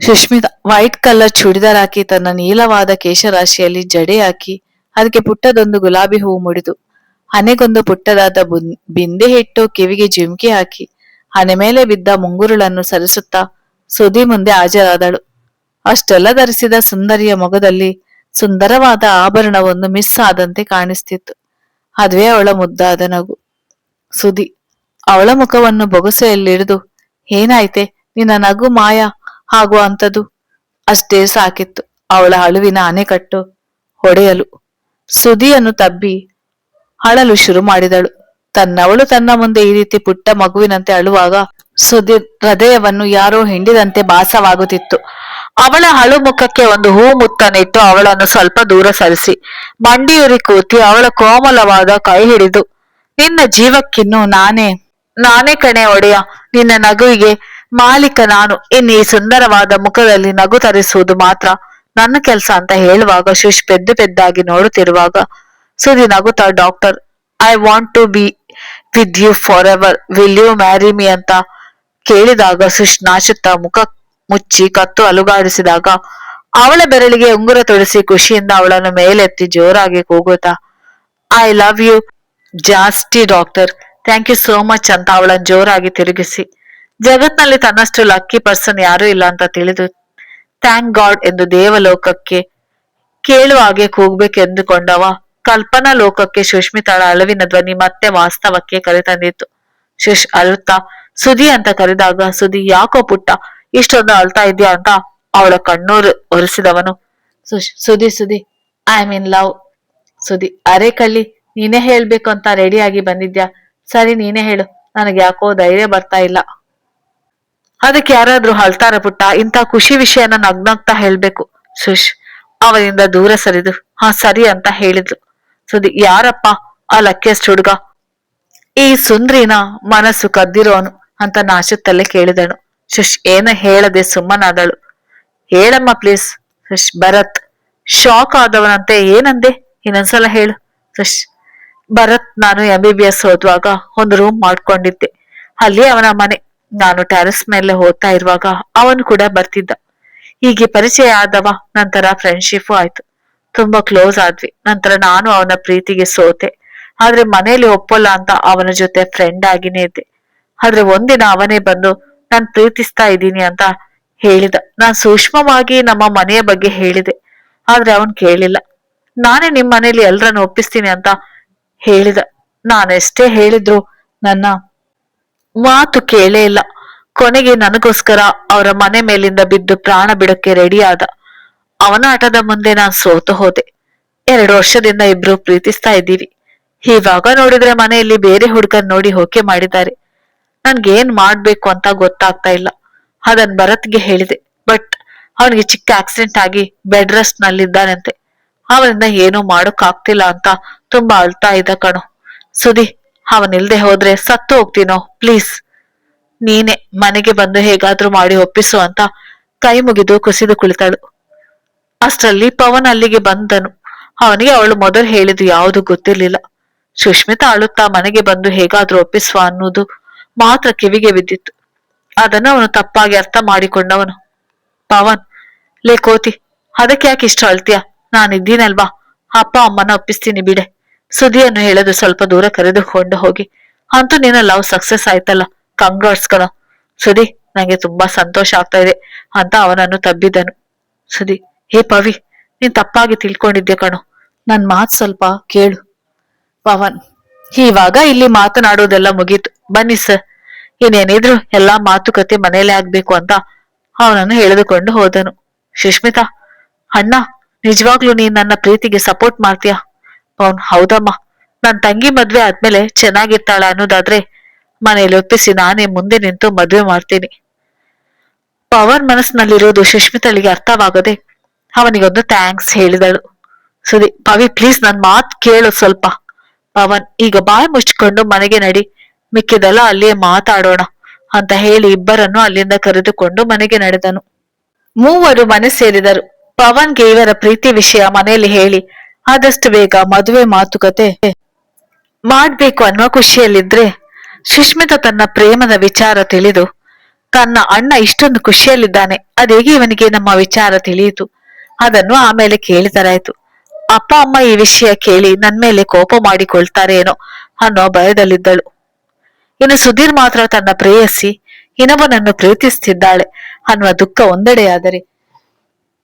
ಸುಷ್ಮಿತಾ ವೈಟ್ ಕಲರ್ ಚೂಡಿದಾರ್ ಹಾಕಿ, ತನ್ನ ನೀಲವಾದ ಕೇಶರಾಶಿಯಲ್ಲಿ ಜಡೆ ಹಾಕಿ, ಅದಕ್ಕೆ ಪುಟ್ಟದೊಂದು ಗುಲಾಬಿ ಹೂವು ಮುಡಿದು, ಹಣೆಗೊಂದು ಪುಟ್ಟದಾದ ಬಿಂದೆ ಇಟ್ಟು, ಕಿವಿಗೆ ಜುಮ್ಕಿ ಹಾಕಿ, ಹಣೆ ಮೇಲೆ ಬಿದ್ದ ಮುಂಗುರುಳನ್ನು ಸರಿಸುತ್ತಾ ಸುದಿ ಮುಂದೆ ಹಾಜರಾದಳು. ಅಷ್ಟೆಲ್ಲ ಧರಿಸಿದ ಸುಂದರಿಯ ಮೊಗದಲ್ಲಿ ಸುಂದರವಾದ ಆಭರಣವೊಂದು ಮಿಸ್ ಆದಂತೆ ಕಾಣಿಸ್ತಿತ್ತು. ಅದುವೇ ಅವಳ ಮುದ್ದಾದ ನಗು. ಸುದಿ ಅವಳ ಮುಖವನ್ನು ಬೊಗಸೆಯಲ್ಲಿಡಿದು, ಏನಾಯ್ತೆ, ನಿನ್ನ ನಗು ಮಾಯ ಆಗುವ ಅಂತದ್ದು? ಅಷ್ಟೇ ಸಾಕಿತ್ತು ಅವಳ ಅಳುವಿನ ಅಣೆಕಟ್ಟು ಹೊಡೆಯಲು. ಸುದಿಯನ್ನು ತಬ್ಬಿ ಅಳಲು ಶುರು ಮಾಡಿದಳು. ತನ್ನವಳು ತನ್ನ ಮುಂದೆ ಈ ರೀತಿ ಪುಟ್ಟ ಮಗುವಿನಂತೆ ಅಳುವಾಗ ಸುದಿ ಹೃದಯವನ್ನು ಯಾರೋ ಹಿಂಡಿದಂತೆ ಭಾಸವಾಗುತ್ತಿತ್ತು. ಅವಳ ಅಳು ಮುಖಕ್ಕೆ ಒಂದು ಹೂ ಮುತ್ತನ್ನಿಟ್ಟು ಅವಳನ್ನು ಸ್ವಲ್ಪ ದೂರ ಸರಿಸಿ ಮಂಡಿಯೂರಿ ಕೂತಿ ಅವಳ ಕೋಮಲವಾದ ಕೈ ಹಿಡಿದು, ನಿನ್ನ ಜೀವಕ್ಕಿನ್ನು ನಾನೇ ಕಣೆ ಒಡೆಯ, ನಿನ್ನ ನಗುವಿಗೆ ಮಾಲೀಕ ನಾನು. ಇನ್ನು ಈ ಸುಂದರವಾದ ಮುಖದಲ್ಲಿ ನಗು ತರಿಸುವುದು ಮಾತ್ರ ನನ್ನ ಕೆಲಸ ಅಂತ ಹೇಳುವಾಗ ಶುಶ್ ಪೆದ್ದು ಪೆದ್ದಾಗಿ ನೋಡುತ್ತಿರುವಾಗ ಸುದಿ ನಗುತ್ತಾ, doctor, I want to be with you forever, will you marry me ಅಂತ ಕೇಳಿದಾಗ ಶುಶ್ ನಾಚುತ್ತಾ ಮುಖ ಮುಚ್ಚಿ ಕತ್ತು ಅಲುಗಾಡಿಸಿದಾಗ ಅವಳ ಬೆರಳಿಗೆ ಉಂಗುರ ತೊಡಿಸಿ ಖುಷಿಯಿಂದ ಅವಳನ್ನು ಮೇಲೆತ್ತಿ ಜೋರಾಗಿ ಕೂಗುತ್ತಾ, ಐ ಲವ್ ಯು ಜಾಸ್ತಿ doctor, thank you so much ಅಂತ ಅವಳನ್ನು ಜೋರಾಗಿ ತಿರುಗಿಸಿ, ಜಗತ್ನಲ್ಲಿ ತನ್ನಷ್ಟು ಲಕ್ಕಿ ಪರ್ಸನ್ ಯಾರೂ ಇಲ್ಲ ಅಂತ ತಿಳಿದು ಥ್ಯಾಂಕ್ ಗಾಡ್ ಎಂದು ದೇವಲೋಕಕ್ಕೆ ಕೇಳುವ ಹಾಗೆ ಕೂಗ್ಬೇಕೆಂದುಕೊಂಡವ ಕಲ್ಪನಾ ಲೋಕಕ್ಕೆ ಸುಷ್ಮಿತಾಳ ಅಳವಿನ ಧ್ವನಿ ಮತ್ತೆ ವಾಸ್ತವಕ್ಕೆ ಕರೆತಂದಿತ್ತು. ಶುಶ್ ಅಳುತ್ತಾ ಸುದಿ ಅಂತ ಕರೆದಾಗ ಸುದಿ, ಯಾಕೋ ಪುಟ್ಟ, ಇಷ್ಟೊಂದು ಅಳ್ತಾ ಇದ್ಯಾ ಅಂತ ಅವಳ ಕಣ್ಣೂರು ಒರೆಸಿದವನು. Sudhi Sudhi, I mean love. Sudhi, ಅರೆ ಕಳ್ಳಿ, ನೀನೇ ಹೇಳ್ಬೇಕು ಅಂತ ರೆಡಿಯಾಗಿ ಬಂದಿದ್ಯಾ. ಸರಿ, ನೀನೇ ಹೇಳು, ನನಗೆ ಯಾಕೋ ಧೈರ್ಯ ಬರ್ತಾ ಇಲ್ಲ. ಅದಕ್ಕೆ ಯಾರಾದ್ರೂ ಅಳ್ತಾರ ಪುಟ್ಟ, ಇಂಥ ಖುಷಿ ವಿಷಯನ ನಗ್ನಗ್ತಾ ಹೇಳ್ಬೇಕು. ಅವನಿಂದ ದೂರ ಸರಿದು, ಹಾ ಸರಿ ಅಂತ ಹೇಳಿದ್ಲು. ಸುದಿ, ಯಾರಪ್ಪ ಆ ಲಕ್ಕಿಯಸ್ಟ್ ಹುಡುಗ? ಈ ಸುಂದ್ರಿನ ಮನಸ್ಸು ಕದ್ದಿರೋನು ಅಂತ ನಾಚುತ್ತಲೇ ಕೇಳಿದನು. ಏನ ಹೇಳದೆ ಸುಮ್ಮನಾದಳು. ಹೇಳಮ್ಮ ಪ್ಲೀಸ್. ಭರತ್. ಶಾಕ್ ಆದವನಂತೆ, ಏನಂದೆ, ಇನ್ನೊಂದ್ಸಲ ಹೇಳು. ಭರತ್, ನಾನು MBBS ಓದುವಾಗ ಒಂದು ರೂಮ್ ಮಾಡ್ಕೊಂಡಿದ್ದೆ. ಅಲ್ಲಿ ಅವನ ಮನೆ. ನಾನು ಟೆರೆಸ್ ಮೇಲೆ ಓದ್ತಾ ಇರುವಾಗ ಅವನು ಕೂಡ ಬರ್ತಿದ್ದ. ಹೀಗೆ ಪರಿಚಯ ಆದವ. ನಂತರ ಫ್ರೆಂಡ್ಶಿಪ್ ಆಯ್ತು. ತುಂಬಾ ಕ್ಲೋಸ್ ಆದ್ವಿ. ನಂತರ ನಾನು ಅವನ ಪ್ರೀತಿಗೆ ಸೋತೆ. ಆದ್ರೆ ಮನೇಲಿ ಒಪ್ಪಲ್ಲ ಅಂತ ಅವನ ಜೊತೆ ಫ್ರೆಂಡ್ ಆಗಿನೇ ಇದ್ದೆ. ಆದ್ರೆ ಒಂದಿನ ಅವನೇ ಬಂದು ನಾನ್ ಪ್ರೀತಿಸ್ತಾ ಇದ್ದೀನಿ ಅಂತ ಹೇಳಿದ. ನಾನ್ ಸೂಕ್ಷ್ಮವಾಗಿ ನಮ್ಮ ಮನೆಯ ಬಗ್ಗೆ ಹೇಳಿದೆ. ಆದ್ರೆ ಅವನ್ ಕೇಳಿಲ್ಲ. ನಾನೇ ನಿಮ್ ಮನೇಲಿ ಎಲ್ರನ್ನು ಒಪ್ಪಿಸ್ತೀನಿ ಅಂತ ಹೇಳಿದ. ನಾನೆಷ್ಟೇ ಹೇಳಿದ್ರು ನನ್ನ ಮಾತು ಕೇಳೇ ಇಲ್ಲ. ಕೊನೆಗೆ ನನಗೋಸ್ಕರ ಅವರ ಮನೆ ಮೇಲಿಂದ ಬಿದ್ದು ಪ್ರಾಣ ಬಿಡಕ್ಕೆ ರೆಡಿ ಆದ. ಅವನ ಆಟದ ಮುಂದೆ ನಾನ್ ಸೋತು ಹೋದೆ. 2 ವರ್ಷದಿಂದ ಇಬ್ರು ಪ್ರೀತಿಸ್ತಾ ಇದ್ದೀವಿ. ಇವಾಗ ನೋಡಿದ್ರೆ ಮನೆಯಲ್ಲಿ ಬೇರೆ ಹುಡುಗನ್ ನೋಡಿ ಓಕೆ ಮಾಡಿದ್ದಾರೆ. ನನ್ಗೇನ್ ಮಾಡ್ಬೇಕು ಅಂತ ಗೊತ್ತಾಗ್ತಾ ಇಲ್ಲ. ಅದನ್ ಭರತ್ಗೆ ಹೇಳಿದೆ. ಬಟ್ ಅವನಿಗೆ ಚಿಕ್ಕ ಆಕ್ಸಿಡೆಂಟ್ ಆಗಿ ಬೆಡ್ ರೆಸ್ಟ್ ನಲ್ಲಿದ್ದಾನಂತೆ. ಅವನಿಂದ ಏನೂ ಮಾಡೋಕ್ ಆಗ್ತಿಲ್ಲ ಅಂತ ತುಂಬಾ ಅಳ್ತಾ ಇದ್ದ ಕಣು. ಸುದಿ, ಅವನಿಲ್ದೆ ಹೋದ್ರೆ ಸತ್ತು ಹೋಗ್ತೀನೋ, ಪ್ಲೀಸ್ ನೀನೆ ಮನೆಗೆ ಬಂದು ಹೇಗಾದ್ರೂ ಮಾಡಿ ಒಪ್ಪಿಸು ಅಂತ ಕೈ ಮುಗಿದು ಕುಸಿದು ಕುಳಿತಳು. ಅಷ್ಟರಲ್ಲಿ ಪವನ್ ಅಲ್ಲಿಗೆ ಬಂದನು. ಅವನಿಗೆ ಅವಳು ಮೊದಲು ಹೇಳಿದ್ದು ಯಾವುದು ಗೊತ್ತಿರ್ಲಿಲ್ಲ. ಸುಷ್ಮಿತಾ ಅಳುತ್ತಾ ಮನೆಗೆ ಬಂದು ಹೇಗಾದ್ರೂ ಒಪ್ಪಿಸುವ ಅನ್ನೋದು ಮಾತ್ರ ಕಿವಿಗೆ ಬಿದ್ದಿತ್ತು. ಅದನ್ನು ಅವನು ತಪ್ಪಾಗಿ ಅರ್ಥ ಮಾಡಿಕೊಂಡವನು. ಪವನ್, ಲೇ ಕೋತಿ, ಅದಕ್ಕೆ ಯಾಕೆ ಇಷ್ಟ ಅಳ್ತೀಯ? ನಾನಿದ್ದೀನಲ್ವಾ, ಅಪ್ಪ ಅಮ್ಮನ ಒಪ್ಪಿಸ್ತೀನಿ ಬಿಡೆ. ಸುದಿಯನ್ನು ಹೇಳದು ಸ್ವಲ್ಪ ದೂರ ಕರೆದುಕೊಂಡು ಹೋಗಿ, ಅಂತೂ ನಿನ್ನ ಲವ್ ಸಕ್ಸಸ್ ಆಯ್ತಲ್ಲ, ಕಂಗ್ರಾಟ್ಸ್ ಕಣೋ. ಸುದಿ, ನಂಗೆ ತುಂಬಾ ಸಂತೋಷ ಆಗ್ತಾ ಇದೆ ಅಂತ ಅವನನ್ನು ತಬ್ಬಿದನು. ಸುದಿ, ಹೇ ಪವಿ, ನೀನ್ ತಪ್ಪಾಗಿ ತಿಳ್ಕೊಂಡಿದ್ದೆ ಕಣೋ, ನನ್ ಮಾತ್ ಸ್ವಲ್ಪ ಕೇಳು. ಪವನ್, ಇವಾಗ ಇಲ್ಲಿ ಮಾತನಾಡುವುದೆಲ್ಲ ಮುಗೀತು, ಬನ್ನಿ ಸರ್. ಇನ್ನೇನಿದ್ರು ಎಲ್ಲಾ ಮಾತುಕತೆ ಮನೇಲೆ ಆಗ್ಬೇಕು ಅಂತ ಅವನನ್ನು ಎಳೆದುಕೊಂಡು ಹೋದನು. ಸುಷ್ಮಿತಾ, ಅಣ್ಣ, ನಿಜವಾಗ್ಲೂ ನೀನ್ ನನ್ನ ಪ್ರೀತಿಗೆ ಸಪೋರ್ಟ್ ಮಾಡ್ತೀಯಾ? ಪವನ್, ಹೌದಮ್ಮ. ನನ್ ತಂಗಿ ಮದ್ವೆ ಆದ್ಮೇಲೆ ಚೆನ್ನಾಗಿರ್ತಾಳ ಅನ್ನೋದಾದ್ರೆ ಮನೇಲಿ ಒಪ್ಪಿಸಿ ನಾನೇ ಮುಂದೆ ನಿಂತು ಮದ್ವೆ ಮಾಡ್ತೀನಿ. ಪವನ್ ಮನಸ್ಸಿನಲ್ಲಿರೋದು ಸುಷ್ಮಿತಳಿಗೆ ಅರ್ಥವಾಗದೆ ಅವನಿಗೊಂದು ಥ್ಯಾಂಕ್ಸ್ ಹೇಳಿದಳು. ಸುದಿ, ಪವಿ ಪ್ಲೀಸ್ ನನ್ ಮಾತ್ ಕೇಳು ಸ್ವಲ್ಪ. ಪವನ್, ಈಗ ಬಾಯಿ ಮುಚ್ಕೊಂಡು ಮನೆಗೆ ನಡಿ, ಮಿಕ್ಕಿದೆಲ್ಲ ಅಲ್ಲಿಯೇ ಮಾತಾಡೋಣ ಅಂತ ಹೇಳಿ ಇಬ್ಬರನ್ನು ಅಲ್ಲಿಂದ ಕರೆದುಕೊಂಡು ಮನೆಗೆ ನಡೆದನು. ಮೂವರು ಮನೆ ಸೇರಿದರು. ಪವನ್ಗೆ ಇವರ ಪ್ರೀತಿ ವಿಷಯ ಮನೆಯಲ್ಲಿ ಹೇಳಿ ಆದಷ್ಟು ಬೇಗ ಮದುವೆ ಮಾತುಕತೆ ಮಾಡ್ಬೇಕು ಅನ್ನುವ ಖುಷಿಯಲ್ಲಿದ್ರೆ, ಸುಷ್ಮಿತಾ ತನ್ನ ಪ್ರೇಮದ ವಿಚಾರ ತಿಳಿದು ತನ್ನ ಅಣ್ಣ ಇಷ್ಟೊಂದು ಖುಷಿಯಲ್ಲಿದ್ದಾನೆ, ಅದೇಗೆ ಇವನಿಗೆ ನಮ್ಮ ವಿಚಾರ ತಿಳಿಯಿತು, ಅದನ್ನು ಆಮೇಲೆ ಕೇಳಿದರಾಯ್ತು. ಅಪ್ಪ ಅಮ್ಮ ಈ ವಿಷಯ ಕೇಳಿ ನನ್ ಮೇಲೆ ಕೋಪ ಮಾಡಿಕೊಳ್ತಾರೇನೋ ಅನ್ನೋ ಭಯದಲ್ಲಿದ್ದಳು. ಇನ್ನು ಸುಧೀರ್ ಮಾತ್ರ ತನ್ನ ಪ್ರೇಯಸಿ ಇನ್ನೊಬ್ಬನನ್ನು ಪ್ರೀತಿಸುತ್ತಿದ್ದಾಳೆ ಅನ್ನುವ ದುಃಖ ಒಂದೆಡೆಯಾದರೆ,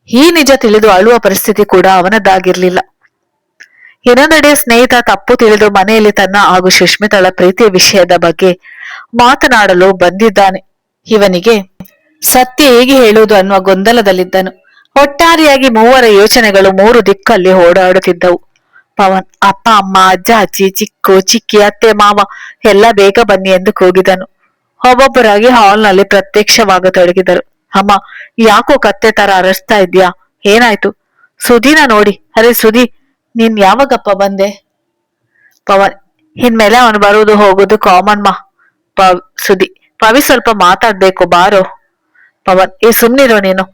ಈ ನಿಜ ತಿಳಿದು ಅಳುವ ಪರಿಸ್ಥಿತಿ ಕೂಡ ಅವನದಾಗಿರ್ಲಿಲ್ಲ. ಇನ್ನೊಂದೆಡೆ ಸ್ನೇಹಿತ ತಪ್ಪು ತಿಳಿದು ಮನೆಯಲ್ಲಿ ತನ್ನ ಹಾಗೂ ಸುಷ್ಮಿತಳ ಪ್ರೀತಿಯ ವಿಷಯದ ಬಗ್ಗೆ ಮಾತನಾಡಲು ಬಂದಿದ್ದಾನೆ. ಇವನಿಗೆ ಸತ್ಯ ಹೇಗೆ ಹೇಳುವುದು ಅನ್ನುವ ಗೊಂದಲದಲ್ಲಿದ್ದನು. ಒಟ್ಟಾರೆಯಾಗಿ ಮೂವರ ಯೋಚನೆಗಳು 3 ದಿಕ್ಕಲ್ಲಿ ಓಡಾಡುತ್ತಿದ್ದವು. ಪವನ್ ಅಪ್ಪ ಅಮ್ಮ, ಅಜ್ಜ ಅಜ್ಜಿ, ಚಿಕ್ಕು ಚಿಕ್ಕಿ, ಅತ್ತೆ ಮಾವ ಎಲ್ಲ ಬೇಗ ಬನ್ನಿ ಎಂದು ಕೂಗಿದನು. ಒಬ್ಬೊಬ್ಬರಾಗಿ ಹಾಲ್ನಲ್ಲಿ ಪ್ರತ್ಯಕ್ಷವಾಗತೊಡಗಿದರು. ಅಮ್ಮ, ಯಾಕೋ ಕತ್ತೆ ತರ ಅರಸ್ತಾ ಇದ್ಯಾ, ಏನಾಯ್ತು? ಸುದಿನ ನೋಡಿ. ಅರೆ ಸುದಿ, ನೀನ್ ಯಾವಾಗಪ್ಪ ಬಂದೆ? ಪವನ್, ಇನ್ಮೇಲೆ ಅವನು ಬರುವುದು ಹೋಗುದು ಕಾಮನ್ ಮಾ. ಸುದಿ, ಪವಿ ಸ್ವಲ್ಪ ಮಾತಾಡ್ಬೇಕು ಬಾರೋ. ಪವನ್, ಸುಮ್ನಿರೋ ನೀನು.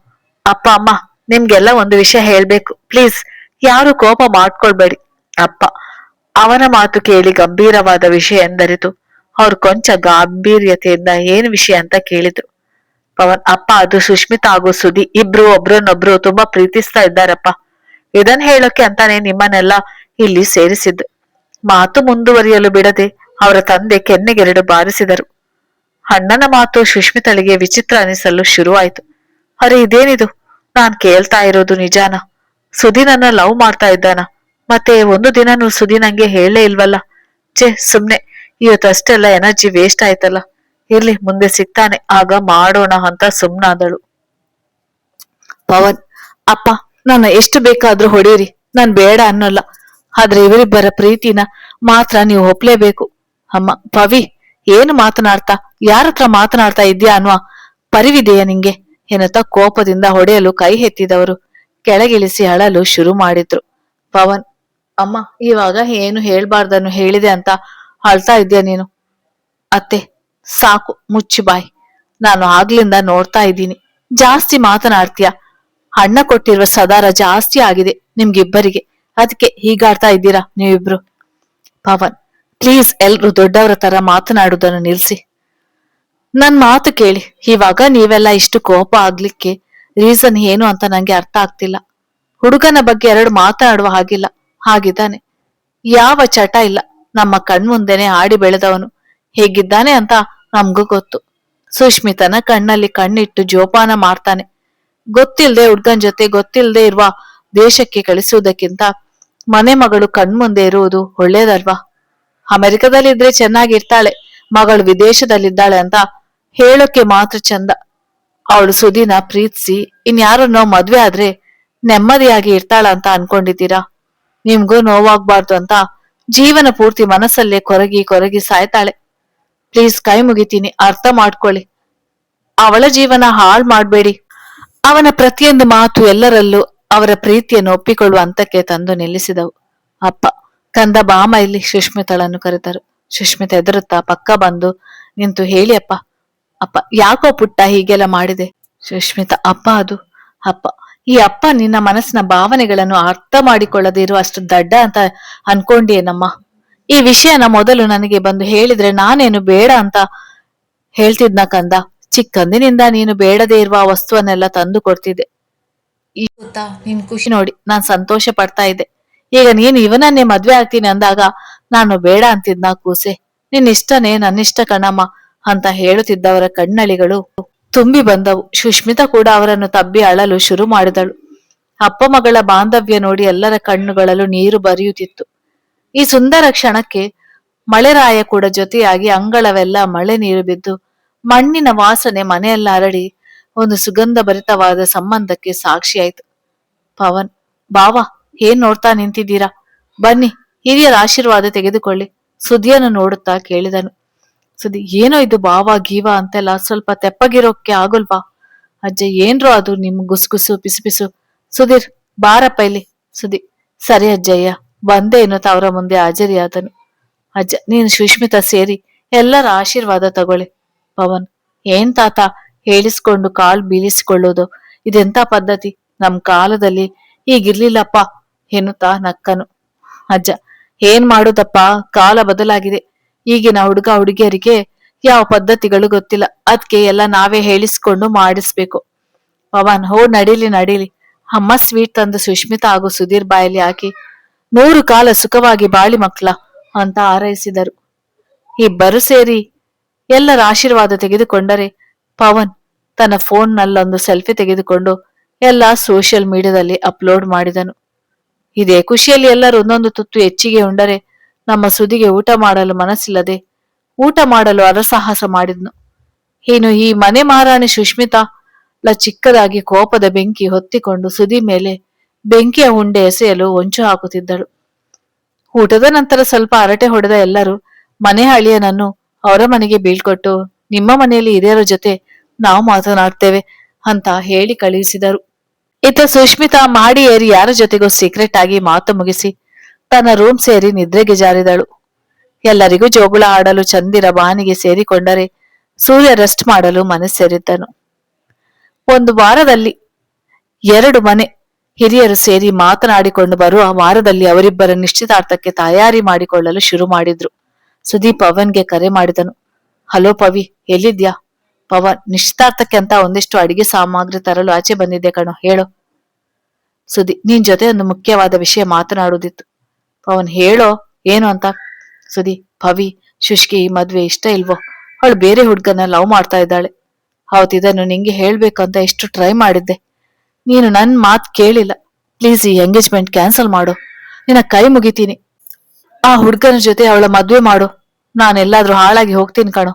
ಅಪ್ಪ ಅಮ್ಮ, ನಿಮ್ಗೆಲ್ಲ ಒಂದು ವಿಷಯ ಹೇಳ್ಬೇಕು, ಪ್ಲೀಸ್ ಯಾರು ಕೋಪ ಮಾಡ್ಕೊಳ್ಬೇಡಿ. ಅಪ್ಪ ಅವನ ಮಾತು ಕೇಳಿ ಗಂಭೀರವಾದ ವಿಷಯ ಎಂದರಿತು ಅವ್ರು ಕೊಂಚ ಗಾಂಭೀರ್ಯತೆಯಿಂದ ಏನು ವಿಷಯ ಅಂತ ಕೇಳಿದ್ರು. ಪವನ್, ಅಪ್ಪ ಅದು ಸುಷ್ಮಿತಾ ಹಾಗೂ ಸುದಿ ಇಬ್ರು ಒಬ್ರನ್ನೊಬ್ರು ತುಂಬಾ ಪ್ರೀತಿಸ್ತಾ ಇದ್ದಾರಪ್ಪ. ಇದನ್ ಹೇಳೋಕೆ ಅಂತಾನೆ ನಿಮ್ಮನ್ನೆಲ್ಲ ಇಲ್ಲಿ ಸೇರಿಸಿದ್ದು. ಮಾತು ಮುಂದುವರಿಯಲು ಬಿಡದೆ ಅವರ ತಂದೆ ಕೆನ್ನೆಗೆರಡು ಬಾರಿಸಿದರು. ಅಣ್ಣನ ಮಾತು ಸುಷ್ಮಿತಳಿಗೆ ವಿಚಿತ್ರ ಅನಿಸಲು ಶುರುವಾಯ್ತು. ಅರೆ ಇದೇನಿದು, ನಾನ್ ಕೇಳ್ತಾ ಇರೋದು ನಿಜಾನ? ಸುದಿ ನನ್ನ ಲವ್ ಮಾಡ್ತಾ ಇದ್ದಾನ? ಮತ್ತೆ ಒಂದು ದಿನನೂ ಸುದಿ ನಂಗೆ ಹೇಳೇ ಇಲ್ವಲ್ಲ. ಸುಮ್ನೆ ಇವತ್ತಷ್ಟೆಲ್ಲ ಎನರ್ಜಿ ವೇಸ್ಟ್ ಆಯ್ತಲ್ಲ. ಇರ್ಲಿ ಮುಂದೆ ಸಿಗ್ತಾನೆ ಆಗ ಮಾಡೋಣ ಅಂತ ಸುಮ್ನಾದಳು. ಪವನ್, ಅಪ್ಪ, ನನ್ನ ಎಷ್ಟು ಬೇಕಾದ್ರೂ ಹೊಡೀರಿ, ನಾನ್ ಬೇಡ ಅನ್ನಲ್ಲ. ಆದ್ರೆ ಇವರಿಬ್ಬರ ಪ್ರೀತಿನ ಮಾತ್ರ ನೀವು ಒಪ್ಲೇಬೇಕು. ಅಮ್ಮ, ಪವಿ, ಏನು ಮಾತನಾಡ್ತಾ, ಯಾರತ್ರ ಮಾತನಾಡ್ತಾ ಇದ್ಯಾ ಅನ್ನುವ ಪರಿವಿದೆಯಾ ನಿಂಗೆ ಎನ್ನುತ್ತಾ ಕೋಪದಿಂದ ಹೊಡೆಯಲು ಕೈ ಎತ್ತಿದವರು ಕೆಳಗಿಳಿಸಿ ಅಳಲು ಶುರು ಮಾಡಿದ್ರು. ಪವನ್, ಅಮ್ಮ, ಇವಾಗ ಏನು ಹೇಳ್ಬಾರ್ದನ್ನು ಹೇಳಿದೆ ಅಂತ ಅಳ್ತಾ ಇದ್ಯಾ ನೀನು? ಅತ್ತೆ, ಸಾಕು, ಮುಚ್ಚಿ ಬಾಯ್. ನಾನು ಆಗ್ಲಿಂದ ನೋಡ್ತಾ ಇದ್ದೀನಿ, ಜಾಸ್ತಿ ಮಾತನಾಡ್ತೀಯ. ಅಣ್ಣ ಕೊಟ್ಟಿರುವ ಸದಾರ ಜಾಸ್ತಿ ಆಗಿದೆ ನಿಮ್ಗಿಬ್ಬರಿಗೆ, ಅದಕ್ಕೆ ಹೀಗಾಡ್ತಾ ಇದ್ದೀರಾ ನೀವಿಬ್ರು. ಪವನ್, ಪ್ಲೀಸ್ ಎಲ್ರು ದೊಡ್ಡವರ ತರ ಮಾತನಾಡುವುದನ್ನು ನಿಲ್ಸಿ. ನನ್ ಮಾತು ಕೇಳಿ. ಇವಾಗ ನೀವೆಲ್ಲ ಇಷ್ಟು ಕೋಪ ಆಗ್ಲಿಕ್ಕೆ ರೀಸನ್ ಏನು ಅಂತ ನಂಗೆ ಅರ್ಥ ಆಗ್ತಿಲ್ಲ. ಹುಡುಗನ ಬಗ್ಗೆ ಎರಡು ಮಾತನಾಡುವ ಹಾಗಿಲ್ಲ. ಹಾಗಿದ್ದಾನೆ, ಯಾವ ಚಟ ಇಲ್ಲ, ನಮ್ಮ ಕಣ್ಮುಂದೆನೆ ಆಡಿ ಬೆಳೆದವನು. ಹೇಗಿದ್ದಾನೆ ಅಂತ ನಮ್ಗೂ ಗೊತ್ತು. ಸುಷ್ಮಿತನ ಕಣ್ಣಲ್ಲಿ ಕಣ್ಣಿಟ್ಟು ಜೋಪಾನ ಮಾಡ್ತಾನೆ. ಗೊತ್ತಿಲ್ದೆ ಹುಡ್ಗನ್ ಜೊತೆ ಗೊತ್ತಿಲ್ದೆ ಇರುವ ದೇಶಕ್ಕೆ ಕಳಿಸುವುದಕ್ಕಿಂತ ಮನೆ ಮಗಳು ಕಣ್ಮುಂದೆ ಇರುವುದು ಒಳ್ಳೇದಲ್ವಾ? ಅಮೆರಿಕದಲ್ಲಿದ್ರೆ ಚೆನ್ನಾಗಿರ್ತಾಳೆ, ಮಗಳು ವಿದೇಶದಲ್ಲಿದ್ದಾಳೆ ಅಂತ ಹೇಳೋಕೆ ಮಾತ್ರ ಚಂದ. ಅವಳು ಸುದಿನ ಪ್ರೀತಿಸಿ ಇನ್ಯಾರನ್ನೋ ಮದ್ವೆ ಆದ್ರೆ ನೆಮ್ಮದಿಯಾಗಿ ಇರ್ತಾಳ ಅಂತ ಅನ್ಕೊಂಡಿದ್ದೀರಾ? ನಿಮ್ಗೂ ನೋವಾಗ್ಬಾರ್ದು ಅಂತ ಜೀವನ ಪೂರ್ತಿ ಮನಸ್ಸಲ್ಲೇ ಕೊರಗಿ ಕೊರಗಿ ಸಾಯ್ತಾಳೆ. ಪ್ಲೀಸ್ ಕೈ ಮುಗಿತೀನಿ, ಅರ್ಥ ಮಾಡ್ಕೊಳ್ಳಿ. ಅವಳ ಜೀವನ ಹಾಳು ಮಾಡ್ಬೇಡಿ. ಅವನ ಪ್ರತಿಯೊಂದು ಮಾತು ಎಲ್ಲರಲ್ಲೂ ಅವರ ಪ್ರೀತಿಯನ್ನು ಒಪ್ಪಿಕೊಳ್ಳುವ ಹಂತಕ್ಕೆ ತಂದು ನಿಲ್ಲಿಸಿದವು. ಅಪ್ಪ, ಕಂದ ಬಾಮ ಇಲ್ಲಿ, ಸುಷ್ಮಿತಳನ್ನು ಕರೆದರು. ಸುಷ್ಮಿತ ಎದುರುತ್ತಾ ಪಕ್ಕ ಬಂದು ನಿಂತು, ಹೇಳಿ ಅಪ್ಪ. ಅಪ್ಪ, ಯಾಕೋ ಪುಟ್ಟ ಹೀಗೆಲ್ಲ ಮಾಡಿದೆ? ಸುಷ್ಮಿತ, ಅಪ್ಪ ಅದು. ಅಪ್ಪ, ಈ ಅಪ್ಪ ನಿನ್ನ ಮನಸ್ಸಿನ ಭಾವನೆಗಳನ್ನು ಅರ್ಥ ಮಾಡಿಕೊಳ್ಳದೆ ಇರುವ ಅಷ್ಟು ದಡ್ಡ ಅಂತ ಅನ್ಕೊಂಡಿಯೇನಮ್ಮ? ಈ ವಿಷಯನ ಮೊದಲು ನನಗೆ ಬಂದು ಹೇಳಿದ್ರೆ ನಾನೇನು ಬೇಡ ಅಂತ ಹೇಳ್ತಿದ್ನ ಕಂದ. ಚಿಕ್ಕಂದಿನಿಂದ ನೀನು ಬೇಡದೇ ಇರುವ ಆ ವಸ್ತುವನ್ನೆಲ್ಲ ತಂದು ಕೊಡ್ತಿದ್ದೆ. ಈ ಗೊತ್ತಾ ನಿನ್ ಖುಷಿ ನೋಡಿ ನಾನ್ ಸಂತೋಷ ಪಡ್ತಾ ಇದ್ದೆ. ಈಗ ನೀನು ಇವನನ್ನೇ ಮದ್ವೆ ಆಗ್ತೀನಿ ಅಂದಾಗ ನಾನು ಬೇಡ ಅಂತಿದ್ನ ಕೂಸೆ? ನಿನ್ ಇಷ್ಟನೇ ನನ್ನಿಷ್ಟ ಕಣಮ್ಮ ಅಂತ ಹೇಳುತ್ತಿದ್ದವರ ಕಣ್ಣಳಿಗಳು ತುಂಬಿ ಬಂದವು. ಸುಷ್ಮಿತಾ ಕೂಡ ಅವರನ್ನು ತಬ್ಬಿ ಅಳಲು ಶುರು ಮಾಡಿದಳು. ಅಪ್ಪ ಮಗಳ ಬಾಂಧವ್ಯ ನೋಡಿ ಎಲ್ಲರ ಕಣ್ಣುಗಳಲ್ಲೂ ನೀರು ಬರಿಯುತ್ತಿತ್ತು. ಈ ಸುಂದರ ಕ್ಷಣಕ್ಕೆ ಮಳೆರಾಯ ಕೂಡ ಜೊತೆಯಾಗಿ ಅಂಗಳವೆಲ್ಲ ಮಳೆ ನೀರು ಬಿದ್ದು ಮಣ್ಣಿನ ವಾಸನೆ ಮನೆಯೆಲ್ಲ ಹರಡಿ ಒಂದು ಸುಗಂಧ ಭರಿತವಾದ ಸಂಬಂಧಕ್ಕೆ ಸಾಕ್ಷಿಯಾಯಿತು. ಪವನ್, ಬಾವಾ, ಏನ್ ನೋಡ್ತಾ ನಿಂತಿದ್ದೀರಾ? ಬನ್ನಿ, ಹಿರಿಯರ ಆಶೀರ್ವಾದ ತೆಗೆದುಕೊಳ್ಳಿ. ಸುದಿಯನ್ನು ನೋಡುತ್ತಾ ಕೇಳಿದನು. ಸುದಿ, ಏನೋ ಇದು ಬಾವಾ ಗೀವಾ ಅಂತೆಲ್ಲ ಸ್ವಲ್ಪ ತೆಪ್ಪಗಿರೋಕ್ಕೆ ಆಗೋಲ್ವಾ? ಅಜ್ಜ, ಏನ್ರೋ ಅದು ನಿಮ್ ಗುಸುಗುಸು ಪಿಸು. ಸುಧೀರ್, ಬಾರಪ್ಪ ಇಲ್ಲಿ. ಸುದಿ, ಸರಿ ಅಜ್ಜಯ್ಯ, ಬಂದೆ ಎನ್ನುತ್ತಾ ಅವರ ಮುಂದೆ ಹಾಜರಿಯಾದನು. ಅಜ್ಜ, ನೀನು ಸುಷ್ಮಿತಾ ಸೇರಿ ಎಲ್ಲರ ಆಶೀರ್ವಾದ ತಗೊಳ್ಳಿ. ಪವನ್, ಏನ್ ತಾತ ಹೇಳಿಸ್ಕೊಂಡು ಕಾಲ್ ಬೀಳಿಸಿಕೊಳ್ಳೋದು? ಇದೆಂತ ಪದ್ಧತಿ? ನಮ್ ಕಾಲದಲ್ಲಿ ಹೀಗಿರ್ಲಿಲ್ಲಪ್ಪ ಎನ್ನುತ್ತಾ ನಕ್ಕನು. ಅಜ್ಜ, ಏನ್ ಮಾಡುದಪ್ಪ, ಕಾಲ ಬದಲಾಗಿದೆ. ಈಗಿನ ಹುಡುಗ ಹುಡುಗಿಯರಿಗೆ ಯಾವ ಪದ್ಧತಿಗಳು ಗೊತ್ತಿಲ್ಲ, ಅದ್ಕೆ ಎಲ್ಲ ನಾವೇ ಹೇಳಿಸ್ಕೊಂಡು ಮಾಡಿಸ್ಬೇಕು. ಪವನ್, ಹೋ ನಡೀಲಿ. ಅಮ್ಮ ಸ್ವೀಟ್ ತಂದು ಸುಷ್ಮಿತಾ ಹಾಗೂ ಸುಧೀರ್ ಬಾಯಲ್ಲಿ ಹಾಕಿ 100 ಕಾಲ ಸುಖವಾಗಿ ಬಾಳಿ ಮಕ್ಳ ಅಂತ ಹಾರೈಸಿದರು. ಇಬ್ಬರು ಸೇರಿ ಎಲ್ಲರ ಆಶೀರ್ವಾದ ತೆಗೆದುಕೊಂಡರೆ ಪವನ್ ತನ್ನ ಫೋನ್ನಲ್ಲೊಂದು ಸೆಲ್ಫಿ ತೆಗೆದುಕೊಂಡು ಎಲ್ಲ ಸೋಷಿಯಲ್ ಮೀಡಿಯಾದಲ್ಲಿ ಅಪ್ಲೋಡ್ ಮಾಡಿದನು. ಇದೇ ಖುಷಿಯಲ್ಲಿ ಎಲ್ಲರೂ ಒಂದೊಂದು ತುತ್ತು ಹೆಚ್ಚಿಗೆ ಉಂಡರೆ ನಮ್ಮ ಸುದಿಗೆ ಊಟ ಮಾಡಲು ಮನಸ್ಸಿಲ್ಲದೆ ಊಟ ಮಾಡಲು ಅರಸಾಹಸ ಮಾಡಿದ್ನು. ಇನ್ನು ಈ ಮನೆ ಮಹಾರಾಣಿ ಸುಷ್ಮಿತಾ ಚಿಕ್ಕದಾಗಿ ಕೋಪದ ಬೆಂಕಿ ಹೊತ್ತಿಕೊಂಡು ಸುದಿ ಮೇಲೆ ಬೆಂಕಿಯ ಉಂಡೆ ಎಸೆಯಲು ಹೊಂಚು ಹಾಕುತ್ತಿದ್ದಳು. ಊಟದ ನಂತರ ಸ್ವಲ್ಪ ಹರಟೆ ಹೊಡೆದ ಎಲ್ಲರೂ ಮನೆ ಅಳಿಯನನ್ನು ಅವರ ಮನೆಗೆ ಬೀಳ್ಕೊಟ್ಟು ನಿಮ್ಮ ಮನೆಯಲ್ಲಿ ಹಿರಿಯರ ಜೊತೆ ನಾವು ಮಾತನಾಡ್ತೇವೆ ಅಂತ ಹೇಳಿ ಕಳುಹಿಸಿದರು. ಇತ್ತ ಸುಷ್ಮಿತಾ ಮಾಡಿ ಏರಿ ಯಾರ ಜೊತೆಗೂ ಸೀಕ್ರೆಟ್ ಆಗಿ ಮಾತು ಮುಗಿಸಿ ತನ್ನ ರೂಮ್ ಸೇರಿ ನಿದ್ರೆಗೆ ಜಾರಿದಳು. ಎಲ್ಲರಿಗೂ ಜೋಗುಳ ಆಡಲು ಚಂದಿರ ಬಾನಿಗೆ ಸೇರಿಕೊಂಡರೆ ಸೂರ್ಯ ರೆಸ್ಟ್ ಮಾಡಲು ಮನೆ ಸೇರಿದ್ದನು. ಒಂದು ವಾರದಲ್ಲಿ 2 ಮನೆ ಹಿರಿಯರು ಸೇರಿ ಮಾತನಾಡಿಕೊಂಡು ಬರುವ ವಾರದಲ್ಲಿ ಅವರಿಬ್ಬರ ನಿಶ್ಚಿತಾರ್ಥಕ್ಕೆ ತಯಾರಿ ಮಾಡಿಕೊಳ್ಳಲು ಶುರು ಮಾಡಿದ್ರು. ಸುದೀಪ್ ಪವನ್ಗೆ ಕರೆ ಮಾಡಿದನು. ಹಲೋ ಪವಿ, ಎಲ್ಲಿದ್ಯಾ? ಪವನ್, ನಿಶ್ಚಿತಾರ್ಥಕ್ಕೆ ಅಂತ ಒಂದಿಷ್ಟು ಅಡಿಗೆ ಸಾಮಗ್ರಿ ತರಲು ಆಚೆ ಬಂದಿದ್ದೆ ಕಣೋ, ಹೇಳೋ. ಸುದಿ, ನಿನ್ ಜೊತೆ ಒಂದು ಮುಖ್ಯವಾದ ವಿಷಯ ಮಾತನಾಡುವುದಿತ್ತು. ಪವನ್, ಹೇಳೋ, ಏನು ಅಂತ. ಸುದಿ, ಪವಿ, ಶುಷ್ಕಿ ಈ ಮದ್ವೆ ಇಷ್ಟ ಇಲ್ವೋ? ಅವಳು ಬೇರೆ ಹುಡ್ಗನ ಲವ್ ಮಾಡ್ತಾ ಇದ್ದಾಳೆ. ಅವತ್ತಿದನ್ನು ನಿಂಗೆ ಹೇಳ್ಬೇಕಂತ ಎಷ್ಟು ಟ್ರೈ ಮಾಡಿದ್ದೆ, ನೀನು ನನ್ ಮಾತ್ ಕೇಳಿಲ್ಲ. ಪ್ಲೀಸ್ ಈ ಎಂಗೇಜ್ಮೆಂಟ್ ಕ್ಯಾನ್ಸಲ್ ಮಾಡು, ನಿನ್ನ ಕೈ ಮುಗಿತೀನಿ. ಆ ಹುಡ್ಗನ ಜೊತೆ ಅವಳ ಮದ್ವೆ ಮಾಡು, ನಾನೆಲ್ಲಾದ್ರೂ ಹಾಳಾಗಿ ಹೋಗ್ತೀನಿ ಕಣೋ.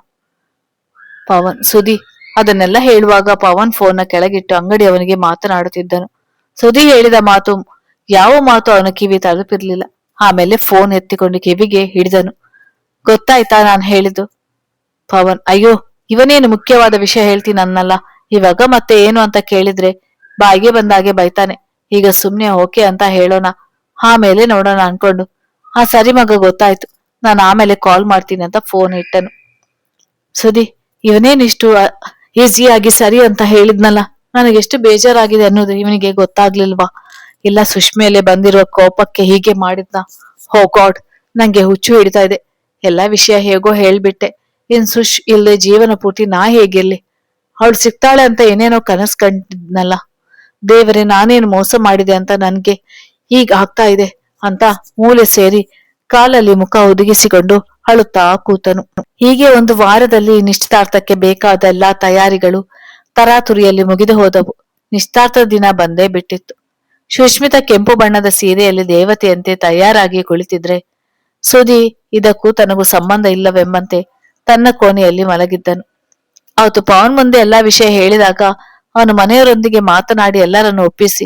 ಪವನ್ ಸುದಿ ಅದನ್ನೆಲ್ಲ ಹೇಳುವಾಗ ಪವನ್ ಫೋನ್ನ ಕೆಳಗಿಟ್ಟು ಅಂಗಡಿಯವನಿಗೆ ಮಾತನಾಡುತ್ತಿದ್ದನು. ಸುದಿ ಹೇಳಿದ ಮಾತು ಯಾವ ಮಾತು ಅವನ ಕಿವಿ ತಲುಪಿರ್ಲಿಲ್ಲ. ಆಮೇಲೆ ಫೋನ್ ಎತ್ತಿಕೊಂಡು ಕಿವಿಗೆ ಹಿಡಿದನು. ಗೊತ್ತಾಯ್ತಾ ನಾನು ಹೇಳಿದ್ದು? ಪವನ್ ಅಯ್ಯೋ, ಇವನೇನು ಮುಖ್ಯವಾದ ವಿಷಯ ಹೇಳ್ತೀನನ್ನಲ್ಲ. ಇವಾಗ ಮತ್ತೆ ಏನು ಅಂತ ಕೇಳಿದ್ರೆ ಬಾಯಿಗೆ ಬಂದಾಗೆ ಬೈತಾನೆ. ಈಗ ಸುಮ್ನೆ ಓಕೆ ಅಂತ ಹೇಳೋಣ, ಆಮೇಲೆ ನೋಡೋಣ ಅನ್ಕೊಂಡು. ಸರಿ ಮಗ, ಗೊತ್ತಾಯ್ತು, ನಾನು ಆಮೇಲೆ ಕಾಲ್ ಮಾಡ್ತೀನಿ ಅಂತ ಫೋನ್ ಇಟ್ಟನು. ಸುದಿ ಇವನೇನಿಷ್ಟು ಈಸಿಯಾಗಿ ಸರಿ ಅಂತ ಹೇಳಿದ್ನಲ್ಲ, ನನಗೆಷ್ಟು ಬೇಜಾರಾಗಿದೆ ಅನ್ನೋದು ಇವನಿಗೆ ಗೊತ್ತಾಗ್ಲಿಲ್ವಾ? ಇಲ್ಲ ಸುಷ್ಮೇಲೆ ಬಂದಿರುವ ಕೋಪಕ್ಕೆ ಹೀಗೆ ಮಾಡಿದ್ನ? ಹೋ ಗಾಡ್, ನಂಗೆ ಹುಚ್ಚು ಹಿಡಿತಾ ಇದೆ. ಎಲ್ಲಾ ವಿಷಯ ಹೇಗೋ ಹೇಳ್ಬಿಟ್ಟೆ. ಇನ್ ಸುಶ್ ಇಲ್ದೆ ಜೀವನ ಪೂರ್ತಿ ನಾ ಹೇಗಿರ್ಲಿ? ಅವಳು ಸಿಗ್ತಾಳೆ ಅಂತ ಏನೇನೋ ಕನಸು ಕಂಡಿದ್ನಲ್ಲ. ದೇವರೇ, ನಾನೇನು ಮೋಸ ಮಾಡಿದೆ ಅಂತ ನನ್ಗೆ ಹೀಗ ಆಗ್ತಾ ಇದೆ ಅಂತ ಮೂಲೆ ಸೇರಿ ಕಾಲಲ್ಲಿ ಮುಖ ಒದಗಿಸಿಕೊಂಡು ಅಳುತ್ತಾ ಕೂತನು. ಹೀಗೆ ಒಂದು ವಾರದಲ್ಲಿ ನಿಶ್ಚಿತಾರ್ಥಕ್ಕೆ ಬೇಕಾದ ಎಲ್ಲಾ ತಯಾರಿಗಳು ತರಾತುರಿಯಲ್ಲಿ ಮುಗಿದು ಹೋದವು. ನಿಶ್ಚಿತಾರ್ಥದ ದಿನ ಬಂದೇ ಬಿಟ್ಟಿತ್ತು. ಸುಷ್ಮಿತಾ ಕೆಂಪು ಬಣ್ಣದ ಸೀರೆಯಲ್ಲಿ ದೇವತೆಯಂತೆ ತಯಾರಾಗಿ ಕುಳಿತಿದ್ರೆ, ಸುದಿ ಇದಕ್ಕೂ ತನಗೂ ಸಂಬಂಧ ಇಲ್ಲವೆಂಬಂತೆ ತನ್ನ ಕೋಣೆಯಲ್ಲಿ ಮಲಗಿದ್ದನು. ಅವತ್ತು ಪವನ್ ಮುಂದೆ ಎಲ್ಲಾ ವಿಷಯ ಹೇಳಿದಾಗ ಅವನು ಮನೆಯವರೊಂದಿಗೆ ಮಾತನಾಡಿ ಎಲ್ಲರನ್ನು ಒಪ್ಪಿಸಿ,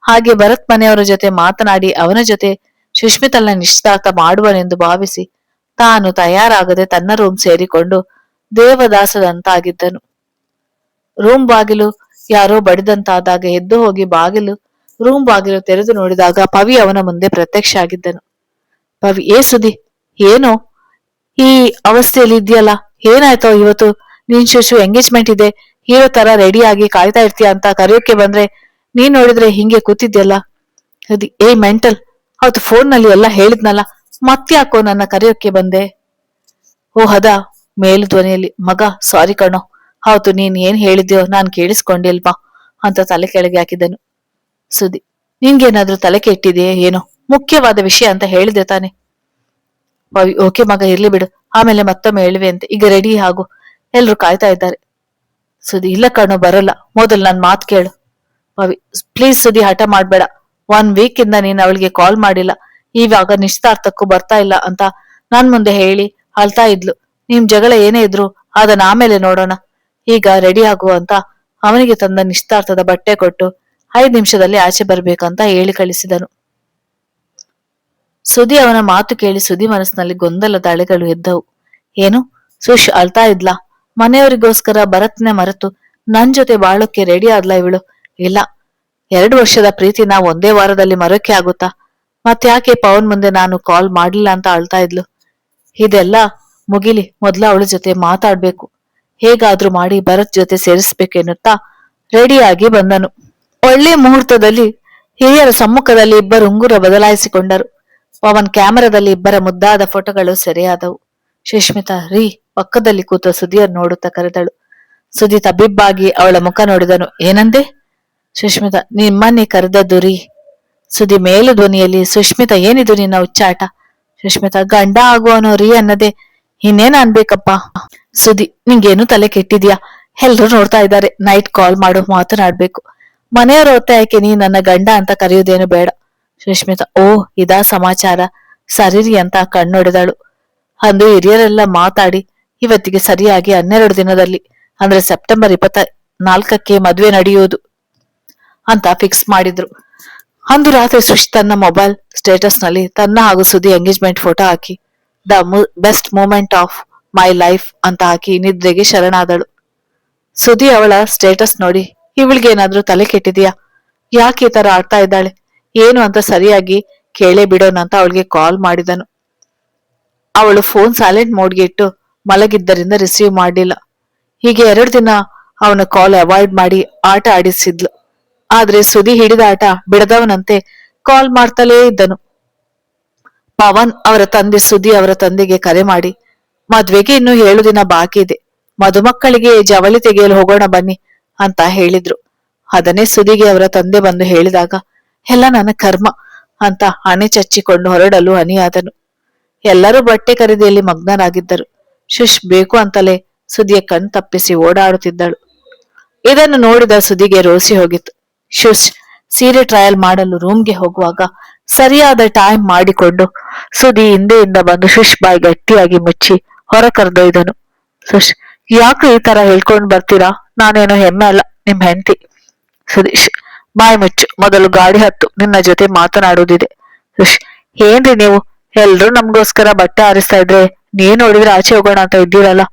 ಹಾಗೆ ಭರತ್ ಮನೆಯವರ ಜೊತೆ ಮಾತನಾಡಿ ಅವನ ಜೊತೆ ಸುಷ್ಮಿತನ ನಿಶ್ಚಿತಾರ್ಥ ಮಾಡುವನೆಂದು ಭಾವಿಸಿ ತಾನು ತಯಾರಾಗದೆ ತನ್ನ ರೂಮ್ ಸೇರಿಕೊಂಡು ದೇವದಾಸದಂತಾಗಿದ್ದನು. ರೂಮ್ ಬಾಗಿಲು ಯಾರೋ ಬಡಿದಂತಾದಾಗ ಎದ್ದು ಹೋಗಿ ರೂಮ್ ಬಾಗಿಲು ತೆರೆದು ನೋಡಿದಾಗ ಪವಿ ಅವನ ಮುಂದೆ ಪ್ರತ್ಯಕ್ಷ ಆಗಿದ್ದನು. ಪವಿ, ಸುದಿ, ಏನೋ ಈ ಅವಸ್ಥೆಯಲ್ಲಿ ಇದೆಯಲ್ಲ, ಏನಾಯ್ತೋ ಇವತ್ತು? ನೀನ್ ಶುಶು ಎಂಗೇಜ್ಮೆಂಟ್ ಇದೆ, ಹೀರೋ ತರ ರೆಡಿಯಾಗಿ ಕಾಯ್ತಾ ಇರ್ತೀಯ ಅಂತ ಕರೆಯೋಕೆ ಬಂದ್ರೆ ನೀನ್ ನೋಡಿದ್ರೆ ಹಿಂಗೆ ಕೂತಿದ್ಯಲ್ಲ. ಮೆಂಟಲ್, ಅವತ್ತು ಫೋನ್ ನಲ್ಲಿ ಎಲ್ಲ ಹೇಳಿದ್ನಲ್ಲ, ಮತ್ತ್ಯಾಕೋ ನನ್ನ ಕರೆಯೋಕೆ ಬಂದೆ? ಹದ ಮೇಲು ಧ್ವನಿಯಲ್ಲಿ, ಮಗ ಸಾರಿ ಕಣೋ, ಅವತ್ತು ನೀನ್ ಏನ್ ಹೇಳಿದ್ಯೋ ನಾನ್ ಕೇಳಿಸ್ಕೊಂಡಿಲ್ವಾ ಅಂತ ತಲೆ ಕೆಳಗೆ ಹಾಕಿದನು. ಸುದ್ದಿ, ನಿನ್ಗೇನಾದ್ರೂ ತಲೆ ಕೆಟ್ಟಿದೆಯೇ ಏನೋ? ಮುಖ್ಯವಾದ ವಿಷಯ ಅಂತ ಹೇಳಿದೆ ತಾನೆ? ಪವಿ, ಓಕೆ ಮಗ, ಇರ್ಲಿ ಬಿಡು, ಆಮೇಲೆ ಮತ್ತೊಮ್ಮೆ ಹೇಳುವೆ ಅಂತೆ. ಈಗ ರೆಡಿ ಆಗು, ಎಲ್ರು ಕಾಯ್ತಾ ಇದ್ದಾರೆ. ಸುದಿ, ಇಲ್ಲ ಕಣೋ, ಬರಲ್ಲ, ಮೊದಲು ನನ್ ಮಾತ್ ಕೇಳು. ಪವಿ, ಪ್ಲೀಸ್ ಸುದಿ, ಹಠ ಮಾಡ್ಬೇಡ. 1 ವೀಕ್ ಇಂದ ನೀನ್ ಅವಳಿಗೆ ಕಾಲ್ ಮಾಡಿಲ್ಲ, ಇವಾಗ ನಿಶ್ಚಿತಾರ್ಥಕ್ಕೂ ಬರ್ತಾ ಇಲ್ಲ ಅಂತ ನನ್ ಮುಂದೆ ಹೇಳಿ ಅಳ್ತಾ ಇದ್ಲು. ನಿಮ್ ಜಗಳ ಏನೇ ಇದ್ರು ಅದನ್ನ ಆಮೇಲೆ ನೋಡೋಣ, ಈಗ ರೆಡಿ ಆಗು ಅಂತ ಅವನಿಗೆ ತಂದ ನಿಶ್ಚಿತಾರ್ಥದ ಬಟ್ಟೆ ಕೊಟ್ಟು 5 ನಿಮಿಷದಲ್ಲಿ ಆಚೆ ಬರ್ಬೇಕಂತ ಹೇಳಿ ಕಳಿಸಿದನು. ಸುದಿ ಅವನ ಮಾತು ಕೇಳಿ ಸುದಿ ಮನಸ್ಸಿನಲ್ಲಿ ಗೊಂದಲದ ಅಲೆಗಳು ಎದ್ದವು. ಏನು, ಸುಶ್ ಅಳ್ತಾ ಇದ್ಲಾ? ಮನೆಯವರಿಗೋಸ್ಕರ ಭರತ್ನೆ ಮರೆತು ನನ್ ಜೊತೆ ಬಾಳೋಕೆ ರೆಡಿ ಆದ್ಲಾ ಇವಳು? ಇಲ್ಲ, 2 ವರ್ಷದ ಪ್ರೀತಿನ ಒಂದೇ ವಾರದಲ್ಲಿ ಮರೋಕೆ ಆಗುತ್ತಾ? ಮತ್ತ್ಯಾಕೆ ಪವನ್ ಮುಂದೆ ನಾನು ಕಾಲ್ ಮಾಡ್ಲಿಲ್ಲ ಅಂತ ಅಳ್ತಾ ಇದ್ಲು? ಇದೆಲ್ಲ ಮುಗಿಲಿ, ಮೊದ್ಲ ಅವಳ ಜೊತೆ ಮಾತಾಡ್ಬೇಕು, ಹೇಗಾದ್ರೂ ಮಾಡಿ ಭರತ್ ಜೊತೆ ಸೇರಿಸ್ಬೇಕೆನ್ನುತ್ತಾ ರೆಡಿಯಾಗಿ ಬಂದನು. ಒಳ್ಳೆ ಮುಹೂರ್ತದಲ್ಲಿ ಹಿರಿಯರ ಸಮ್ಮುಖದಲ್ಲಿ ಇಬ್ಬರು ಉಂಗುರ ಬದಲಾಯಿಸಿಕೊಂಡರು. ಪವನ್ ಕ್ಯಾಮರಾದಲ್ಲಿ ಇಬ್ಬರ ಮುದ್ದಾದ ಫೋಟೋಗಳು ಸೆರೆಯಾದವು. ಸುಷ್ಮಿತಾ ರೀ ಪಕ್ಕದಲ್ಲಿ ಕೂತ ಸುದಿಯನ್ನು ನೋಡುತ್ತಾ ಕರೆದಳು. ಸುದಿ ತಬ್ಬಿಬ್ಬಾಗಿ ಅವಳ ಮುಖ ನೋಡಿದನು. ಏನಂದೆ? ಸುಷ್ಮಿತಾ, ನಿಮ್ಮನ್ನೇ ಕರೆದದ್ದು ರೀ. ಸುದಿ ಮೇಲು ಧ್ವನಿಯಲ್ಲಿ, ಸುಷ್ಮಿತಾ, ಏನಿದು ನಿನ್ನ ಉಚ್ಚಾಟ? ಸುಷ್ಮಿತಾ, ಗಂಡ ಆಗುವನೋ ರೀ ಅನ್ನದೆ ಇನ್ನೇನ ಅನ್ಬೇಕಪ್ಪ? ಸುದಿ, ನಿಂಗೇನು ತಲೆ ಕೆಟ್ಟಿದ್ಯಾ? ಎಲ್ರು ನೋಡ್ತಾ ಇದ್ದಾರೆ, ನೈಟ್ ಕಾಲ್ ಮಾಡು, ಮಾತನಾಡ್ಬೇಕು. ಮನೆಯವರ ಒತ್ತಾಯಕ್ಕೆ ನೀ ನನ್ನ ಗಂಡ ಅಂತ ಕರೆಯುವುದೇನು ಬೇಡ. ಸುಷ್ಮಿತಾ, ಓ ಇದಾ ಸಮಾಚಾರ, ಸರಿರಿ ಅಂತ ಕಣ್ಣೊಡೆದಳು. ಅಂದು ಹಿರಿಯರೆಲ್ಲ ಮಾತಾಡಿ ಇವತ್ತಿಗೆ ಸರಿಯಾಗಿ 12 ದಿನದಲ್ಲಿ, ಅಂದ್ರೆ ಸೆಪ್ಟೆಂಬರ್ 24ಕ್ಕೆ ಮದುವೆ ನಡೆಯುವುದು ಅಂತ ಫಿಕ್ಸ್ ಮಾಡಿದ್ರು. ಅಂದು ರಾತ್ರಿ ಸುಶ್ ತನ್ನ ಮೊಬೈಲ್ ಸ್ಟೇಟಸ್ ನಲ್ಲಿ ತನ್ನ ಹಾಗೂ ಸುದಿ ಎಂಗೇಜ್ಮೆಂಟ್ ಫೋಟೋ ಹಾಕಿ the best moment of my life ಅಂತ ಹಾಕಿ ನಿದ್ರೆಗೆ ಶರಣಾದಳು. ಸುದಿ ಅವಳ ಸ್ಟೇಟಸ್ ನೋಡಿ, ಇವಳಿಗೇನಾದ್ರೂ ತಲೆ ಕೆಟ್ಟಿದ್ಯಾ? ಯಾಕೆ ಈ ತರ ಆಡ್ತಾ ಇದ್ದಾಳೆ ಏನು ಅಂತ ಸರಿಯಾಗಿ ಕೇಳೇ ಬಿಡೋಣ ಅಂತ ಅವಳಿಗೆ ಕಾಲ್ ಮಾಡಿದನು. ಅವಳು ಫೋನ್ ಸೈಲೆಂಟ್ ಮೋಡ್ಗೆ ಇಟ್ಟು ಮಲಗಿದ್ದರಿಂದ ರಿಸೀವ್ ಮಾಡಲಿಲ್ಲ. ಹೀಗೆ 2 ದಿನ ಅವನ ಕಾಲ್ ಅವಾಯ್ಡ್ ಮಾಡಿ ಆಟ ಆಡಿಸಿದ್ಲು. ಆದ್ರೆ ಸುದಿ ಹಿಡಿದ ಆಟ ಬಿಡದವನಂತೆ ಕಾಲ್ ಮಾಡ್ತಲೇ ಇದ್ದನು. ಪವನ್ ಅವರ ತಂದೆ ಸುದಿ ಅವರ ತಂದೆಗೆ ಕರೆ ಮಾಡಿ, ಮದ್ವೆಗೆ ಇನ್ನು 7 ದಿನ ಬಾಕಿ ಇದೆ, ಮದುಮಕ್ಕಳಿಗೆ ಜವಳಿ ತೆಗೆಯಲು ಹೋಗೋಣ ಬನ್ನಿ ಅಂತ ಹೇಳಿದ್ರು. ಅದನ್ನೇ ಸುದಿಗೆ ಅವರ ತಂದೆ ಬಂದು ಹೇಳಿದಾಗ, ಎಲ್ಲ ನನ್ನ ಕರ್ಮ ಅಂತ ಹಣೆ ಚಚ್ಚಿಕೊಂಡು ಹೊರಡಲು ಹನಿಯಾದನು. ಎಲ್ಲರೂ ಬಟ್ಟೆ ಖರೀದಿಯಲ್ಲಿ ಮಗ್ನರಾಗಿದ್ದರು. ಶುಶ್ ಬೇಕು ಅಂತಲೇ ಸುದಿಯ ಕಣ್ ತಪ್ಪಿಸಿ ಓಡಾಡುತ್ತಿದ್ದಳು. ಇದನ್ನು ನೋಡಿದ ಸುದಿಗೆ ರೋಸಿ ಹೋಗಿತ್ತು. ಶುಶ್ ಸೀರೆ ಟ್ರಯಲ್ ಮಾಡಲು ರೂಮ್ಗೆ ಹೋಗುವಾಗ ಸರಿಯಾದ ಟೈಮ್ ಮಾಡಿಕೊಂಡು ಸುದಿ ಹಿಂದೆಯಿಂದ ಬಂದು ಶುಶ್ ಬಾಯಿ ಗಟ್ಟಿಯಾಗಿ ಮುಚ್ಚಿ ಹೊರ ಕರೆದೊಯ್ದನು. ಶುಶ್, ಯಾಕೆ ಈ ತರ ಹೇಳ್ಕೊಂಡ್ ಬರ್ತೀರಾ? ನಾನೇನು ಹೆಮ್ಮೆ ಅಲ್ಲ, ನಿಮ್ ಹೆಂಡತಿ. ಸುದೀಶ್, ಬಾಯ್ ಮುಚ್ಚು, ಮೊದಲು ಗಾಡಿ ಹತ್ತು, ನಿನ್ನ ಜೊತೆ ಮಾತನಾಡುವುದಿದೆ. ಸುಶ್, ಏನ್ರಿ ನೀವು? ಎಲ್ರೂ ನಮ್ಗೋಸ್ಕರ ಬಟ್ಟೆ ಆರಿಸ್ತಾ ಇದ್ರೆ ನೀವ್ ನೋಡಿದ್ರೆ ಆಚೆ ಹೋಗೋಣ ಅಂತ ಇದ್ದೀರಲ್ಲ.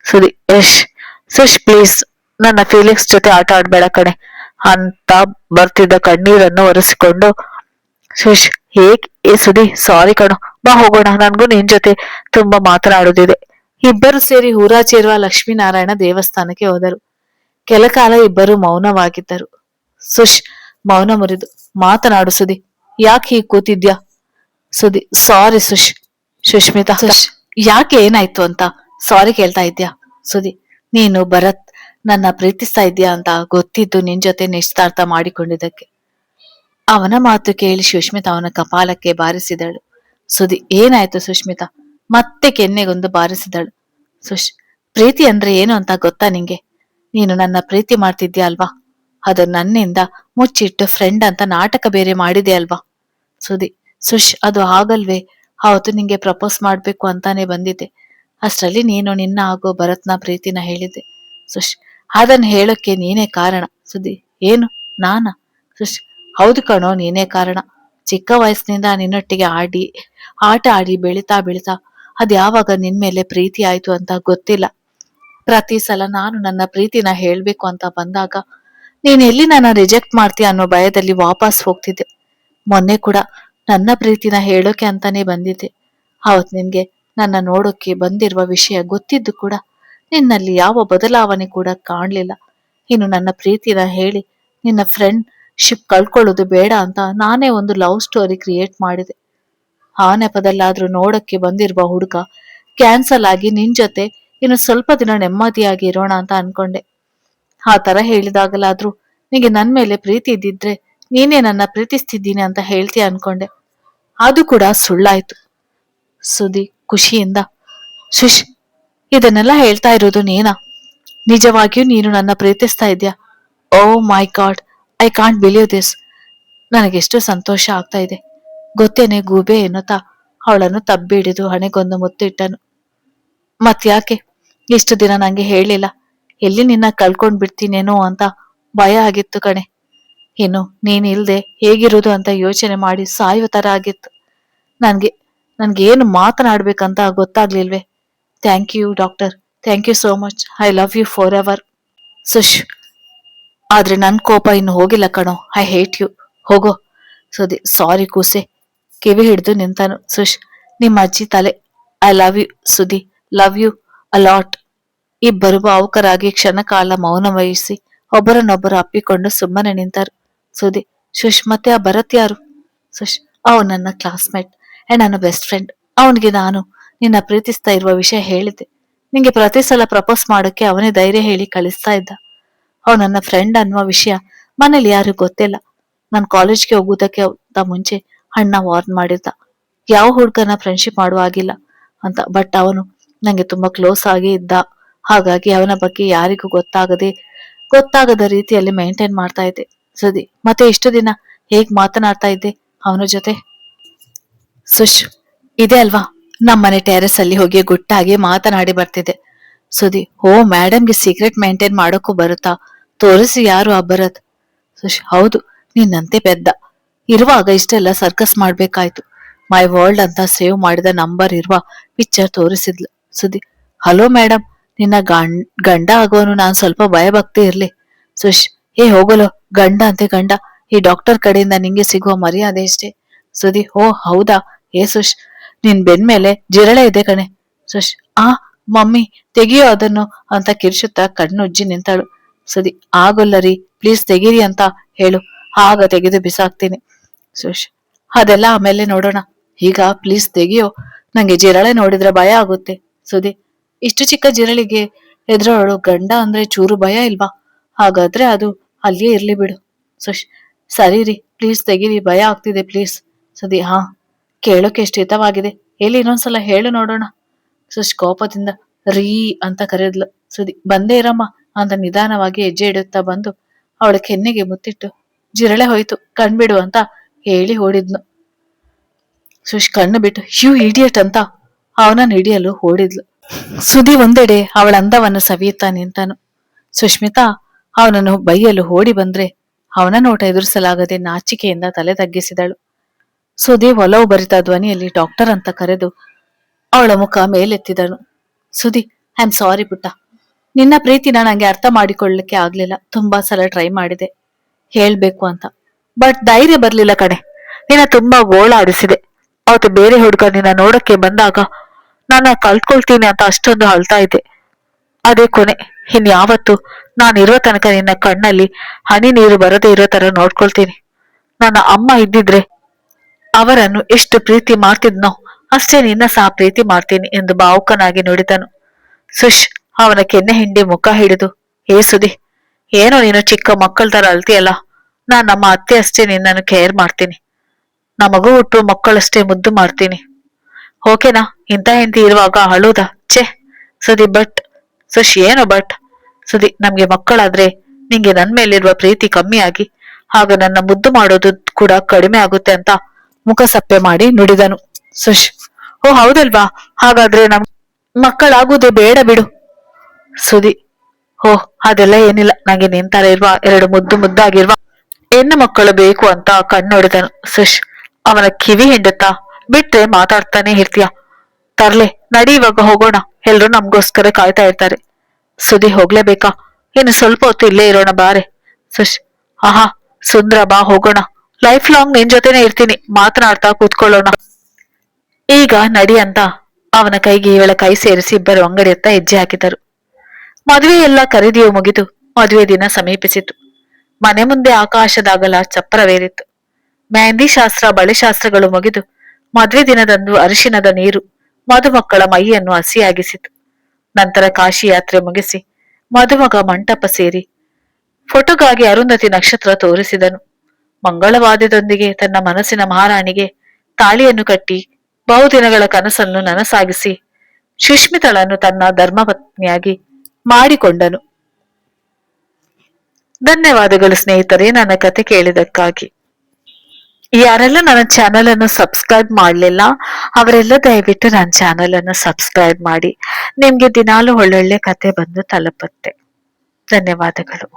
ಸುದಿ ಯಶ್, ಸುಶ್ ಪ್ಲೀಸ್, ನನ್ನ ಫೀಲಿಂಗ್ಸ್ ಜೊತೆ ಆಟ ಆಡ್ಬೇಡ ಕಣೆ ಅಂತ ಬರ್ತಿದ್ದ ಕಣ್ಣೀರನ್ನು ಒರೆಸಿಕೊಂಡು, ಸುಶ್, ಸುದಿ ಸಾರಿ ಕಣೋ, ಬಾ ಹೋಗೋಣ, ನನ್ಗೂ ನಿನ್ ಜೊತೆ ತುಂಬಾ ಮಾತನಾಡುದಿದೆ. ಇಬ್ಬರು ಸೇರಿ ಊರಾಚೆರುವ ಲಕ್ಷ್ಮೀನಾರಾಯಣ ದೇವಸ್ಥಾನಕ್ಕೆ ಹೋದರು. ಕೆಲ ಕಾಲ ಇಬ್ಬರು ಮೌನವಾಗಿದ್ದರು. ಸುಶ್ ಮೌನ ಮುರಿದು, ಮಾತನಾಡು ಸುದಿ, ಯಾಕೆ ಹೀಗ್ ಕೂತಿದ್ಯಾ? ಸುದಿ, ಸಾರಿ ಸುಶ್. ಸುಷ್ಮಿತಾ, ಸುಶ್, ಯಾಕೆ ಏನಾಯ್ತು ಅಂತ ಸಾರಿ ಕೇಳ್ತಾ ಇದ್ಯಾ? ಸುದಿ, ನೀನು ಭರತ್ ನನ್ನ ಪ್ರೀತಿಸ್ತಾ ಇದ್ಯಾ ಅಂತ ಗೊತ್ತಿದ್ದು ನಿನ್ ಜೊತೆ ನಿಶ್ಚಿತಾರ್ಥ ಮಾಡಿಕೊಂಡಿದ್ದಕ್ಕೆ. ಅವನ ಮಾತು ಕೇಳಿ ಸುಷ್ಮಿತಾ ಅವನ ಕಪಾಲಕ್ಕೆ ಬಾರಿಸಿದಳು. ಸುದಿ, ಏನಾಯ್ತು ಸುಷ್ಮಿತಾ? ಮತ್ತೆ ಕೆನ್ನೆಗೊಂದು ಬಾರಿಸಿದಳು. ಸುಶ್, ಪ್ರೀತಿ ಅಂದ್ರೆ ಏನು ಅಂತ ಗೊತ್ತಾ ನಿಂಗೆ? ನೀನು ನನ್ನ ಪ್ರೀತಿ ಮಾಡ್ತಿದ್ಯಾ ಅಲ್ವಾ? ಅದು ನನ್ನಿಂದ ಮುಚ್ಚಿಟ್ಟು ಫ್ರೆಂಡ್ ಅಂತ ನಾಟಕ ಬೇರೆ ಮಾಡಿದೆ ಅಲ್ವಾ? ಸುದಿ, ಸುಶ್, ಅದು ಆಗಲ್ವೇ? ಅವತ್ತು ನಿಂಗೆ ಪ್ರಪೋಸ್ ಮಾಡ್ಬೇಕು ಅಂತಾನೆ ಬಂದಿದ್ದೆ. ಅಷ್ಟ್ರಲ್ಲಿ ನೀನು ನಿನ್ನ ಹಾಗೂ ಭರತ್ನ ಪ್ರೀತಿನ ಹೇಳಿದ್ದೆ. ಸುಶ್, ಅದನ್ನ ಹೇಳೋಕೆ ನೀನೇ ಕಾರಣ. ಸುದಿ, ಏನು ನಾನಾ? ಸುಶ್, ಹೌದು ಕಣೋ, ನೀನೇ ಕಾರಣ. ಚಿಕ್ಕ ವಯಸ್ಸಿನಿಂದ ನಿನ್ನೊಟ್ಟಿಗೆ ಆಟ ಆಡಿ ಬೆಳಿತಾ ಬೆಳಿತಾ ಅದ್ಯಾವಾಗ ನಿನ್ಮೇಲೆ ಪ್ರೀತಿ ಆಯ್ತು ಅಂತ ಗೊತ್ತಿಲ್ಲ. ಪ್ರತಿ ಸಲ ನಾನು ನನ್ನ ಪ್ರೀತಿನ ಹೇಳ್ಬೇಕು ಅಂತ ಬಂದಾಗ ನೀನ್ ಎಲ್ಲಿ ನನ್ನ ರಿಜೆಕ್ಟ್ ಮಾಡ್ತೀಯ ಅನ್ನೋ ಭಯದಲ್ಲಿ ವಾಪಸ್ ಹೋಗ್ತಿದ್ದೆ. ಮೊನ್ನೆ ಕೂಡ ನನ್ನ ಪ್ರೀತಿನ ಹೇಳೋಕೆ ಅಂತಾನೆ ಬಂದಿದ್ದೆ. ಅವತ್ ನಿನ್ಗೆ ನನ್ನ ನೋಡೋಕೆ ಬಂದಿರುವ ವಿಷಯ ಗೊತ್ತಿದ್ದು ಕೂಡ ನಿನ್ನಲ್ಲಿ ಯಾವ ಬದಲಾವಣೆ ಕೂಡ ಕಾಣ್ಲಿಲ್ಲ. ಇನ್ನು ನನ್ನ ಪ್ರೀತಿನ ಹೇಳಿ ನಿನ್ನ ಫ್ರೆಂಡ್ಶಿಪ್ ಕಳ್ಕೊಳ್ಳೋದು ಬೇಡ ಅಂತ ನಾನೇ ಒಂದು ಲವ್ ಸ್ಟೋರಿ ಕ್ರಿಯೇಟ್ ಮಾಡಿದೆ. ಆ ನೆಪದಲ್ಲಾದ್ರೂ ನೋಡಕ್ಕೆ ಬಂದಿರುವ ಹುಡುಗ ಕ್ಯಾನ್ಸಲ್ ಆಗಿ ನಿನ್ ಜೊತೆ ಇನ್ನು ಸ್ವಲ್ಪ ದಿನ ನೆಮ್ಮದಿಯಾಗಿ ಇರೋಣ ಅಂತ ಅನ್ಕೊಂಡೆ. ಆ ತರ ಹೇಳಿದಾಗಲಾದ್ರೂ ನಿಂಗೆ ನನ್ ಮೇಲೆ ಪ್ರೀತಿ ಇದ್ದಿದ್ರೆ ನೀನೇ ನನ್ನ ಪ್ರೀತಿಸ್ತಿದ್ದೀನಿ ಅಂತ ಹೇಳ್ತೀಯ ಅನ್ಕೊಂಡೆ. ಅದು ಕೂಡ ಸುಳ್ಳಾಯ್ತು. ಸುದಿ ಖುಷಿಯಿಂದ, ಶುಶ್, ಇದನ್ನೆಲ್ಲ ಹೇಳ್ತಾ ಇರೋದು ನೀನಾ? ನಿಜವಾಗಿಯೂ ನೀನು ನನ್ನ ಪ್ರೀತಿಸ್ತಾ ಇದ್ಯಾ? Oh my god, I can't believe this. ನನಗೆಷ್ಟು ಸಂತೋಷ ಆಗ್ತಾ ಇದೆ ಗೊತ್ತೇನೆ ಗೂಬೆ ಎನ್ನುತ್ತಾ ಅವಳನ್ನು ತಬ್ಬಿ ಹಿಡಿದು ಹಣೆಗೊಂದು ಮುತ್ತಿಟ್ಟನು. ಮತ್ಯಾಕೆ ಇಷ್ಟು ದಿನ ನಂಗೆ ಹೇಳಿಲ್ಲ? ಎಲ್ಲಿ ನಿನ್ನ ಕಳ್ಕೊಂಡ್ ಬಿಡ್ತೀನೇನೋ ಅಂತ ಭಯ ಆಗಿತ್ತು ಕಣೆ. ಇನ್ನು ನೀನ್ ಇಲ್ದೆ ಹೇಗಿರುವುದು ಅಂತ ಯೋಚನೆ ಮಾಡಿ ಸಾಯುವ ತರ ಆಗಿತ್ತು. ನನ್ಗೆ ನನ್ಗೇನು ಮಾತನಾಡ್ಬೇಕಂತ ಗೊತ್ತಾಗ್ಲಿಲ್ವೇ. Thank you doctor, thank you so much, I love you forever. Sush, ಆದ್ರೆ ನನ್ ಕೋಪ ಇನ್ನು ಹೋಗಿಲ್ಲ ಕಣೋ, ಐ ಹೇಟ್ ಯು, ಹೋಗೋ. ಸುದಿ, ಸಾರಿ ಕೂಸೆ. ಕಿವಿ ಹಿಡಿದು ನಿಂತನು. ಸುಶ್, ನಿಮ್ಮ ಅಜ್ಜಿ ತಲೆ. I love you Sudhi, love you a lot. ಇಬ್ಬರು ಭಾವುಕರಾಗಿ ಕ್ಷಣಕಾಲ ಮೌನ ವಹಿಸಿ ಒಬ್ಬರನ್ನೊಬ್ಬರು ಅಪ್ಪಿಕೊಂಡು ಸುಮ್ಮನೆ ನಿಂತರು. ಸುದಿ, ಶುಶ್, ಮತ್ತೆ ಆ ಭರತ್ ಯಾರು? ಸುಶ್, ಅವನು ನನ್ನ ಕ್ಲಾಸ್ಮೇಟ್ ಅಂಡ್ ನನ್ನ ಬೆಸ್ಟ್ ಫ್ರೆಂಡ್. ಅವನಿಗೆ ನಾನು ನಿನ್ನ ಪ್ರೀತಿಸ್ತಾ ಇರುವ ವಿಷಯ ಹೇಳಿದ್ದೆ. ನಿಂಗೆ ಪ್ರತಿ ಸಲ ಪ್ರಪೋಸ್ ಮಾಡೋಕೆ ಅವನೇ ಧೈರ್ಯ ಹೇಳಿ ಕಳಿಸ್ತಾ ಇದ್ದ. ಅವ್ ನನ್ನ ಫ್ರೆಂಡ್ ಅನ್ನುವ ವಿಷಯ ಮನೇಲಿ ಯಾರು ಗೊತ್ತಿಲ್ಲ. ನಾನ್ ಕಾಲೇಜ್ಗೆ ಹೋಗುವುದಕ್ಕೆ ಮುಂಚೆ ಅಣ್ಣ ವಾರ್ನ್ ಮಾಡಿದ್ದ, ಯಾವ ಹುಡ್ಗನ ಫ್ರೆಂಡ್ಶಿಪ್ ಮಾಡುವ ಆಗಿಲ್ಲ ಅಂತ. ಬಟ್ ಅವನು ನಂಗೆ ತುಂಬಾ ಕ್ಲೋಸ್ ಆಗಿ ಇದ್ದ. ಹಾಗಾಗಿ ಅವನ ಬಗ್ಗೆ ಯಾರಿಗೂ ಗೊತ್ತಾಗದ ರೀತಿಯಲ್ಲಿ ಮೇಂಟೈನ್ ಮಾಡ್ತಾ ಇದ್ದೆ. ಸುದಿ, ಮತ್ತೆ ಇಷ್ಟು ದಿನ ಹೇಗ್ ಮಾತನಾಡ್ತಾ ಇದ್ದೆ ಅವನ ಜೊತೆ? ಸುಶ್, ಇದೆ ಅಲ್ವಾ ನಮ್ಮನೆ ಟೆರೆಸ್ ಅಲ್ಲಿ ಹೋಗಿ ಗುಟ್ಟಾಗಿ ಮಾತನಾಡಿ ಬರ್ತಿದ್ದೆ. ಸುದಿ, ಓ ಮೇಡಮ್ಗೆ ಸೀಕ್ರೆಟ್ ಮೇಂಟೈನ್ ಮಾಡೋಕ್ಕೂ ಬರುತ್ತಾ? ತೋರಿಸಿ ಯಾರು ಆ ಭರತ್? ಸುಶ್, ಹೌದು, ನಿನ್ನಂತೆ ಪೆದ್ದ ಇರುವಾಗ ಇಷ್ಟೆಲ್ಲ ಸರ್ಕಸ್ ಮಾಡ್ಬೇಕಾಯ್ತು. ಮೈ ವರ್ಲ್ಡ್ ಅಂತ ಸೇವ್ ಮಾಡಿದ ನಂಬರ್ ಇರುವ ಪಿಕ್ಚರ್ ತೋರಿಸಿದ್ಲು. ಸುದಿ, ಹಲೋ ಮೇಡಮ್, ನಿನ್ನ ಗಂಡ ಆಗೋನು ನಾನ್ ಸ್ವಲ್ಪ ಭಯಭಕ್ತಿ ಇರ್ಲಿ. ಸುಶ್, ಏ ಹೋಗಲು, ಗಂಡ ಅಂತೆ ಗಂಡ, ಈ ಡಾಕ್ಟರ್ ಕಡೆಯಿಂದ ನಿಂಗೆ ಸಿಗುವ ಮರ್ಯಾದೆ ಅಷ್ಟೇ. ಸುದಿ, ಓ ಹೌದಾ? ಏ ಸುಶ್, ನಿನ್ ಬೆನ್ಮೇಲೆ ಜಿರಳೆ ಇದೆ ಕಣೆ. ಸುಶ್, ಆ ಮಮ್ಮಿ ತೆಗಿಯೋ ಅದನ್ನು ಅಂತ ಕಿರ್ಚುತ್ತಾ ಕಣ್ಣುಜ್ಜಿ ನಿಂತಳು. ಸುದಿ, ಆಗೊಲ್ಲರಿ, ಪ್ಲೀಸ್ ತೆಗೀರಿ ಅಂತ ಹೇಳು, ಆಗ ತೆಗೆದು ಬಿಸಾಕ್ತೀನಿ. ಸುಶ್, ಅದೆಲ್ಲ ಆಮೇಲೆ ನೋಡೋಣ, ಈಗ ಪ್ಲೀಸ್ ತೆಗಿಯೋ, ನಂಗೆ ಜಿರಳೆ ನೋಡಿದ್ರೆ ಭಯ ಆಗುತ್ತೆ. ಸುದಿ, ಇಷ್ಟು ಚಿಕ್ಕ ಜಿರಳಿಗೆ ಎದುರೋಳು ಗಂಡ ಅಂದ್ರೆ ಚೂರು ಭಯ ಇಲ್ವಾ? ಹಾಗಾದ್ರೆ ಅದು ಅಲ್ಲಿಯೇ ಇರ್ಲಿ ಬಿಡು. ಸುಶ್, ಸರಿ ರೀ, ಪ್ಲೀಸ್ ತೆಗೀರಿ, ಭಯ ಆಗ್ತಿದೆ ಪ್ಲೀಸ್. ಸುದಿ, ಹಾ, ಕೇಳೋಕೆ ಎಷ್ಟು ಹಿತವಾಗಿದೆ, ಎಲ್ಲಿ ಇನ್ನೊಂದ್ಸಲ ಹೇಳು ನೋಡೋಣ. ಸುಶ್ ಕೋಪದಿಂದ ರೀ ಅಂತ ಕರೆದ್ಲು. ಸುದಿ, ಬಂದೇ ಇರಮ್ಮ ಅಂತ ನಿಧಾನವಾಗಿ ಹೆಜ್ಜೆ ಇಡುತ್ತಾ ಬಂದು ಅವಳ ಕೆನ್ನೆಗೆ ಮುತ್ತಿಟ್ಟು, ಜಿರಳೆ ಹೋಯ್ತು ಕಣ್ಬಿಡು ಅಂತ ಹೇಳಿ ಓಡಿದ್ನು. ಸುಶ್ ಕಣ್ಣು ಬಿಟ್ಟು ಯು ಇಡಿಯಟ್ ಅಂತ ಅವನನ್ನು ಹಿಡಿಯಲು ಓಡಿದ್ಲು. ಸುಧಿ ಒಂದೆಡೆ ಅವಳ ಅಂದವನ್ನು ಸವಿಯುತ್ತಾ ನಿಂತನು. ಸುಷ್ಮಿತಾ ಅವನನ್ನು ಬೈಯಲು ಓಡಿ ಬಂದ್ರೆ ಅವನ ನೋಟ ಎದುರಿಸಲಾಗದೆ ನಾಚಿಕೆಯಿಂದ ತಲೆ ತಗ್ಗಿಸಿದಳು. ಸುಧಿ ಒಲವು ಭರಿತ ಧ್ವನಿಯಲ್ಲಿ ಡಾಕ್ಟರ್ ಅಂತ ಕರೆದು ಅವಳ ಮುಖ ಮೇಲೆತ್ತಿದನು. ಸುಧಿ, ಐ ಆಮ್ ಸಾರಿ ಪುಟ್ಟ. ನಿನ್ನ ಪ್ರೀತಿನ ನಂಗೆ ಅರ್ಥ ಮಾಡಿಕೊಳ್ಳಲಿಕ್ಕೆ ಆಗ್ಲಿಲ್ಲ. ತುಂಬಾ ಸಲ ಟ್ರೈ ಮಾಡಿದೆ ಹೇಳ್ಬೇಕು ಅಂತ, ಬಟ್ ಧೈರ್ಯ ಬರ್ಲಿಲ್ಲ ಕಣೆ. ನಿನ್ನ ತುಂಬಾ ಗೋಳಾಡಿಸಿದೆ. ಅವತ್ತು ಬೇರೆ ಹುಡುಗ ನಿನ್ನ ನೋಡಕ್ಕೆ ಬಂದಾಗ ನನ್ನ ಕಳ್ಕೊಳ್ತೀನಿ ಅಂತ ಅಷ್ಟೊಂದು ಅಳ್ತಾ ಇದ್ದೆ. ಅದೇ ಕೊನೆ. ಇನ್ಯಾವತ್ತು ನಾನಿರೋ ತನಕ ನಿನ್ನ ಕಣ್ಣಲ್ಲಿ ಹನಿ ನೀರು ಬರದೇ ಇರೋ ತರ ನೋಡ್ಕೊಳ್ತೀನಿ. ನನ್ನ ಅಮ್ಮ ಇದ್ದಿದ್ರೆ ಅವರನ್ನು ಎಷ್ಟು ಪ್ರೀತಿ ಮಾಡ್ತಿದ್ನೋ ಅಷ್ಟೇ ನಿನ್ನ ಸಹ ಪ್ರೀತಿ ಮಾಡ್ತೀನಿ ಎಂದು ಭಾವುಕನಾಗಿ ನುಡಿದನು. ಸುಶ್ ಅವನ ಕೆನ್ನೆ ಹಿಂಡಿ ಮುಖ ಹಿಡಿದು, ಏ ಸುದಿ, ಏನೋ ನೀನು ಚಿಕ್ಕ ಮಕ್ಕಳ ತರ ಅಳ್ತೀಯಲ್ಲ. ನಮ್ಮ ಅತ್ತೆ ಅಷ್ಟೇ ನಿನ್ನನ್ನು ಕೇರ್ ಮಾಡ್ತೀನಿ. ನಮಗೂ ಹುಟ್ಟು ಮಕ್ಕಳಷ್ಟೇ ಮುದ್ದು ಮಾಡ್ತೀನಿ. ಓಕೆನಾ? ಇಂಥ ಹೆಂಡತಿ ಇರುವಾಗ ಅಳುವುದಾ? ಛೇ ಸುದಿ. ಬಟ್ ಸುಶ್, ಏನು ಬಟ್? ಸುದಿ, ನಮ್ಗೆ ಮಕ್ಕಳಾದ್ರೆ ನಿಂಗೆ ನನ್ ಮೇಲಿರುವ ಪ್ರೀತಿ ಕಮ್ಮಿ ಆಗಿ ಆಗ ನನ್ನ ಮುದ್ದು ಮಾಡೋದು ಕೂಡ ಕಡಿಮೆ ಆಗುತ್ತೆ ಅಂತ ಮುಖ ಸಪ್ಪೆ ಮಾಡಿ ನುಡಿದನು. ಸುಶ್, ಓ ಹೌದಲ್ವಾ? ಹಾಗಾದ್ರೆ ನಮ್ ಮಕ್ಕಳಾಗುವುದೇ ಬೇಡ ಬಿಡು. ಸುದಿ, ಓ ಅದೆಲ್ಲ ಏನಿಲ್ಲ. ನಂಗೆ ನಿಂತರ ಇರುವ ಎರಡು ಮುದ್ದಾಗಿರುವ ಹೆಣ್ಣು ಮಕ್ಕಳು ಬೇಕು ಅಂತ ಕಣ್ಣೊಡೆದನು. ಸುಶ್ ಅವನ ಕಿವಿ ಹಿಂಡುತ್ತಾ, ಬಿಟ್ರೆ ಮಾತಾಡ್ತಾನೆ ಇರ್ತೀಯ. ತರ್ಲೆ, ನಡಿ ಇವಾಗ ಹೋಗೋಣ. ಎಲ್ರು ನಮ್ಗೋಸ್ಕರ ಕಾಯ್ತಾ ಇರ್ತಾರೆ. ಸುದಿ, ಹೋಗ್ಲೇಬೇಕಾ? ಇನ್ನು ಸ್ವಲ್ಪ ಹೊತ್ತು ಇಲ್ಲೇ ಇರೋಣ ಬಾರೆ. ಸುಶ್, ಆಹಾ ಸುಂದ್ರ, ಬಾ ಹೋಗೋಣ. ಲೈಫ್ ಲಾಂಗ್ ನಿನ್ ಜೊತೆನೆ ಇರ್ತೀನಿ. ಮಾತನಾಡ್ತಾ ಕೂತ್ಕೊಳ್ಳೋಣ. ಈಗ ನಡಿ ಅಂತ ಅವನ ಕೈಗೆ ಇವಳ ಕೈ ಸೇರಿಸಿ ಇಬ್ಬರು ಅಂಗಡಿಯತ್ತ ಹೆಜ್ಜೆ ಹಾಕಿದರು. ಮದುವೆ ಎಲ್ಲ ಖರೀದಿಯು ಮುಗಿದು ಮದುವೆ ದಿನ ಸಮೀಪಿಸಿತು. ಮನೆ ಮುಂದೆ ಆಕಾಶದಾಗಲ ಚಪ್ಪರವೇರಿತ್ತು. ಮೆಹಂದಿ ಶಾಸ್ತ್ರ, ಬಳೆ ಶಾಸ್ತ್ರಗಳು ಮುಗಿದು ಮದುವೆ ದಿನದಂದು ಅರಿಶಿನದ ನೀರು ಮದುಮಕ್ಕಳ ಮೈಯನ್ನು ಹಸಿಯಾಗಿಸಿತು. ನಂತರ ಕಾಶಿ ಯಾತ್ರೆ ಮುಗಿಸಿ ಮದುಮಗ ಮಂಟಪ ಸೇರಿ ಫೋಟೋಗಾಗಿ ಅರುಂಧತಿ ನಕ್ಷತ್ರ ತೋರಿಸಿದನು. ಮಂಗಳವಾದ್ಯದೊಂದಿಗೆ ತನ್ನ ಮನಸ್ಸಿನ ಮಹಾರಾಣಿಗೆ ತಾಳಿಯನ್ನು ಕಟ್ಟಿ ಬಹುದಿನಗಳ ಕನಸನ್ನು ನನಸಾಗಿಸಿ ಸುಷ್ಮಿತಳನ್ನು ತನ್ನ ಧರ್ಮಪತ್ನಿಯಾಗಿ ಮಾಡಿಕೊಂಡನು. ಧನ್ಯವಾದಗಳು ಸ್ನೇಹಿತರೆ, ನನ್ನ ಕತೆ ಕೇಳಿದಕ್ಕಾಗಿ. ಯಾರೆಲ್ಲ ನನ್ನ ಚಾನೆಲ್ ಅನ್ನು ಸಬ್ಸ್ಕ್ರೈಬ್ ಮಾಡಲಿಲ್ಲ ಅವರೆಲ್ಲ ದಯವಿಟ್ಟು ನನ್ನ ಚಾನೆಲ್ ಅನ್ನು ಸಬ್ಸ್ಕ್ರೈಬ್ ಮಾಡಿ. ನಿಮ್ಗೆ ದಿನಾಲು ಒಳ್ಳೊಳ್ಳೆ ಕತೆ ಬಂದು ತಲುಪುತ್ತೆ. ಧನ್ಯವಾದಗಳು.